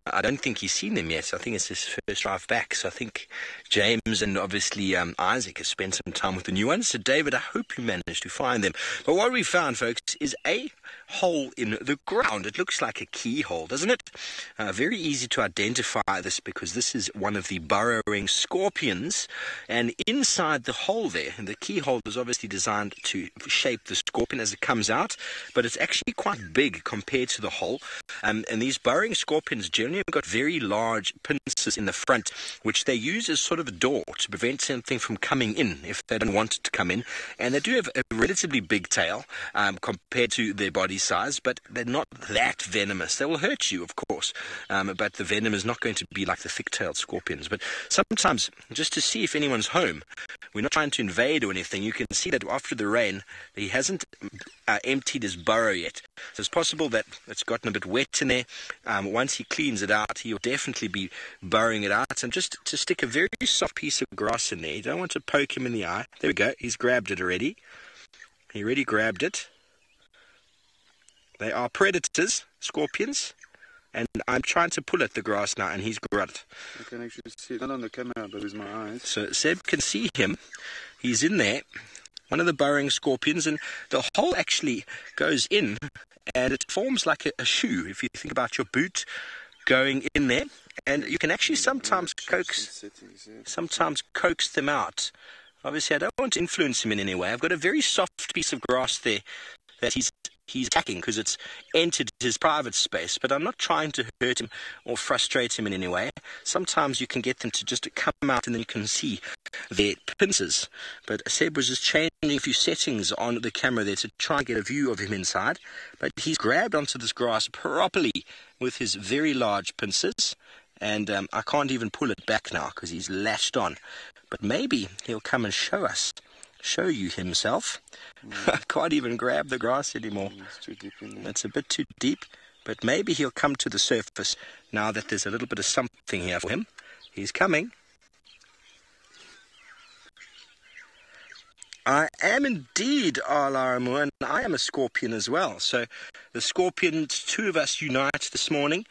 I don't think he's seen them yet. I think it's his first drive back. So I think James and obviously Isaac have spent some time with the new ones. So David, I hope you managed to find them. But what we found, folks, is a hole in the ground. It looks like a keyhole, doesn't it? Very easy to identify this because this is one of the burrowing scorpions. And inside the hole there, the keyhole is obviously designed to shape the scorpion as it comes out, but it's actually quite big compared to the hole. And these burrowing scorpions generally have got very large pincers in the front, which they use as sort of a door to prevent something from coming in if they don't want it to come in. And they do have a relatively big tail compared to their body size, but they're not that venomous. They will hurt you, of course, but the venom is not going to be like the thick-tailed scorpions. But sometimes, just to see if anyone's home, we're not trying to invade or anything, you can see that after the rain, he hasn't emptied his burrow yet. So it's possible that it's gotten a bit wet in there. Once he cleans it out, he'll definitely be burrowing it out. And just to stick a very soft piece of grass in there, you don't want to poke him in the eye. There we go, he's grabbed it already. He already grabbed it. They are predators, scorpions, and I'm trying to pull at the grass now, and he's grabbed it. I can actually see it, not on the camera, but with my eyes. So Seb can see him. He's in there, one of the burrowing scorpions, and the hole actually goes in, and it forms like a shoe, if you think about your boot going in there, and you can actually sometimes coax them out. Obviously, I don't want to influence him in any way. I've got a very soft piece of grass there that he's attacking because it's entered his private space, but I'm not trying to hurt him or frustrate him in any way. Sometimes you can get them to just come out and then you can see their pincers. But Seb was just changing a few settings on the camera there to try and get a view of him inside. But he's grabbed onto this grass properly with his very large pincers, and I can't even pull it back now because he's latched on. But maybe he'll come and show you himself. I can't even grab the grass anymore. It's too deep in there. It's a bit too deep, but maybe he'll come to the surface now that there's a little bit of something here for him. He's coming. I am indeed Alaramu, and I am a scorpion as well. So the scorpions, two of us unite this morning.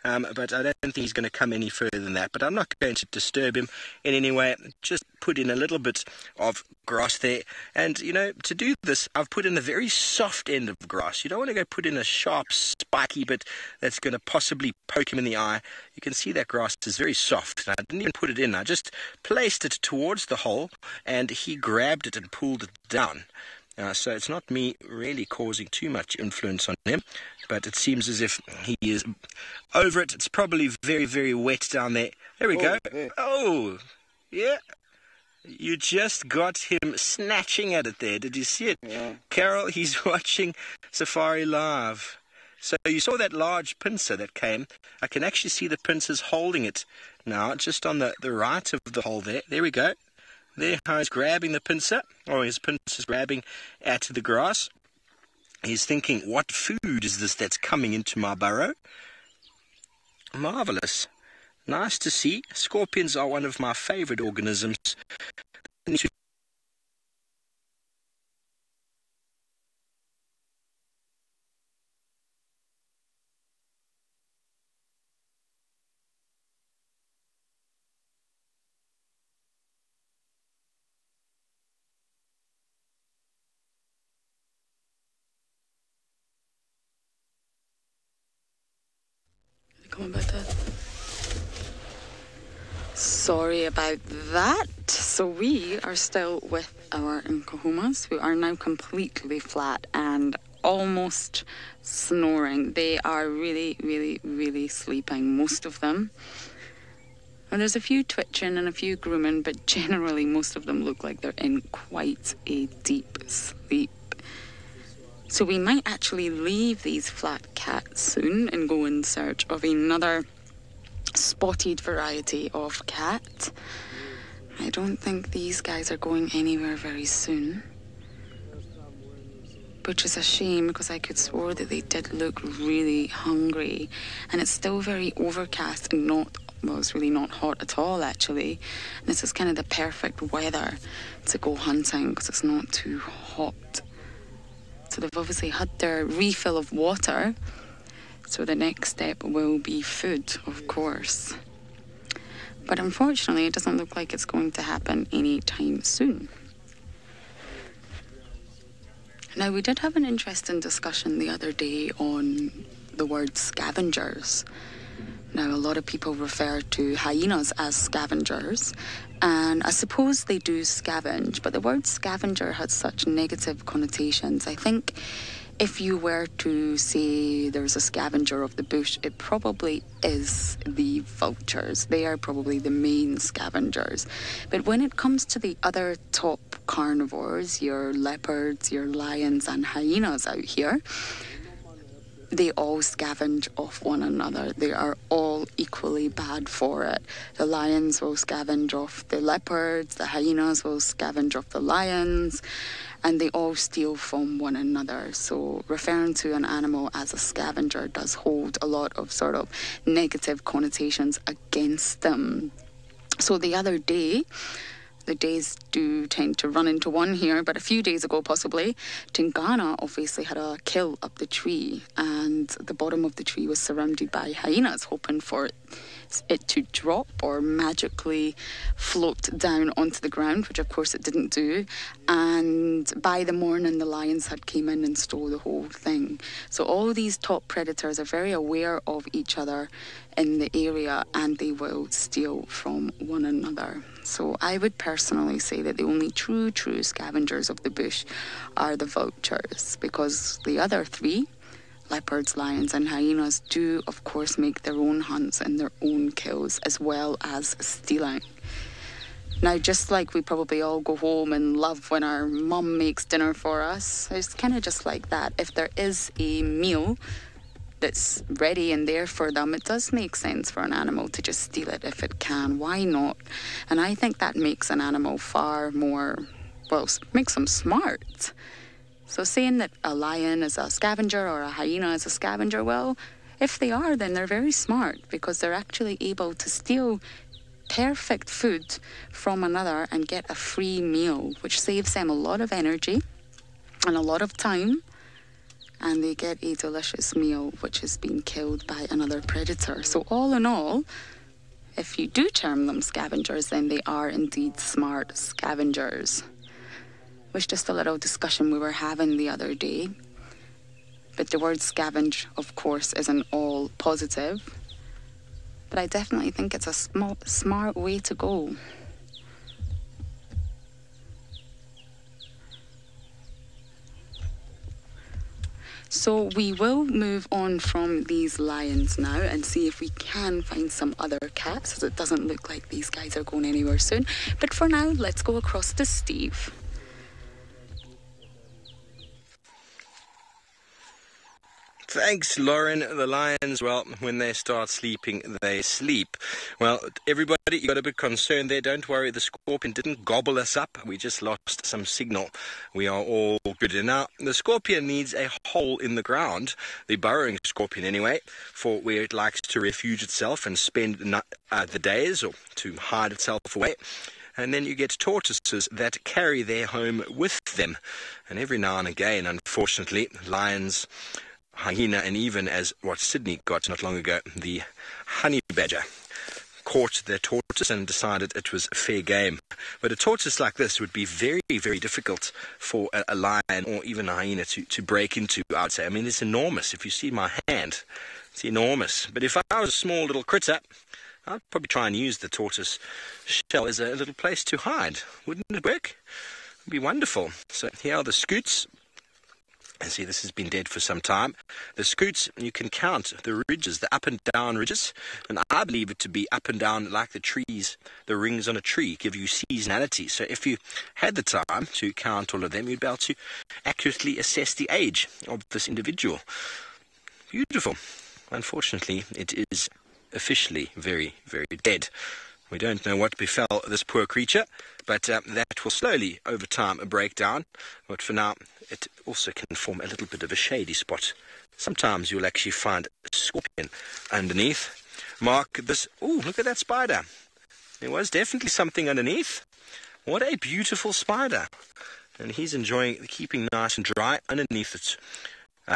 But I don't think he's going to come any further than that. But I'm not going to disturb him in any way. Just put in a little bit of grass there. And, you know, to do this, I've put in a very soft end of grass. You don't want to go put in a sharp, spiky bit that's going to possibly poke him in the eye. You can see that grass is very soft. I didn't even put it in. I just placed it towards the hole, and he grabbed it and pulled it down. So it's not me really causing too much influence on him, but it seems as if he is over it. It's probably very, very wet down there. There we go. Yeah. Oh, yeah. You just got him snatching at it there. Did you see it? Yeah. Carol, he's watching SafariLive. So you saw that large pincer that came. I can actually see the pincers holding it now, just on the right of the hole there. There we go. There, he's grabbing the pincer, or his pincer's grabbing at the grass. He's thinking, what food is this that's coming into my burrow? Marvelous. Nice to see. Scorpions are one of my favorite organisms. Come about that. Sorry about that. So we are still with our Nkahumas, who are now completely flat and almost snoring. They are really, really, really sleeping, most of them. And there's a few twitching and a few grooming, but generally most of them look like they're in quite a deep sleep. So we might actually leave these flat cats soon and go in search of another spotted variety of cat. I don't think these guys are going anywhere very soon. Which is a shame, because I could swear that they did look really hungry. And it's still very overcast and not well, it's really not hot at all, actually. This is kind of the perfect weather to go hunting because it's not too hot. So they've obviously had their refill of water. So the next step will be food, of course. But unfortunately, it doesn't look like it's going to happen anytime soon. Now, we did have an interesting discussion the other day on the word scavengers. Now, a lot of people refer to hyenas as scavengers, and I suppose they do scavenge, but the word scavenger has such negative connotations. I think if you were to say there's a scavenger of the bush, it probably is the vultures. They are probably the main scavengers. But when it comes to the other top carnivores, your leopards, your lions and hyenas out here, they all scavenge off one another. They are all equally bad for it. The lions will scavenge off the leopards, the hyenas will scavenge off the lions, and they all steal from one another. So referring to an animal as a scavenger does hold a lot of sort of negative connotations against them. So the other day, the days do tend to run into one here, but a few days ago possibly, Tingana obviously had a kill up the tree, and the bottom of the tree was surrounded by hyenas, hoping for it to drop or magically float down onto the ground, which of course it didn't do. And by the morning, the lions had came in and stole the whole thing. So all these top predators are very aware of each other in the area, and they will steal from one another. So I would personally say that the only true scavengers of the bush are the vultures, because the other three, leopards, lions and hyenas, do of course make their own hunts and their own kills as well as stealing. Now, just like we probably all go home and love when our mum makes dinner for us, it's kind of just like that. If there is a meal that's ready and there for them, it does make sense for an animal to just steal it if it can. Why not? And I think that makes an animal far more, well, makes them smart. So saying that a lion is a scavenger or a hyena is a scavenger, well, if they are, then they're very smart, because they're actually able to steal perfect food from another and get a free meal, which saves them a lot of energy and a lot of time, and they get a delicious meal which has been killed by another predator. So all in all, if you do term them scavengers, then they are indeed smart scavengers. It was just a little discussion we were having the other day. But the word scavenge, of course, isn't all positive. But I definitely think it's a smart way to go. So we will move on from these lions now and see if we can find some other cats, as it doesn't look like these guys are going anywhere soon. But for now, let's go across to Steve. Thanks, Lauren. The lions, well, when they start sleeping, they sleep. Well, everybody, you got a bit concerned there. Don't worry, the scorpion didn't gobble us up. We just lost some signal. We are all good. Now, the scorpion needs a hole in the ground, the burrowing scorpion anyway, for where it likes to refuge itself and spend the days, or to hide itself away. And then you get tortoises that carry their home with them. And every now and again, unfortunately, lions, hyena, and even, as what Sydney got not long ago, the honey badger, caught their tortoise and decided it was fair game. But a tortoise like this would be very, very difficult for a lion or even a hyena to break into, I would say. I mean, it's enormous. If you see my hand, it's enormous. But if I was a small little critter, I'd probably try and use the tortoise shell as a little place to hide. Wouldn't it work? It would be wonderful. So here are the scoots. And see, this has been dead for some time. The scoots, you can count the ridges, the up and down ridges, and I believe it to be up and down like the trees, the rings on a tree, give you seasonality. So if you had the time to count all of them, you'd be able to accurately assess the age of this individual. Beautiful. Unfortunately, it is officially very, very dead. We don't know what befell this poor creature, but that will slowly, over time, break down. But for now, it also can form a little bit of a shady spot. Sometimes you'll actually find a scorpion underneath. mark this. Oh, look at that spider. There was definitely something underneath. What a beautiful spider. And he's enjoying keeping nice and dry underneath its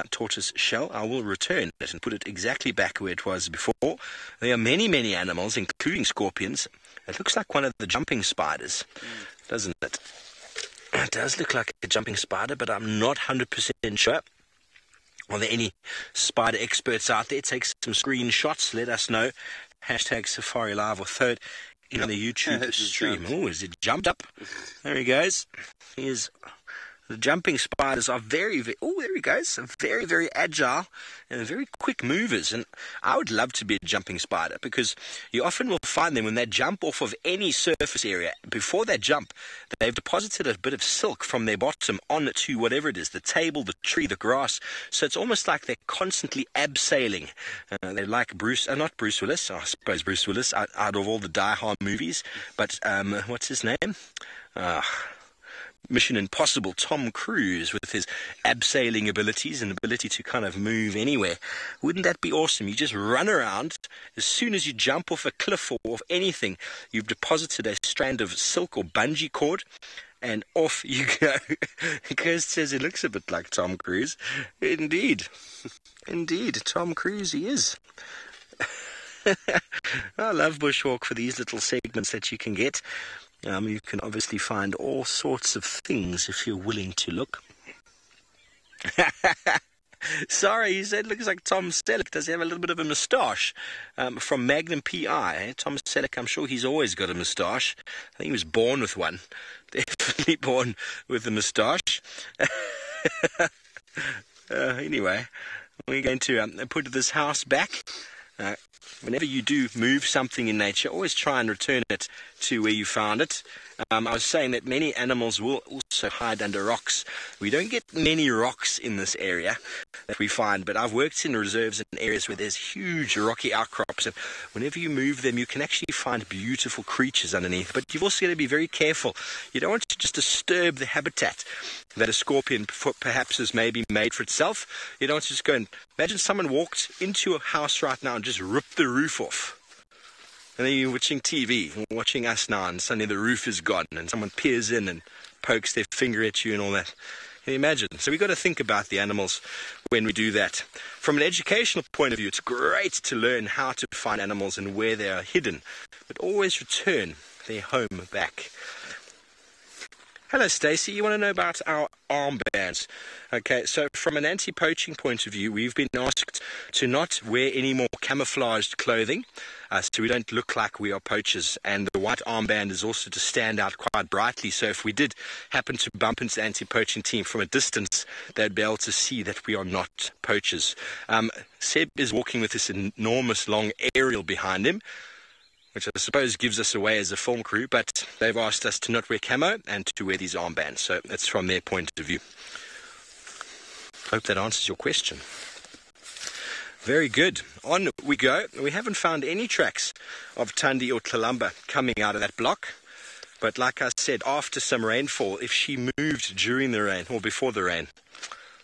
tortoise shell. I will return it and put it exactly back where it was before. There are many, many animals, including scorpions. It looks like one of the jumping spiders, doesn't it? It does look like a jumping spider, but I'm not 100% sure. Are there any spider experts out there? Take some screenshots. Let us know. Hashtag SafariLive or third in the YouTube stream. Oh, is it jumped up? There he goes. The jumping spiders are very, very, oh, there he goes, very, very agile and very quick movers. And I would love to be a jumping spider because you often will find them when they jump off of any surface area. Before they jump, they've deposited a bit of silk from their bottom onto whatever it is, the table, the tree, the grass. So it's almost like they're constantly abseiling. They're like not Bruce Willis, I suppose Bruce Willis, out of all the Die Hard movies. But what's his name? Mission Impossible, Tom Cruise, with his abseiling abilities and ability to kind of move anywhere. Wouldn't that be awesome? You just run around. As soon as you jump off a cliff or off anything, you've deposited a strand of silk or bungee cord, and off you go. Ghost says he looks a bit like Tom Cruise. Indeed. Indeed, Tom Cruise he is. I love Bushwalk for these little segments that you can get. You can obviously find all sorts of things if you're willing to look. Sorry, he said looks like Tom Selleck. Does he have a little bit of a moustache? From Magnum P.I. Tom Selleck, I'm sure he's always got a moustache. I think he was born with one. Definitely born with a moustache. Anyway, we're going to put this house back. Whenever you do move something in nature, always try and return it to where you found it. I was saying that many animals will also hide under rocks. We don't get many rocks in this area that we find, but I've worked in reserves and areas where there's huge rocky outcrops, and whenever you move them, you can actually find beautiful creatures underneath. But you've also got to be very careful. You don't want to just disturb the habitat that a scorpion perhaps has maybe made for itself. You don't want to just go and imagine someone walked into a house right now and just ripped the roof off. And then you're watching TV, watching us now, and suddenly the roof is gone, and someone peers in and pokes their finger at you and all that. Can you imagine? So we've got to think about the animals when we do that. From an educational point of view, it's great to learn how to find animals and where they are hidden, but always return their home back. Hello, Stacey. You want to know about our armbands? Okay, so from an anti-poaching point of view, we've been asked to not wear any more camouflaged clothing, so we don't look like we are poachers. And the white armband is also to stand out quite brightly, so if we did happen to bump into the anti-poaching team from a distance, they'd be able to see that we are not poachers. Seb is walking with this enormous long aerial behind him, which I suppose gives us away as a film crew, but they've asked us to not wear camo and to wear these armbands, so that's from their point of view. Hope that answers your question. Very good. On we go. We haven't found any tracks of Thandi or Tlalamba coming out of that block, but like I said, after some rainfall, if she moved during the rain or before the rain,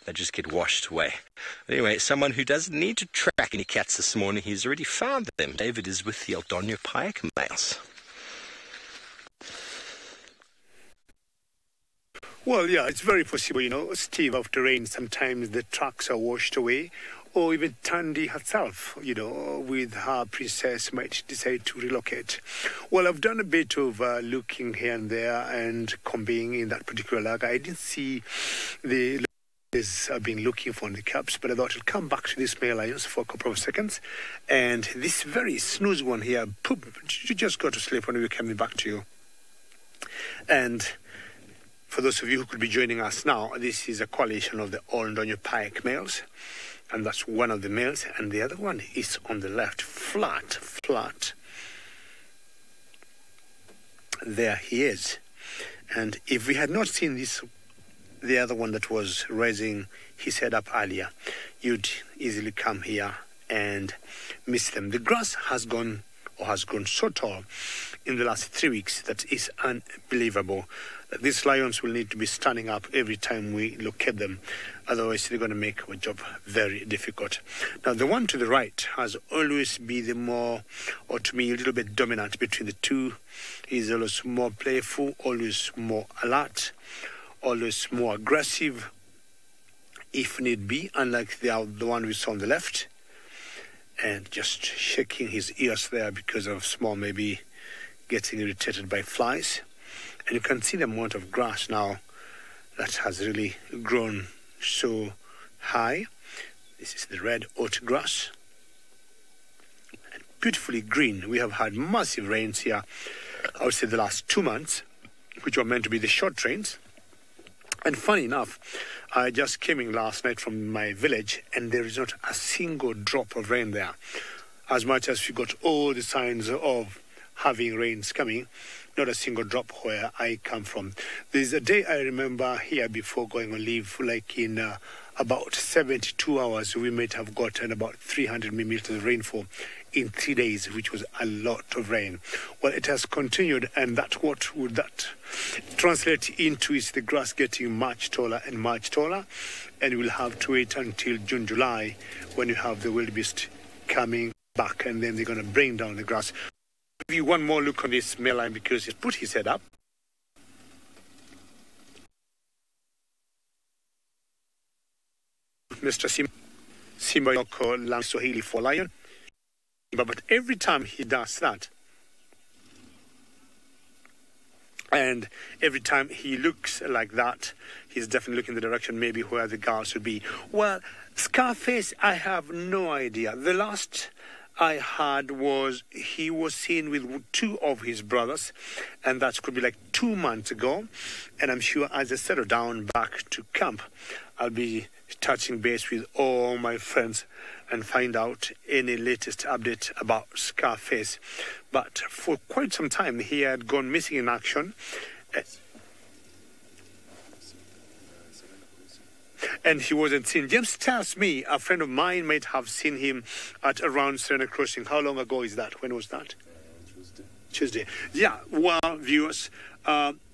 they just get washed away. Anyway, someone who doesn't need to track any cats this morning, he's already found them. David is with the Aldonio Pike males. Well, yeah, it's very possible, Steve, after rain, sometimes the tracks are washed away, or even Thandi herself, with her princess might decide to relocate. Well, I've done a bit of looking here and there and combing in that particular log. I didn't see the I've been looking for in the caps, but I thought I'd come back to this male lions for a couple of seconds. And this very snooze one here, poop, you just go to sleep when we're coming back to you. And for those of you who could be joining us now, this is a coalition of the Aldonio Pike males. And that's one of the males, and the other one is on the left, flat. There he is. And if we had not seen this, the other one that was raising his head up earlier, you'd easily come here and miss them. The grass has gone or has grown so tall in the last 3 weeks that is unbelievable. These lions will need to be standing up every time we look at them. Otherwise, they're going to make our job very difficult. Now, the one to the right has always been the more, or to me, a little bit dominant between the two. He's always more playful, always more alert, always more aggressive, if need be, unlike the one we saw on the left. And just shaking his ears there because of small, maybe getting irritated by flies. And you can see the amount of grass now that has really grown so high. This is the red oat grass. And beautifully green. We have had massive rains here, I would say the last 2 months, which were meant to be the short rains. And funny enough, I just came in last night from my village and there is not a single drop of rain there. As much as we got all the signs of having rains coming, not a single drop where I come from. There's a day I remember here before going on leave, like in about 72 hours, we might have gotten about 300 millimeters of rainfall in 3 days, which was a lot of rain. Well, it has continued, and what would that translate into is the grass getting much taller, and we'll have to wait until June, July, when you have the wildebeest coming back, and then they're going to bring down the grass. Give you one more look on this male lion because he's put his head up. Mr. Simba Yoko Lang Swahili for lion. But every time he does that, and every time he looks like that, he's definitely looking in the direction maybe where the girls should be. Well, Scarface, I have no idea. The last I heard was he was seen with 2 of his brothers, and that could be like 2 months ago. And I'm sure as I settle down back to camp, I'll be touching base with all my friends and find out any latest update about Scarface. But for quite some time, he had gone missing in action. And he wasn't seen. James tells me a friend of mine might have seen him at around Serena Crossing. How long ago is that? When was that? Tuesday. Yeah, well, viewers,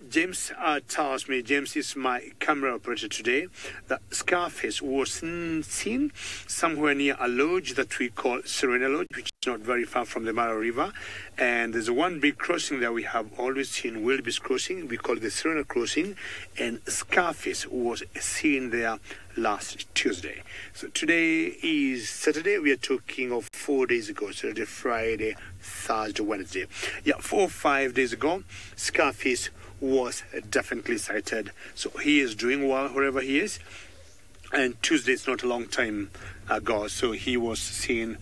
James tells me, James is my camera operator today, that Scarface was seen somewhere near a lodge that we call Serena Lodge, which is not very far from the Mara River. And there's one big crossing there we have always seen, wildebeest crossing. We call it the Serena Crossing. And Scarface was seen there last Tuesday. So today is Saturday. We are talking of 4 days ago. Saturday, Friday, Thursday, Wednesday. Yeah, 4 or 5 days ago, Scarface was definitely sighted. So he is doing well wherever he is. And Tuesday is not a long time ago. So he was seen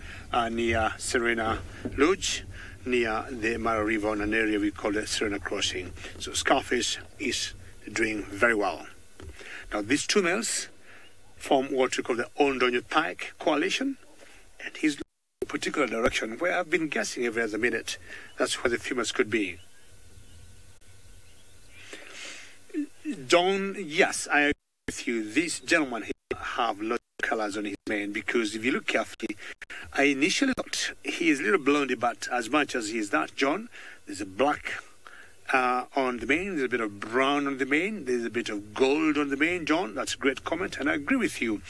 near Serena Lodge, near the Mara River, on an area we call the Serena Crossing. So Scarface is doing very well. Now these 2 males form what we call the Ondonyo Pike Coalition, and he's looking in a particular direction where I've been guessing every other minute that's where the females could be. Don, yes, I agree with you. This gentleman here have lots of colors on his mane, because if you look carefully, I initially thought he is a little blondie, but as much as he is that, John, there's a black on the mane, there's a bit of brown on the mane, there's a bit of gold on the mane, John. That's a great comment, and I agree with you,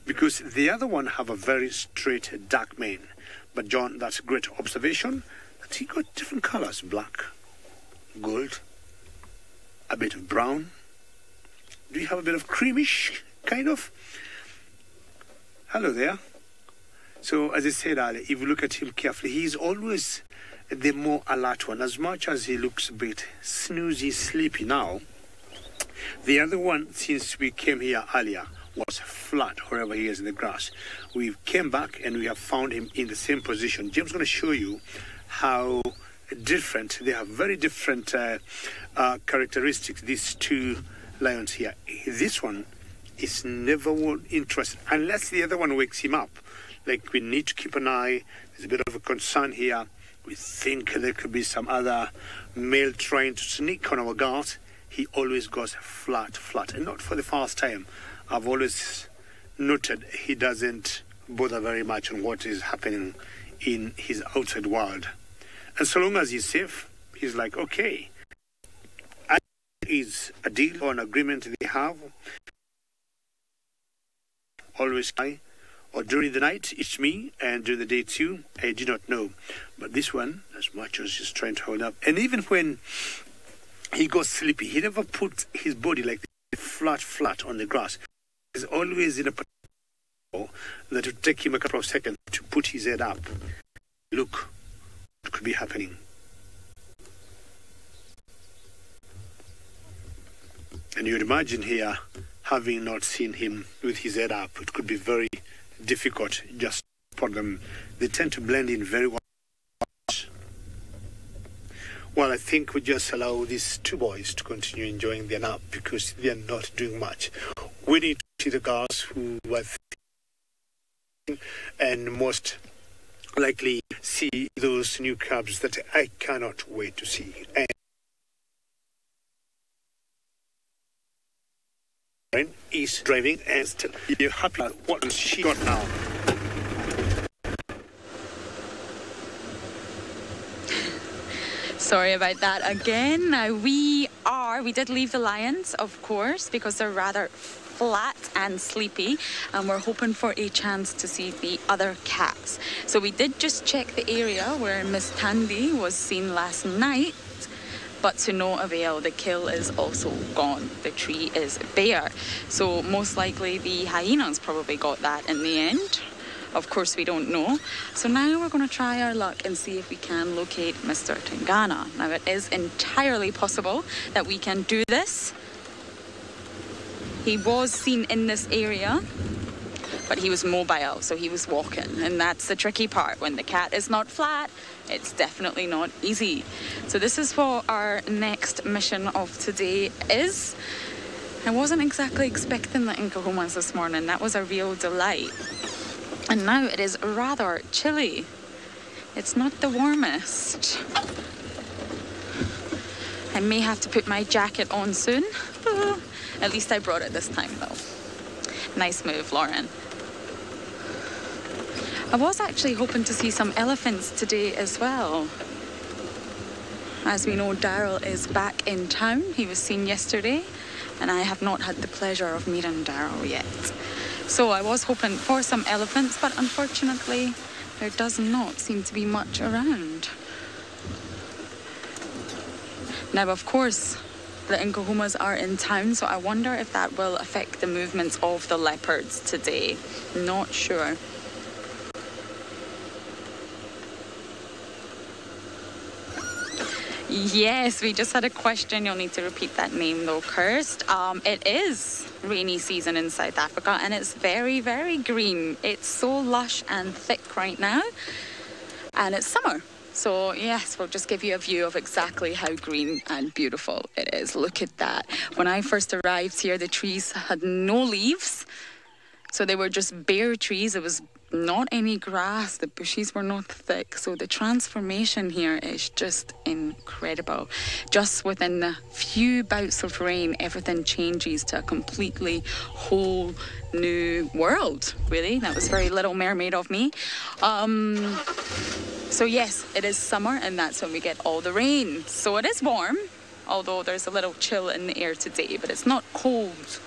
because the other one have a very straight, dark mane. But John, that's a great observation, that he got different colors, black, gold, a bit of brown. Do you have a bit of creamish, kind of? Hello there. So, as I said earlier, if you look at him carefully, he's always the more alert one. As much as he looks a bit snoozy, sleepy now, the other one, since we came here earlier, was flat wherever he is in the grass. We came back and we have found him in the same position. Jim's going to show you how different, they have very different characteristics, these 2 lions here. This one is never interested unless the other one wakes him up. Like, we need to keep an eye. There's a bit of a concern here. We think there could be some other male trying to sneak on our guard. He always goes flat, and not for the first time. I've always noted he doesn't bother very much on what is happening in his outside world. And so long as he's safe, he's like, okay. Is a deal or an agreement they have. Always I, or during the night it's me, and during the day it's you. I do not know. But this one, as much as he's trying to hold up, and even when he goes sleepy, he never puts his body like flat on the grass. He's always in a position that would take him a couple of seconds to put his head up. Look what could be happening. And you'd imagine here, having not seen him with his head up, it could be very difficult just for them. They tend to blend in very well. Well, I think we just allow these two boys to continue enjoying their nap because they are not doing much. We need to see the girls who are and most likely see those new cabs that I cannot wait to see. And is driving and still you're happy what she got now. Sorry about that again. Now we did leave the lions, of course, because they're rather flat and sleepy, and we're hoping for a chance to see the other cats. So we did just check the area where Miss Tandy was seen last night, but to no avail. The kill is also gone. The tree is bare. So most likely the hyenas probably got that in the end. Of course, we don't know. So now we're going to try our luck and see if we can locate Mr. Tingana. Now, it is entirely possible that we can do this. He was seen in this area, but he was mobile, so he was walking. And that's the tricky part. When the cat is not flat, it's definitely not easy. So this is what our next mission of today is. I wasn't exactly expecting the Nkahumas this morning. That was a real delight. And now it is rather chilly. It's not the warmest. I may have to put my jacket on soon. At least I brought it this time though. Nice move, Lauren. I was actually hoping to see some elephants today as well. As we know, Daryl is back in town. He was seen yesterday, and I have not had the pleasure of meeting Daryl yet. So I was hoping for some elephants, but unfortunately there does not seem to be much around. Now, of course, the Nkahumas are in town, so I wonder if that will affect the movements of the leopards today. Not sure. Yes, we just had a question. You'll need to repeat that name though, Kirst. It is rainy season in South Africa, and it's very, very green. It's so lush and thick right now, and it's summer. So yes, we'll just give you a view of exactly how green and beautiful it is. Look at that. When I first arrived here, the trees had no leaves. So they were just bare trees. It was not any grass. The bushes were not thick. So the transformation here is just incredible. Just within the few bouts of rain, everything changes to a completely whole new world, really. That was very Little Mermaid of me. So yes, it is summer, and that's when we get all the rain. So it is warm, although there's a little chill in the air today, but it's not cold,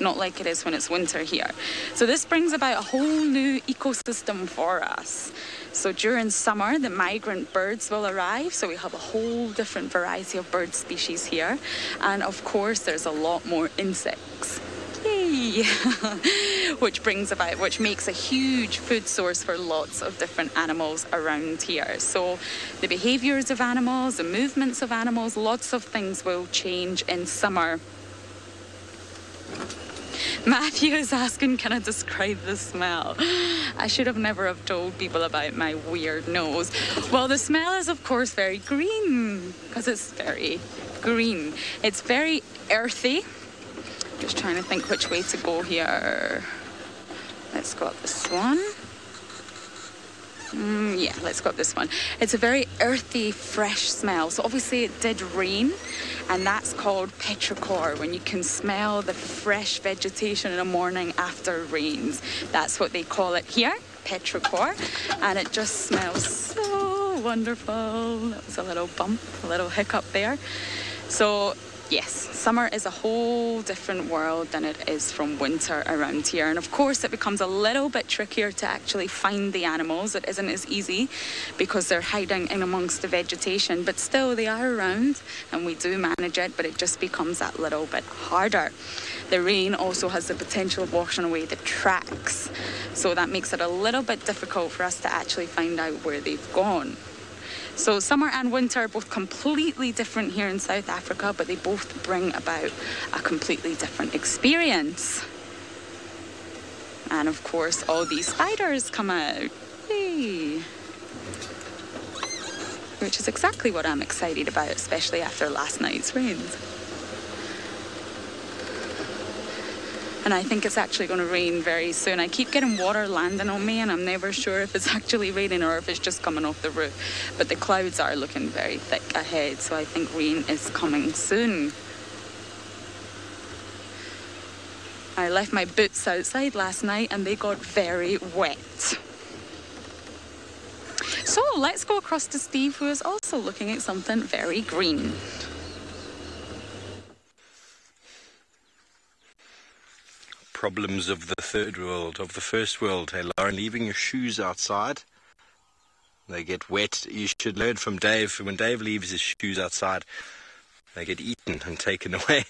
not like it is when it's winter here. So this brings about a whole new ecosystem for us. So during summer, the migrant birds will arrive, so we have a whole different variety of bird species here. And of course, there's a lot more insects. Yay! which makes a huge food source for lots of different animals around here. So the behaviors of animals, the movements of animals, lots of things will change in summer. Matthew is asking, can I describe the smell? I should have never have told people about my weird nose. Well, the smell is, of course, very green, because it's very green. It's very earthy. Just trying to think which way to go here. Let's go up this one. Yeah, let's go up this one. It's a very earthy, fresh smell. So obviously it did rain, and that's called petrichor, when you can smell the fresh vegetation in the morning after rains. That's what they call it here, petrichor, and it just smells so wonderful. That was a little bump, a little hiccup there. So yes, summer is a whole different world than it is from winter around here. And of course, it becomes a little bit trickier to actually find the animals. It isn't as easy because they're hiding in amongst the vegetation, but still they are around and we do manage it, but it just becomes that little bit harder. The rain also has the potential of washing away the tracks. So that makes it a little bit difficult for us to actually find out where they've gone. So summer and winter are both completely different here in South Africa, but they both bring about a completely different experience. And of course, all these spiders come out. Yay! Which is exactly what I'm excited about, especially after last night's rains. And I think it's actually going to rain very soon. I keep getting water landing on me and I'm never sure if it's actually raining or if it's just coming off the roof. But the clouds are looking very thick ahead, so I think rain is coming soon. I left my boots outside last night and they got very wet. So let's go across to Steve, who is also looking at something very green. Problems of the third world, of the first world. Hey, Lauren, leaving your shoes outside, they get wet. You should learn from Dave. When Dave leaves his shoes outside, they get eaten and taken away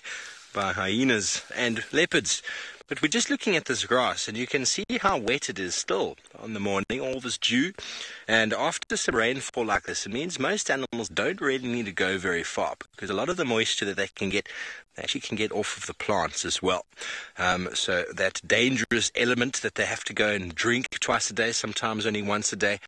by hyenas and leopards. But we're just looking at this grass, and you can see how wet it is still on the morning, all this dew. And after some rainfall like this, it means most animals don't really need to go very far, because a lot of the moisture that they can get, they actually can get off of the plants as well. So that dangerous element that they have to go and drink twice a day, sometimes only once a day,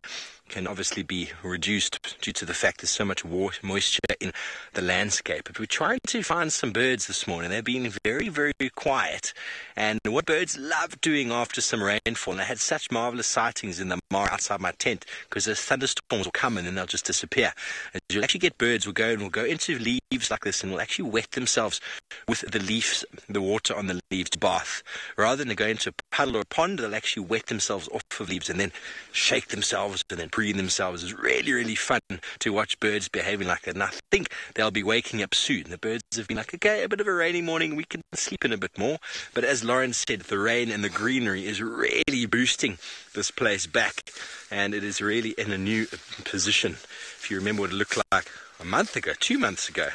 can obviously be reduced due to the fact there's so much moisture in the landscape. But we're trying to find some birds this morning. They've been very, very quiet. And what birds love doing after some rainfall, and I had such marvelous sightings in the Mara outside my tent, because those thunderstorms will come and then they'll just disappear. And you'll actually get birds will go into leaves like this and will actually wet themselves with the leaves, the water on the leaves to bath. Rather than go into a puddle or a pond, they'll actually wet themselves off of leaves and then shake themselves and then breathe themselves. It's really, really fun to watch birds behaving like that. And I think they'll be waking up soon. The birds have been like, okay, a bit of a rainy morning, we can sleep in a bit more. But as Lauren said, the rain and the greenery is really boosting this place back. And it is really in a new position. If you remember what it looked like a month ago, 2 months ago,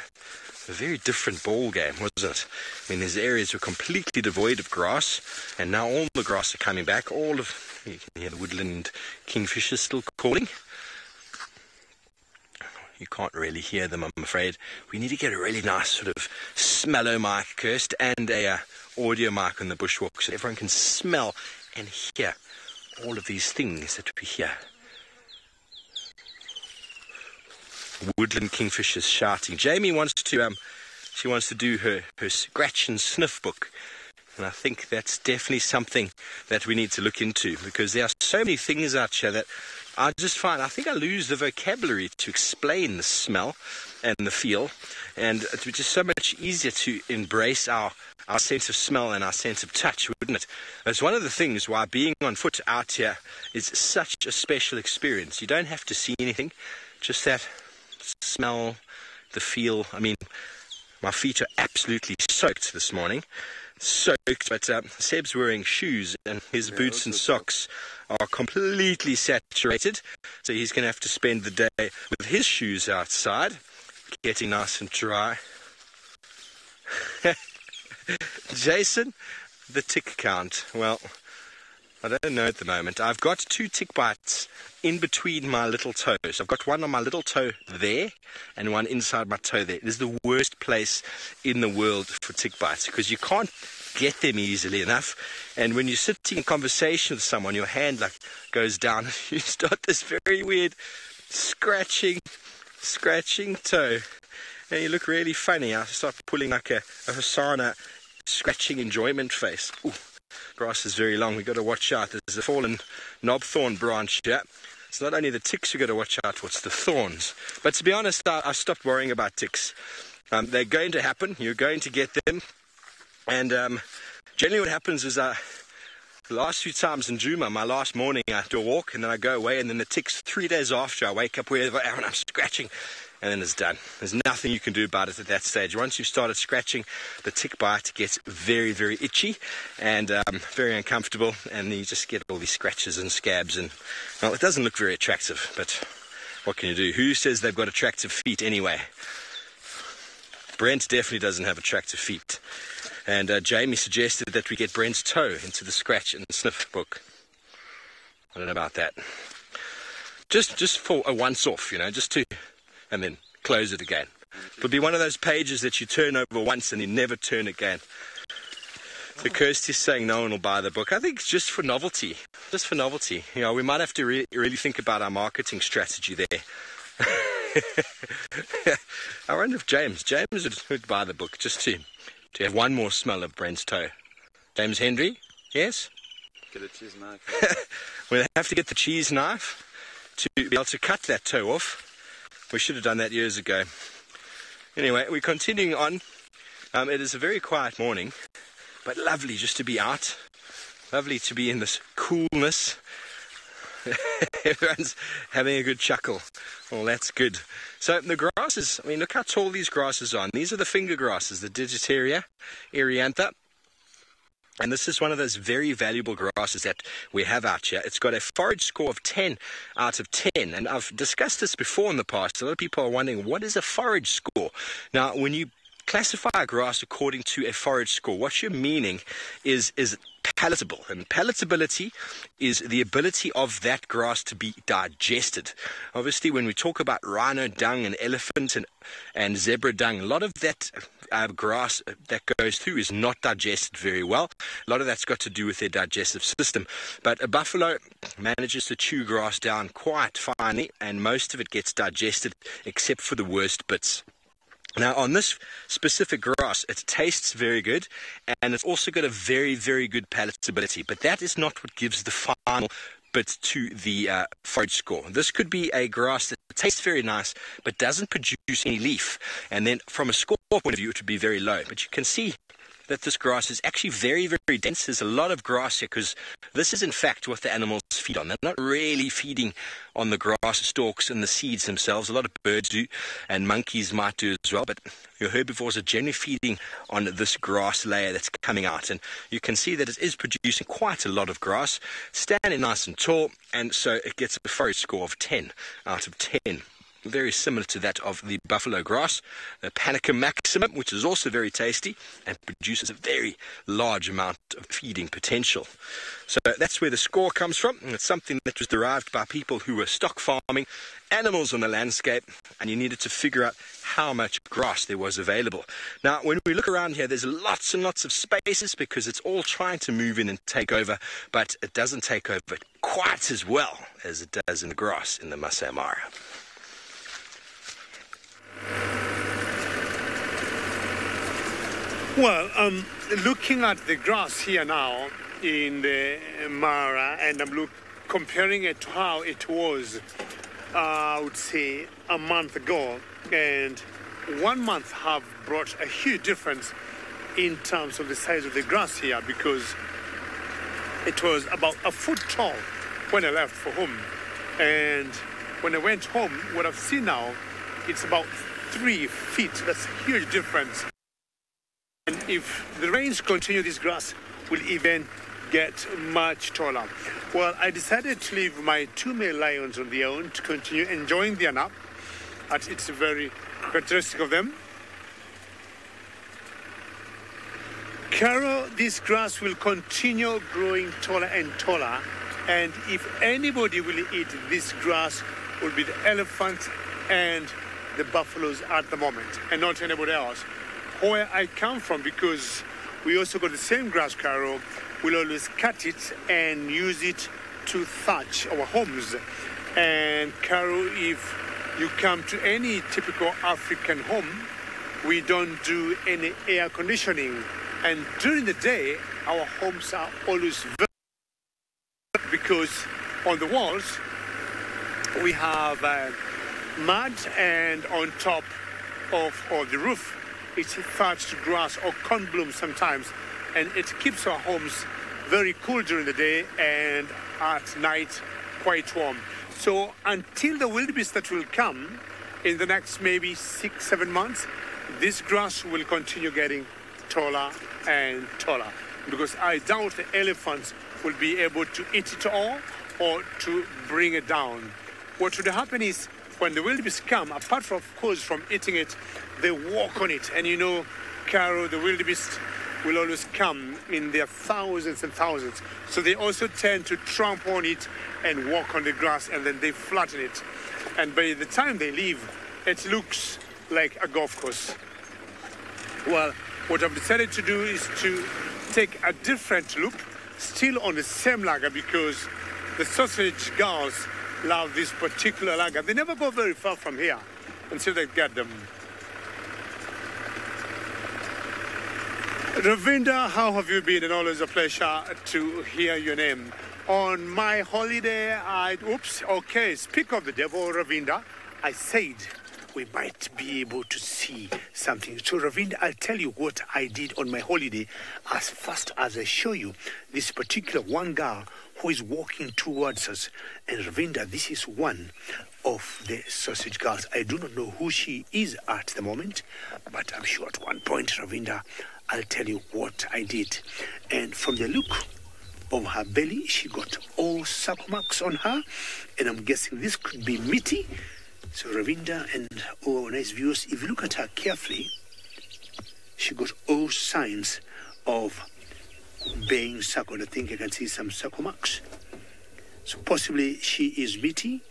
a very different ball game, wasn't it? I mean, these areas were completely devoid of grass, and now all the grass are coming back. You can hear the woodland kingfishers still calling. You can't really hear them, I'm afraid. We need to get a really nice sort of smello mic, Kirst, and a audio mic on the bushwalk so everyone can smell and hear all of these things that we hear. Woodland kingfishers shouting. Jamie wants to she wants to do her scratch and sniff book, and I think that's definitely something that we need to look into, because there are so many things out here that I just find I think I lose the vocabulary to explain the smell and the feel, and it would just so much easier to embrace our sense of smell and our sense of touch, wouldn't it? It's one of the things why being on foot out here is such a special experience. You don't have to see anything, just that smell, the feel. I mean, my feet are absolutely soaked this morning. Soaked, but Seb's wearing shoes and his boots and socks are completely saturated. So he's going to have to spend the day with his shoes outside, getting nice and dry. Jason, the tick count. Well, I don't know at the moment. I've got 2 tick bites in between my little toes. I've got one on my little toe there and one inside my toe there. It is the worst place in the world for tick bites because you can't get them easily enough. And when you're sitting in conversation with someone, your hand goes down and you start this very weird scratching toe. And you look really funny. I start pulling like a Hosanna scratching enjoyment face. Ooh. Grass is very long. We've got to watch out. There's a fallen knobthorn branch here. It's not only the ticks you've got to watch out for, it's the thorns. But to be honest, I stopped worrying about ticks. They're going to happen. You're going to get them. And generally what happens is the last few times in Juma, my last morning I do a walk and then I go away, and then it takes 3 days after I wake up wherever and I'm scratching, and then it's done. There's nothing you can do about it at that stage. Once you've started scratching, the tick bite gets very, very itchy and very uncomfortable, and you just get all these scratches and scabs, and well, it doesn't look very attractive, but what can you do? Who says they've got attractive feet anyway? Brent definitely doesn't have attractive feet. And Jamie suggested that we get Brent's toe into the scratch and sniff book. I don't know about that. Just for a once-off, you know, just to, and then close it again. It'll be one of those pages that you turn over once and you never turn again. So Kirsty's saying no one will buy the book. I think it's just for novelty. Just for novelty. You know, we might have to really think about our marketing strategy there. I wonder if James would buy the book just to have one more smell of Brent's toe. James Henry, yes? Get a cheese knife. We'll have to get the cheese knife to be able to cut that toe off. We should have done that years ago. Anyway, we're continuing on. It is a very quiet morning, but lovely just to be out. Lovely to be in this coolness. Everyone's having a good chuckle. Well, that's good. So the grasses, I mean, look how tall these grasses are. And these are the finger grasses, the Digitaria eriantha. And this is one of those very valuable grasses that we have out here. It's got a forage score of 10 out of 10. And I've discussed this before in the past. A lot of people are wondering, what is a forage score? Now, when you classify a grass according to a forage score, what you're meaning is palatable, and palatability is the ability of that grass to be digested. Obviously, when we talk about rhino dung and elephant and zebra dung, a lot of that grass that goes through is not digested very well. A lot of that's got to do with their digestive system. But a buffalo manages to chew grass down quite finely, and most of it gets digested except for the worst bits. Now, on this specific grass, it tastes very good, and it's also got a very, very good palatability. But that is not what gives the final bit to the forage score. This could be a grass that tastes very nice, but doesn't produce any leaf. And then from a score point of view, it would be very low. But you can see that this grass is actually very, very dense. There's a lot of grass here because this is in fact what the animals feed on. They're not really feeding on the grass stalks and the seeds themselves. A lot of birds do, and monkeys might do as well, but your herbivores are generally feeding on this grass layer that's coming out. And you can see that it is producing quite a lot of grass, standing nice and tall, and so it gets a forage score of 10 out of 10. Very similar to that of the buffalo grass, the Panicum maximum, which is also very tasty and produces a very large amount of feeding potential. So that's where the score comes from, and it's something that was derived by people who were stock farming animals on the landscape, and you needed to figure out how much grass there was available. Now, when we look around here, there's lots and lots of spaces because it's all trying to move in and take over, but it doesn't take over quite as well as it does in the grass in the Masai Mara. Well, looking at the grass here now in the Mara, and I'm comparing it to how it was, I would say, a month ago. And 1 month have brought a huge difference in terms of the size of the grass here, because it was about a foot tall when I left for home. And when I went home, what I've seen now, it's about 3 feet. That's a huge difference. And if the rains continue, this grass will even get much taller. Well, I decided to leave my 2 male lions on their own to continue enjoying their nap. It's very characteristic of them. Carol, this grass will continue growing taller and taller. And if anybody will eat this grass, it will be the elephants and the buffaloes at the moment, and not anybody else. Where I come from, because we also got the same grass, Carol, we'll always cut it and use it to thatch our homes. And Carol, if you come to any typical African home, we don't do any air conditioning. And during the day, our homes are always very, because on the walls, we have mud, and on top of the roof, it's thatched grass or corn bloom sometimes, and it keeps our homes very cool during the day and at night quite warm. So until the wildebeest that will come in the next maybe 6-7 months, this grass will continue getting taller and taller, because I doubt the elephants will be able to eat it all or to bring it down. What would happen is when the wildebeest come, apart from, of course, from eating it, they walk on it. And you know, Carol, the wildebeest will always come in their thousands and thousands. So they also tend to trample on it and walk on the grass, and then they flatten it. And by the time they leave, it looks like a golf course. Well, what I've decided to do is to take a different loop, still on the same lager, because the sausage girls love this particular lager. They never go very far from here until they get them. Ravinda, how have you been? And always a pleasure to hear your name. On my holiday, speak of the devil, Ravinda. I said we might be able to see something. So, Ravinda, I'll tell you what I did on my holiday as fast as I show you this particular one girl who is walking towards us. And Ravinda, this is one of the sausage girls. I do not know who she is at the moment, but I'm sure at one point, Ravinda, I'll tell you what I did. And from the look of her belly, she got all suck marks on her, and I'm guessing this could be meaty. So Ravinda and all nice viewers, if you look at her carefully, she got all signs of being suckled. I think I can see some suckle marks. So possibly she is meaty.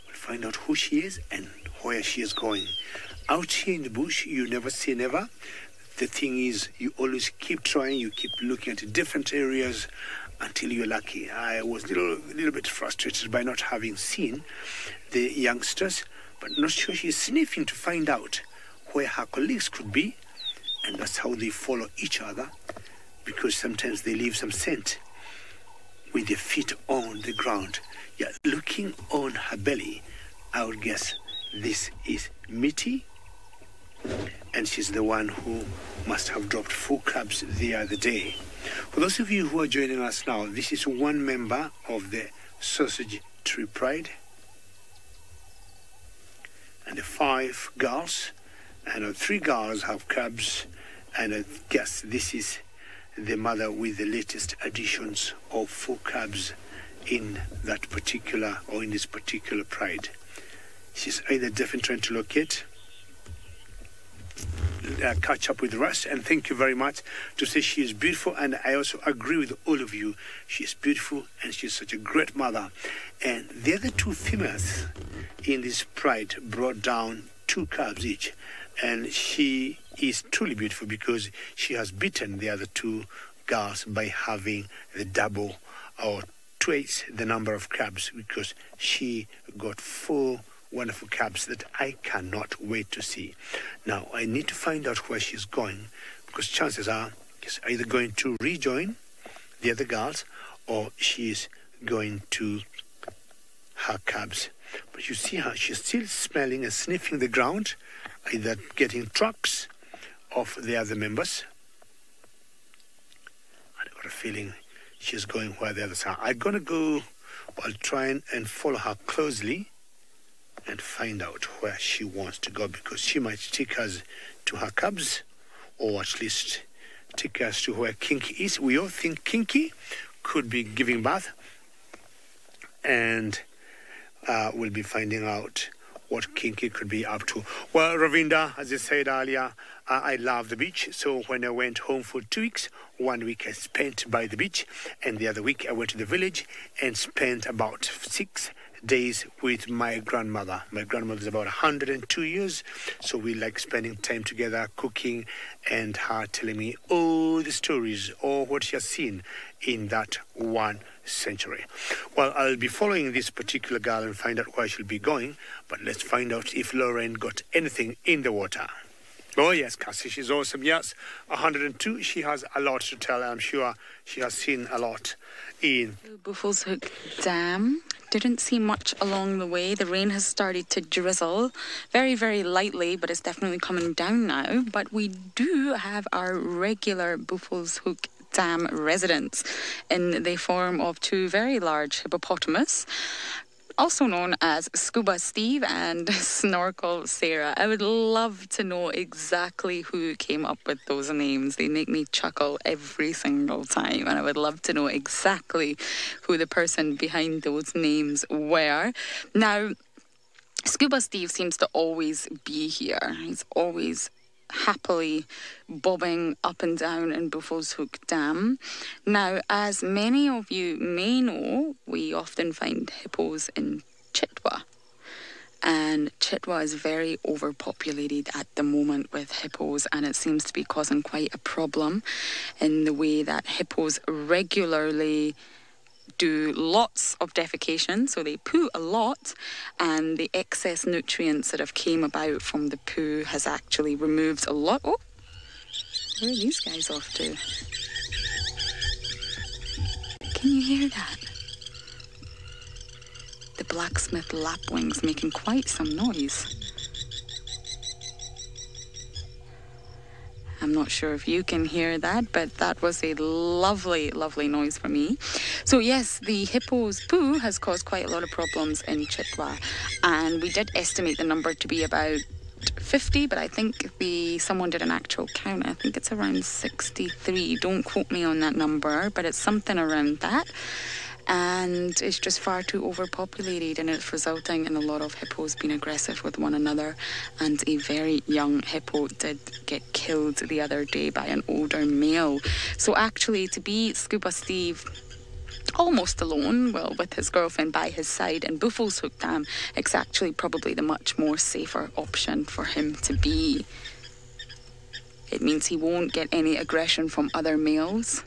We'll find out who she is and where she is going. Out here in the bush, you never say never. The thing is, you always keep trying, you keep looking at different areas until you're lucky. I was a little bit frustrated by not having seen the youngsters, but not sure she's sniffing to find out where her colleagues could be, and that's how they follow each other, because sometimes they leave some scent with their feet on the ground. Yeah, looking on her belly, I would guess this is meaty, and she's the one who must have dropped 4 crabs the other day. For those of you who are joining us now, this is one member of the Sausage Tree Pride, and the 5 girls, and 3 girls have crabs, and I guess this is the mother with the latest additions of 4 crabs in that particular, or in this particular pride. She's either definitely trying to locate, catch up with the rest, and thank you very much to say she is beautiful. And I also agree with all of you, she is beautiful and she's such a great mother. And the other 2 females in this pride brought down 2 calves each, and she is truly beautiful because she has beaten the other 2 girls by having the double or twice the number of calves, because she got 4 wonderful calves that I cannot wait to see. Now, I need to find out where she's going, because chances are she's either going to rejoin the other girls or she's going to her calves. But you see her, she's still smelling and sniffing the ground, either getting tracks of the other members. I've got a feeling she's going where the others are. I'm going to go, I'll try and follow her closely and find out where she wants to go, because she might take us to her cubs, or at least take us to where Kinky is. We all think Kinky could be giving birth, and we'll be finding out what Kinky could be up to. Well, Ravinda, as I said earlier, I love the beach. So when I went home for 2 weeks, 1 week I spent by the beach, and the other week I went to the village and spent about 6 days with my grandmother. My grandmother's about 102 years, so we like spending time together, cooking, and her telling me all the stories, or what she has seen in that 1 century. Well, I'll be following this particular girl and find out where she'll be going, but let's find out if Lauren got anything in the water. Oh yes, Cassie, she's awesome. Yes, 102, she has a lot to tell. I'm sure she has seen a lot in Buffalo's Hook Dam. Didn't see much along the way. The rain has started to drizzle very, very lightly, but it's definitely coming down now. But we do have our regular Buffalo's Hook Dam residents in the form of two very large hippopotamus, also known as Scuba Steve and Snorkel Sarah. I would love to know exactly who came up with those names. They make me chuckle every single time, and I would love to know exactly who the person behind those names were. Now, Scuba Steve seems to always be here. He's always happily bobbing up and down in Buffelshoek Dam. Now, as many of you may know, we often find hippos in Chitwa. And Chitwa is very overpopulated at the moment with hippos, and it seems to be causing quite a problem in the way that hippos regularly do lots of defecation, so they poo a lot, and the excess nutrients that have came about from the poo has actually removed a lot. Oh, where are these guys off to? Can you hear that? The blacksmith lapwings making quite some noise. I'm not sure if you can hear that, but that was a lovely, lovely noise for me. So yes, the hippo's poo has caused quite a lot of problems in Chitwa, and we did estimate the number to be about 50, but I think someone did an actual count. I think it's around 63. Don't quote me on that number, but it's something around that. And it's just far too overpopulated, and it's resulting in a lot of hippos being aggressive with one another. And a very young hippo did get killed the other day by an older male. So actually, to be Scuba Steve almost alone, well, with his girlfriend by his side in Buffelshoek Dam, it's actually probably the much more safer option for him to be. It means he won't get any aggression from other males.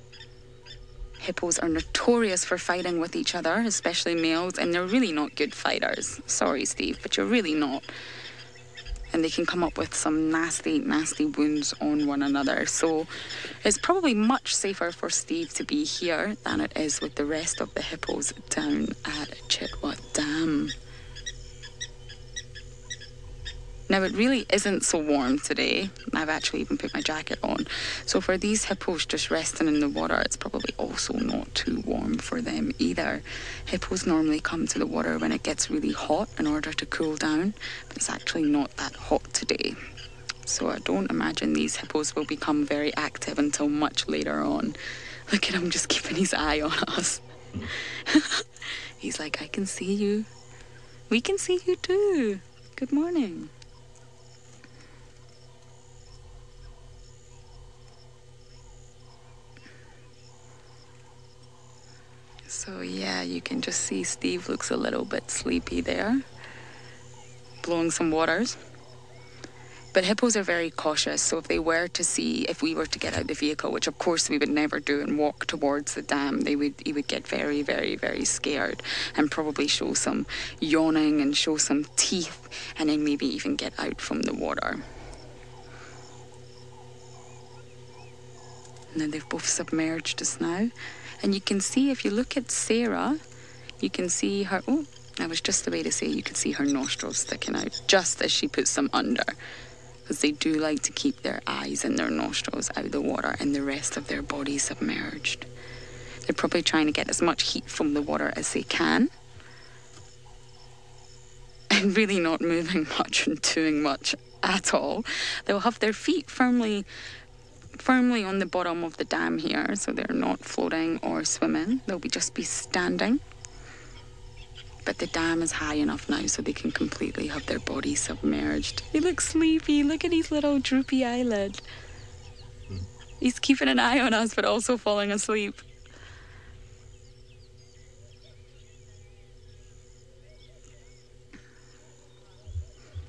Hippos are notorious for fighting with each other, especially males, and they're really not good fighters. Sorry, Steve, but you're really not. And they can come up with some nasty, nasty wounds on one another. So it's probably much safer for Steve to be here than it is with the rest of the hippos down at Chitwa Dam. Now, it really isn't so warm today. I've actually even put my jacket on. So for these hippos just resting in the water, it's probably also not too warm for them either. Hippos normally come to the water when it gets really hot in order to cool down, but it's actually not that hot today. So I don't imagine these hippos will become very active until much later on. Look at him just keeping his eye on us. He's like, I can see you. We can see you too. Good morning. So yeah, you can just see Steve looks a little bit sleepy there, blowing some waters. But hippos are very cautious, so if we were to get out the vehicle, which of course we would never do, and walk towards the dam, he would get very, very, very scared and probably show some yawning and show some teeth, and then maybe even get out from the water. Now they've both submerged just now. And you can see, if you look at Sarah, you can see her, oh, that was just the way to say, you can see her nostrils sticking out just as she puts them under. Because they do like to keep their eyes and their nostrils out of the water and the rest of their body submerged. They're probably trying to get as much heat from the water as they can. And really not moving much and doing much at all. They'll have their feet firmly on the bottom of the dam here, so they're not floating or swimming. They'll just be standing. But the dam is high enough now so they can completely have their body submerged. He looks sleepy. Look at his little droopy eyelid. He's keeping an eye on us but also falling asleep.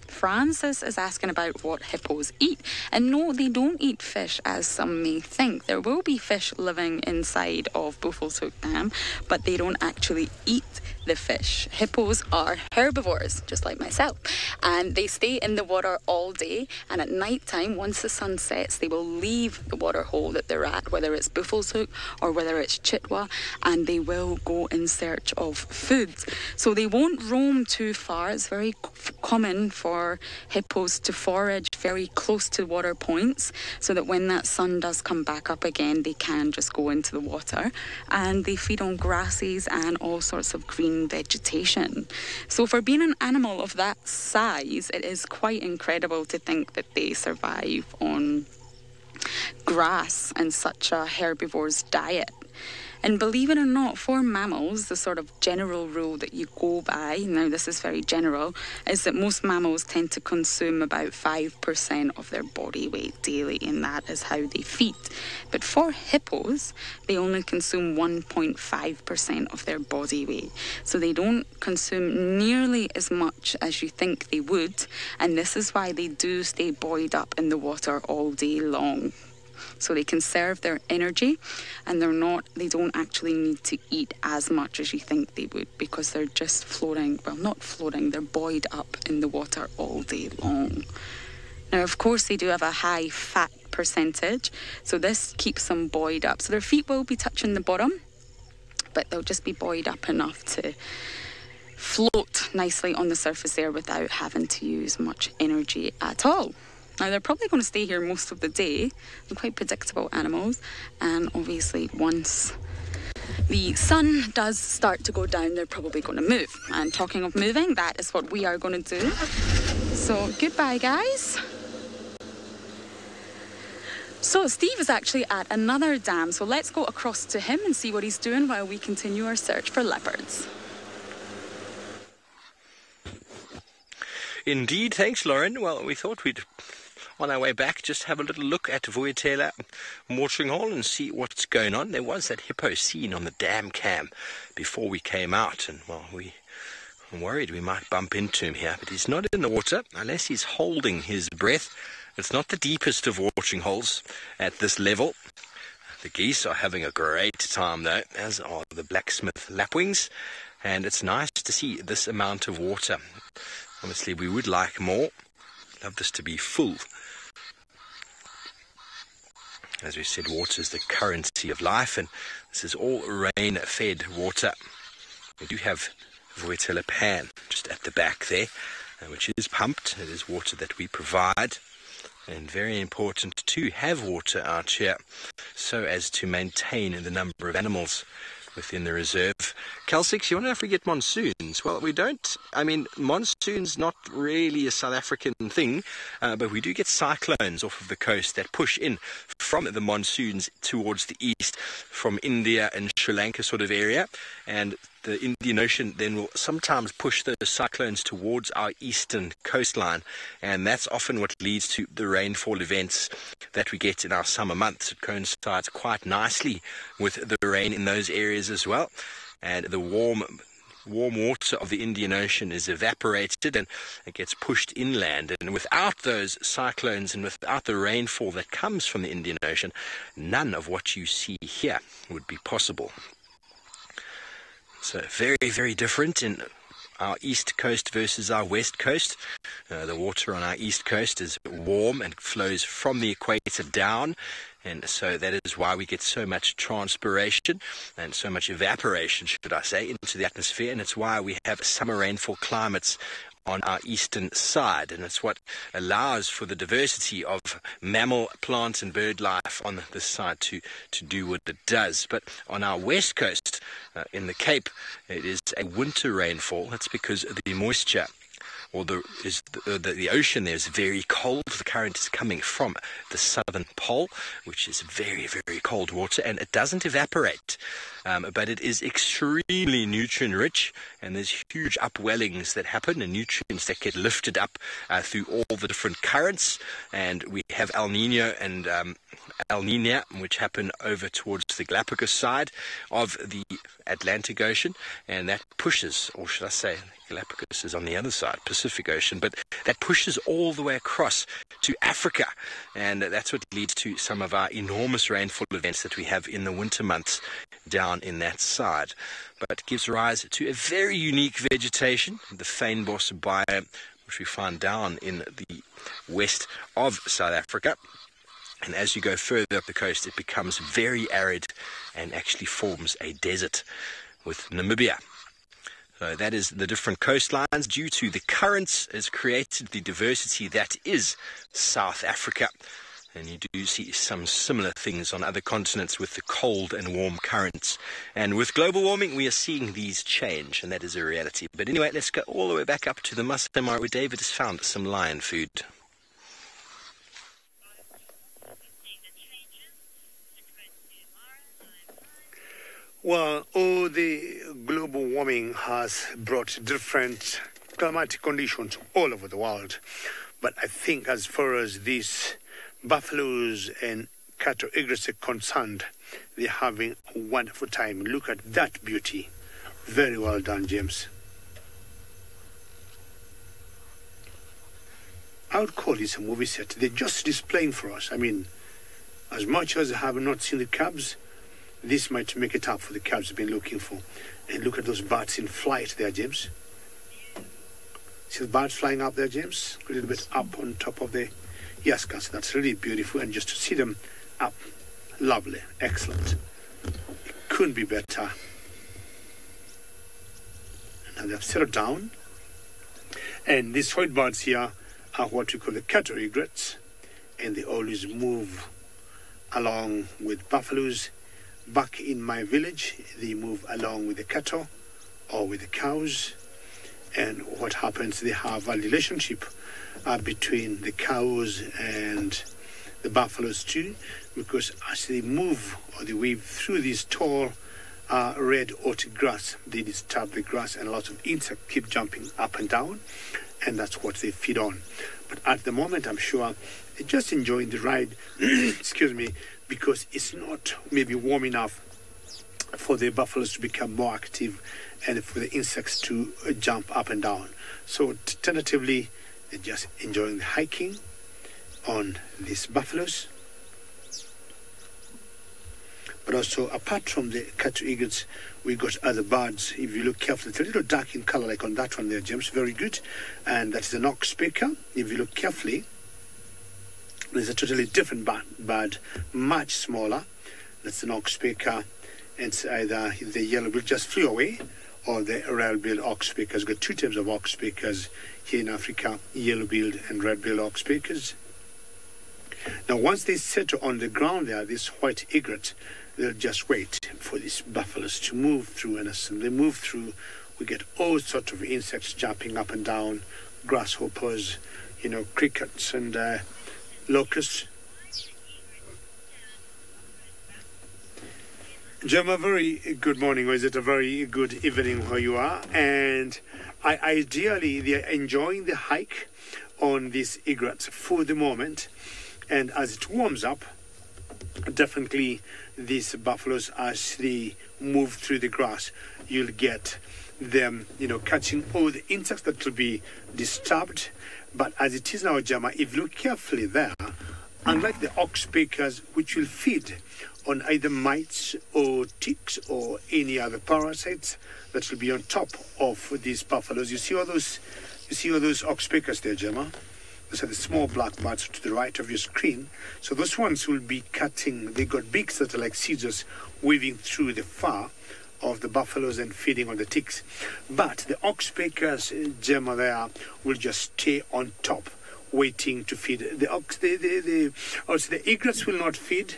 Francis is asking about what hippos eat. And no, they don't eat fish as some may think. There will be fish living inside of Buffelshoek Dam, but they don't actually eat the fish. Hippos are herbivores, just like myself, and they stay in the water all day, and at night time, once the sun sets, they will leave the water hole that they're at, whether it's Buffelshoek or whether it's Chitwa, and they will go in search of food. So they won't roam too far. It's very common for hippos to forage very close to water points so that when that sun does come back up again, they can just go into the water. And they feed on grasses and all sorts of green vegetation. So for being an animal of that size, it is quite incredible to think that they survive on grass and such a herbivore's diet. And believe it or not, for mammals, the sort of general rule that you go by, now this is very general, is that most mammals tend to consume about 5% of their body weight daily, and that is how they feed. But for hippos, they only consume 1.5% of their body weight. So they don't consume nearly as much as you think they would, and this is why they do stay buoyed up in the water all day long. So they conserve their energy, and they don't actually need to eat as much as you think they would, because they're just floating, well, not floating, they're buoyed up in the water all day long. Now, of course, they do have a high fat percentage, so this keeps them buoyed up. So their feet will be touching the bottom, but they'll just be buoyed up enough to float nicely on the surface there without having to use much energy at all. Now, they're probably going to stay here most of the day. They're quite predictable animals. And obviously, once the sun does start to go down, they're probably going to move. And talking of moving, that is what we are going to do. So, goodbye, guys. So, Steve is actually at another dam. So, let's go across to him and see what he's doing while we continue our search for leopards. Indeed, thanks, Lauren. Well, we thought we'd, on our way back, just have a little look at Vuyatela watering hole and see what's going on. There was that hippo seen on the dam cam before we came out, and, well, we were worried we might bump into him here, but he's not in the water unless he's holding his breath. It's not the deepest of watering holes at this level. The geese are having a great time, though, as are the blacksmith lapwings, and it's nice to see this amount of water. Honestly, we would like more. Love this to be full. As we said, water is the currency of life, and this is all rain-fed water. We do have Vuyatela pan just at the back there, which is pumped. It is water that we provide, and very important to have water out here so as to maintain the number of animals within the reserve. Cal6, you wonder if we get monsoons? Well, we don't. I mean, monsoon's not really a South African thing, but we do get cyclones off of the coast that push in from the monsoons towards the east, from India and Sri Lanka sort of area, and the Indian Ocean then will sometimes push those cyclones towards our eastern coastline, and that's often what leads to the rainfall events that we get in our summer months. It coincides quite nicely with the rain in those areas as well, and the warm water of the Indian Ocean is evaporated and it gets pushed inland, and without those cyclones and without the rainfall that comes from the Indian Ocean, none of what you see here would be possible. So very, very different in our east coast versus our west coast. The water on our east coast is warm and flows from the equator down, and so that is why we get so much transpiration and so much evaporation, should I say, into the atmosphere, and it's why we have summer rainfall climates on our eastern side, and it's what allows for the diversity of mammal, plant and bird life on this side to do what it does. But on our west coast, in the Cape, it is a winter rainfall. That's because the moisture, or the ocean there, is very cold. The current is coming from the southern pole, which is very, very cold water, and it doesn't evaporate. But it is extremely nutrient rich, and there's huge upwellings that happen and nutrients that get lifted up through all the different currents. And we have El Nino and El Nina, which happen over towards the Galapagos side of the Atlantic Ocean, and that pushes, or should I say, Galapagos is on the other side, Pacific Ocean, but that pushes all the way across to Africa, and that's what leads to some of our enormous rainfall events that we have in the winter months down in that side. But it gives rise to a very unique vegetation, the fynbos biome, which we find down in the west of South Africa. And as you go further up the coast, it becomes very arid and actually forms a desert with Namibia So that is the different coastlines. Due to the currents has created the diversity that is South Africa. And you do see some similar things on other continents with the cold and warm currents. And with global warming, we are seeing these change, and that is a reality. But anyway, let's go all the way back up to the Masai Mara where David has found some lion food. Well, the global warming has brought different climatic conditions all over the world. But I think as far as these buffaloes and cattle egrets are concerned, they're having a wonderful time. Look at that beauty. Very well done, James. I would call this a movie set. They're just displaying for us. I mean, as much as I have not seen the cubs, this might make it up for the cubs I've been looking for. And look at those birds in flight there, James. See the birds flying up there, James? A little bit up on top of the... Yes, guys, that's really beautiful. And just to see them up, lovely, excellent. It couldn't be better. And now they've settled down. And these white birds here are what we call the cattle egrets. And they always move along with buffaloes. Back in my village, they move along with the cattle or with the cows. And what happens, they have a relationship between the cows and the buffaloes too, because as they move or they weave through this tall red oat grass, they disturb the grass and a lot of insects keep jumping up and down, and that's what they feed on. But at the moment, I'm sure they're just enjoying the ride, excuse me, because it's not maybe warm enough for the buffaloes to become more active and for the insects to jump up and down. So tentatively, they're just enjoying the hiking on these buffaloes. But also, apart from the cattle egrets, we got other birds. If you look carefully, it's a little dark in color, like on that one there, James. Very good. And that's an oxpecker. If you look carefully, there's a totally different bird, much smaller. That's an oxpecker. And it's either the yellow-billed just flew away, or the red-billed oxpeckers. We've got two types of oxpeckers here in Africa, yellow-billed and red-billed oxpeckers. Now, once they settle on the ground there, this white egret, they'll just wait for these buffaloes to move through. And as they move through, we get all sorts of insects jumping up and down, grasshoppers, crickets and locusts. Gemma, very good morning, or is it a very good evening where you are? And ideally, they're enjoying the hike on these egrets for the moment. And as it warms up, definitely these buffaloes, as they move through the grass, you'll get them, catching all the insects that will be disturbed. But as it is now, Gemma, if you look carefully there, unlike the oxpeckers, which will feed on either mites or ticks or any other parasites that will be on top of these buffaloes. You see all those oxpeckers there, Gemma? Those are the small black birds to the right of your screen. So those ones will be cutting. They got beaks that are like scissors weaving through the fur of the buffaloes and feeding on the ticks. But the oxpeckers, Gemma, there will just stay on top, waiting to feed. The egrets will not feed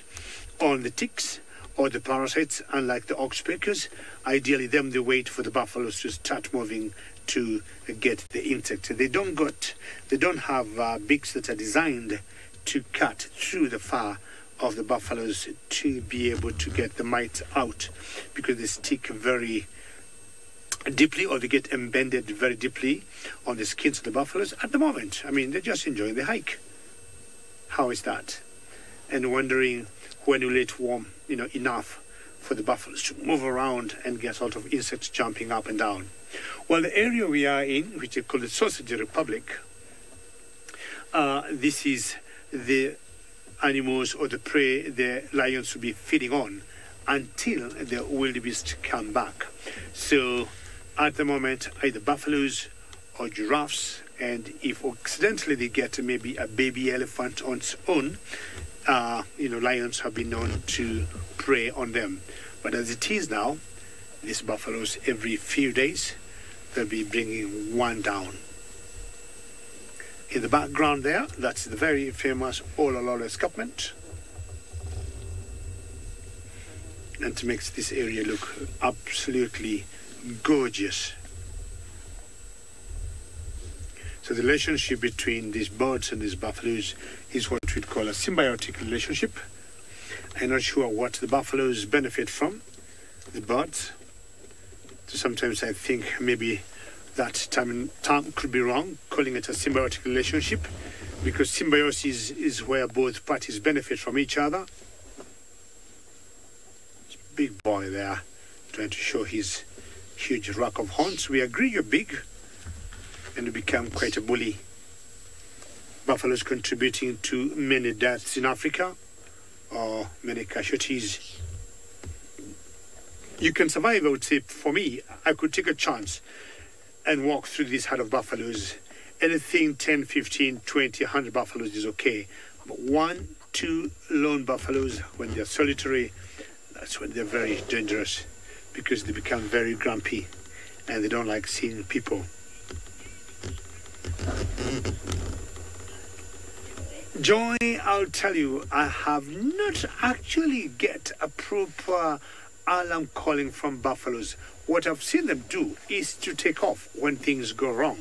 on the ticks or the parasites, unlike the oxpeckers. Ideally, they wait for the buffaloes to start moving to get the insects. They don't have beaks that are designed to cut through the fur of the buffaloes to be able to get the mites out, because they stick very deeply, or they get embedded very deeply on the skins of the buffaloes. At the moment, they're just enjoying the hike. How is that? And wondering when will it warm, enough for the buffaloes to move around and get a lot of insects jumping up and down. Well, the area we are in, which is called the Sausage Republic, this is the animals or the prey the lions will be feeding on until the wildebeest come back. So at the moment, either buffaloes or giraffes, and if accidentally they get maybe a baby elephant on its own, lions have been known to prey on them. But as it is now, these buffaloes every few days they'll be bringing one down. In the background there, that's the very famous Olololo escarpment. And it makes this area look absolutely gorgeous. So the relationship between these birds and these buffaloes is what we'd call a symbiotic relationship. I'm not sure what the buffaloes benefit from, the birds. So sometimes I think maybe that term could be wrong, calling it a symbiotic relationship, because symbiosis is where both parties benefit from each other. Big boy there, trying to show his huge rack of horns. We agree you're big, and you become quite a bully. Buffaloes contributing to many deaths in Africa, or many casualties. You can survive, I would say. For me, I could take a chance and walk through this herd of buffaloes. Anything 10, 15, 20, 100 buffaloes is okay. But 1, 2 lone buffaloes, when they're solitary, that's when they're very dangerous, because they become very grumpy and they don't like seeing people. Joy, I'll tell you, I have not actually get a proper alarm calling from buffaloes. What I've seen them do is to take off when things go wrong.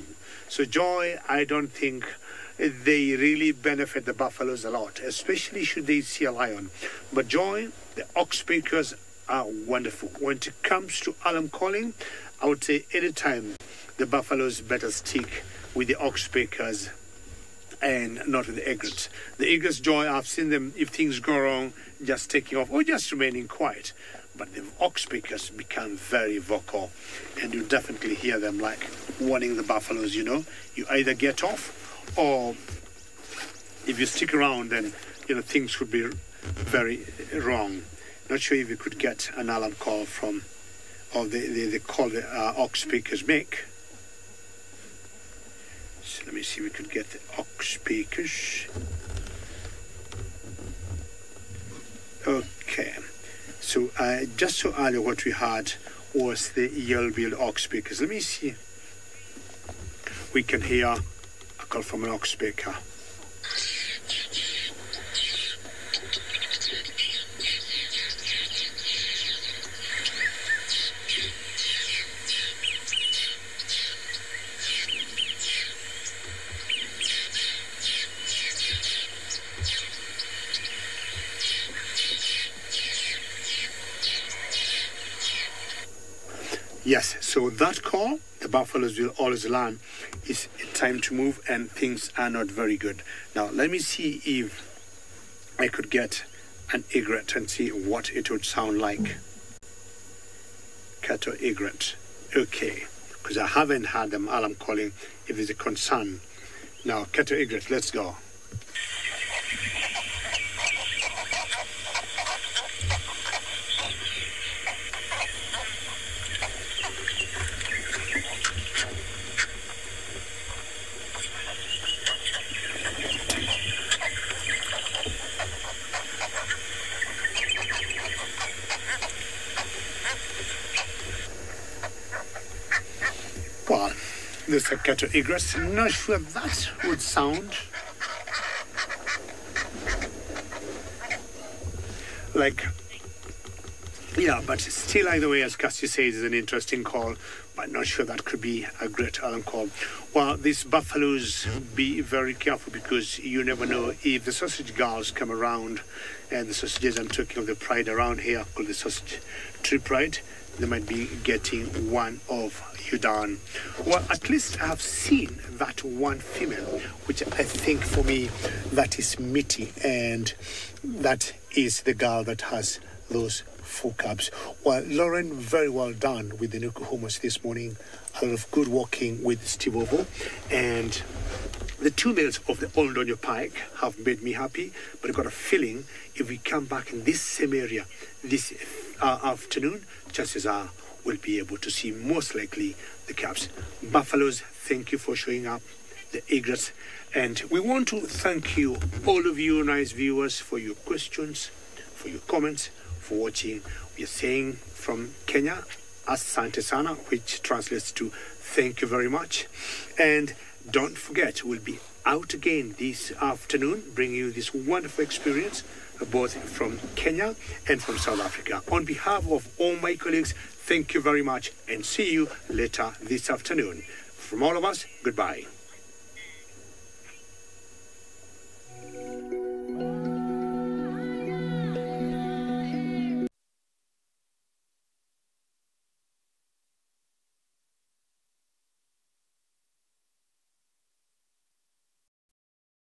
So Joy, I don't think they really benefit the buffaloes a lot, especially should they see a lion. But Joy, the ox pickers are wonderful. When it comes to alarm calling, I would say anytime the buffaloes better stick with the ox pickers and not with the egrets. The egrets, Joy, I've seen them, if things go wrong, just taking off or just remaining quiet. But the ox pickers become very vocal, and you definitely hear them like warning the buffaloes, you know. You either get off, or if you stick around, then, you know, things could be very wrong. Not sure if you could get an alarm call from, or the call the ox pickers make. So let me see if we could get the ox pickers. Okay. So just so earlier what we had was the yellow-billed ox pickers. Let me see. We can hear a call from an ox picker. Yes, so that call, the buffaloes will always learn, is time to move and things are not very good. Now, let me see if I could get an egret and see what it would sound like. Cattle egret. Okay, because I haven't had them alarm calling if there's a concern. Now, cattle egret, let's go. Well, there's a cattle egret. I'm not sure that would sound like, yeah, but still either way, as Cassie says, is an interesting call, but not sure that could be a great alarm call. Well, these buffaloes, be very careful, because you never know if the sausage girls come around, and the sausages, I'm talking of the pride around here, called the sausage tree pride, they might be getting one of you down. Well, at least I've seen that one female, which I think for me, that is meaty, and that is the girl that has those 4 cubs. Well, Lauren, very well done with the Nuku this morning. A lot of good walking with Steve Ovo, and the 2 males of the Old Donyo Pike have made me happy, but I've got a feeling if we come back in this same area this afternoon, chances are we'll be able to see most likely the cubs. Buffaloes, thank you for showing up, the egrets, and we want to thank you, all of you nice viewers, for your questions, for your comments, for watching. We are saying from Kenya, Asante Sana, which translates to thank you very much. And don't forget, we'll be out again this afternoon, bringing you this wonderful experience, both from Kenya and from South Africa. On behalf of all my colleagues, thank you very much and see you later this afternoon. From all of us, goodbye.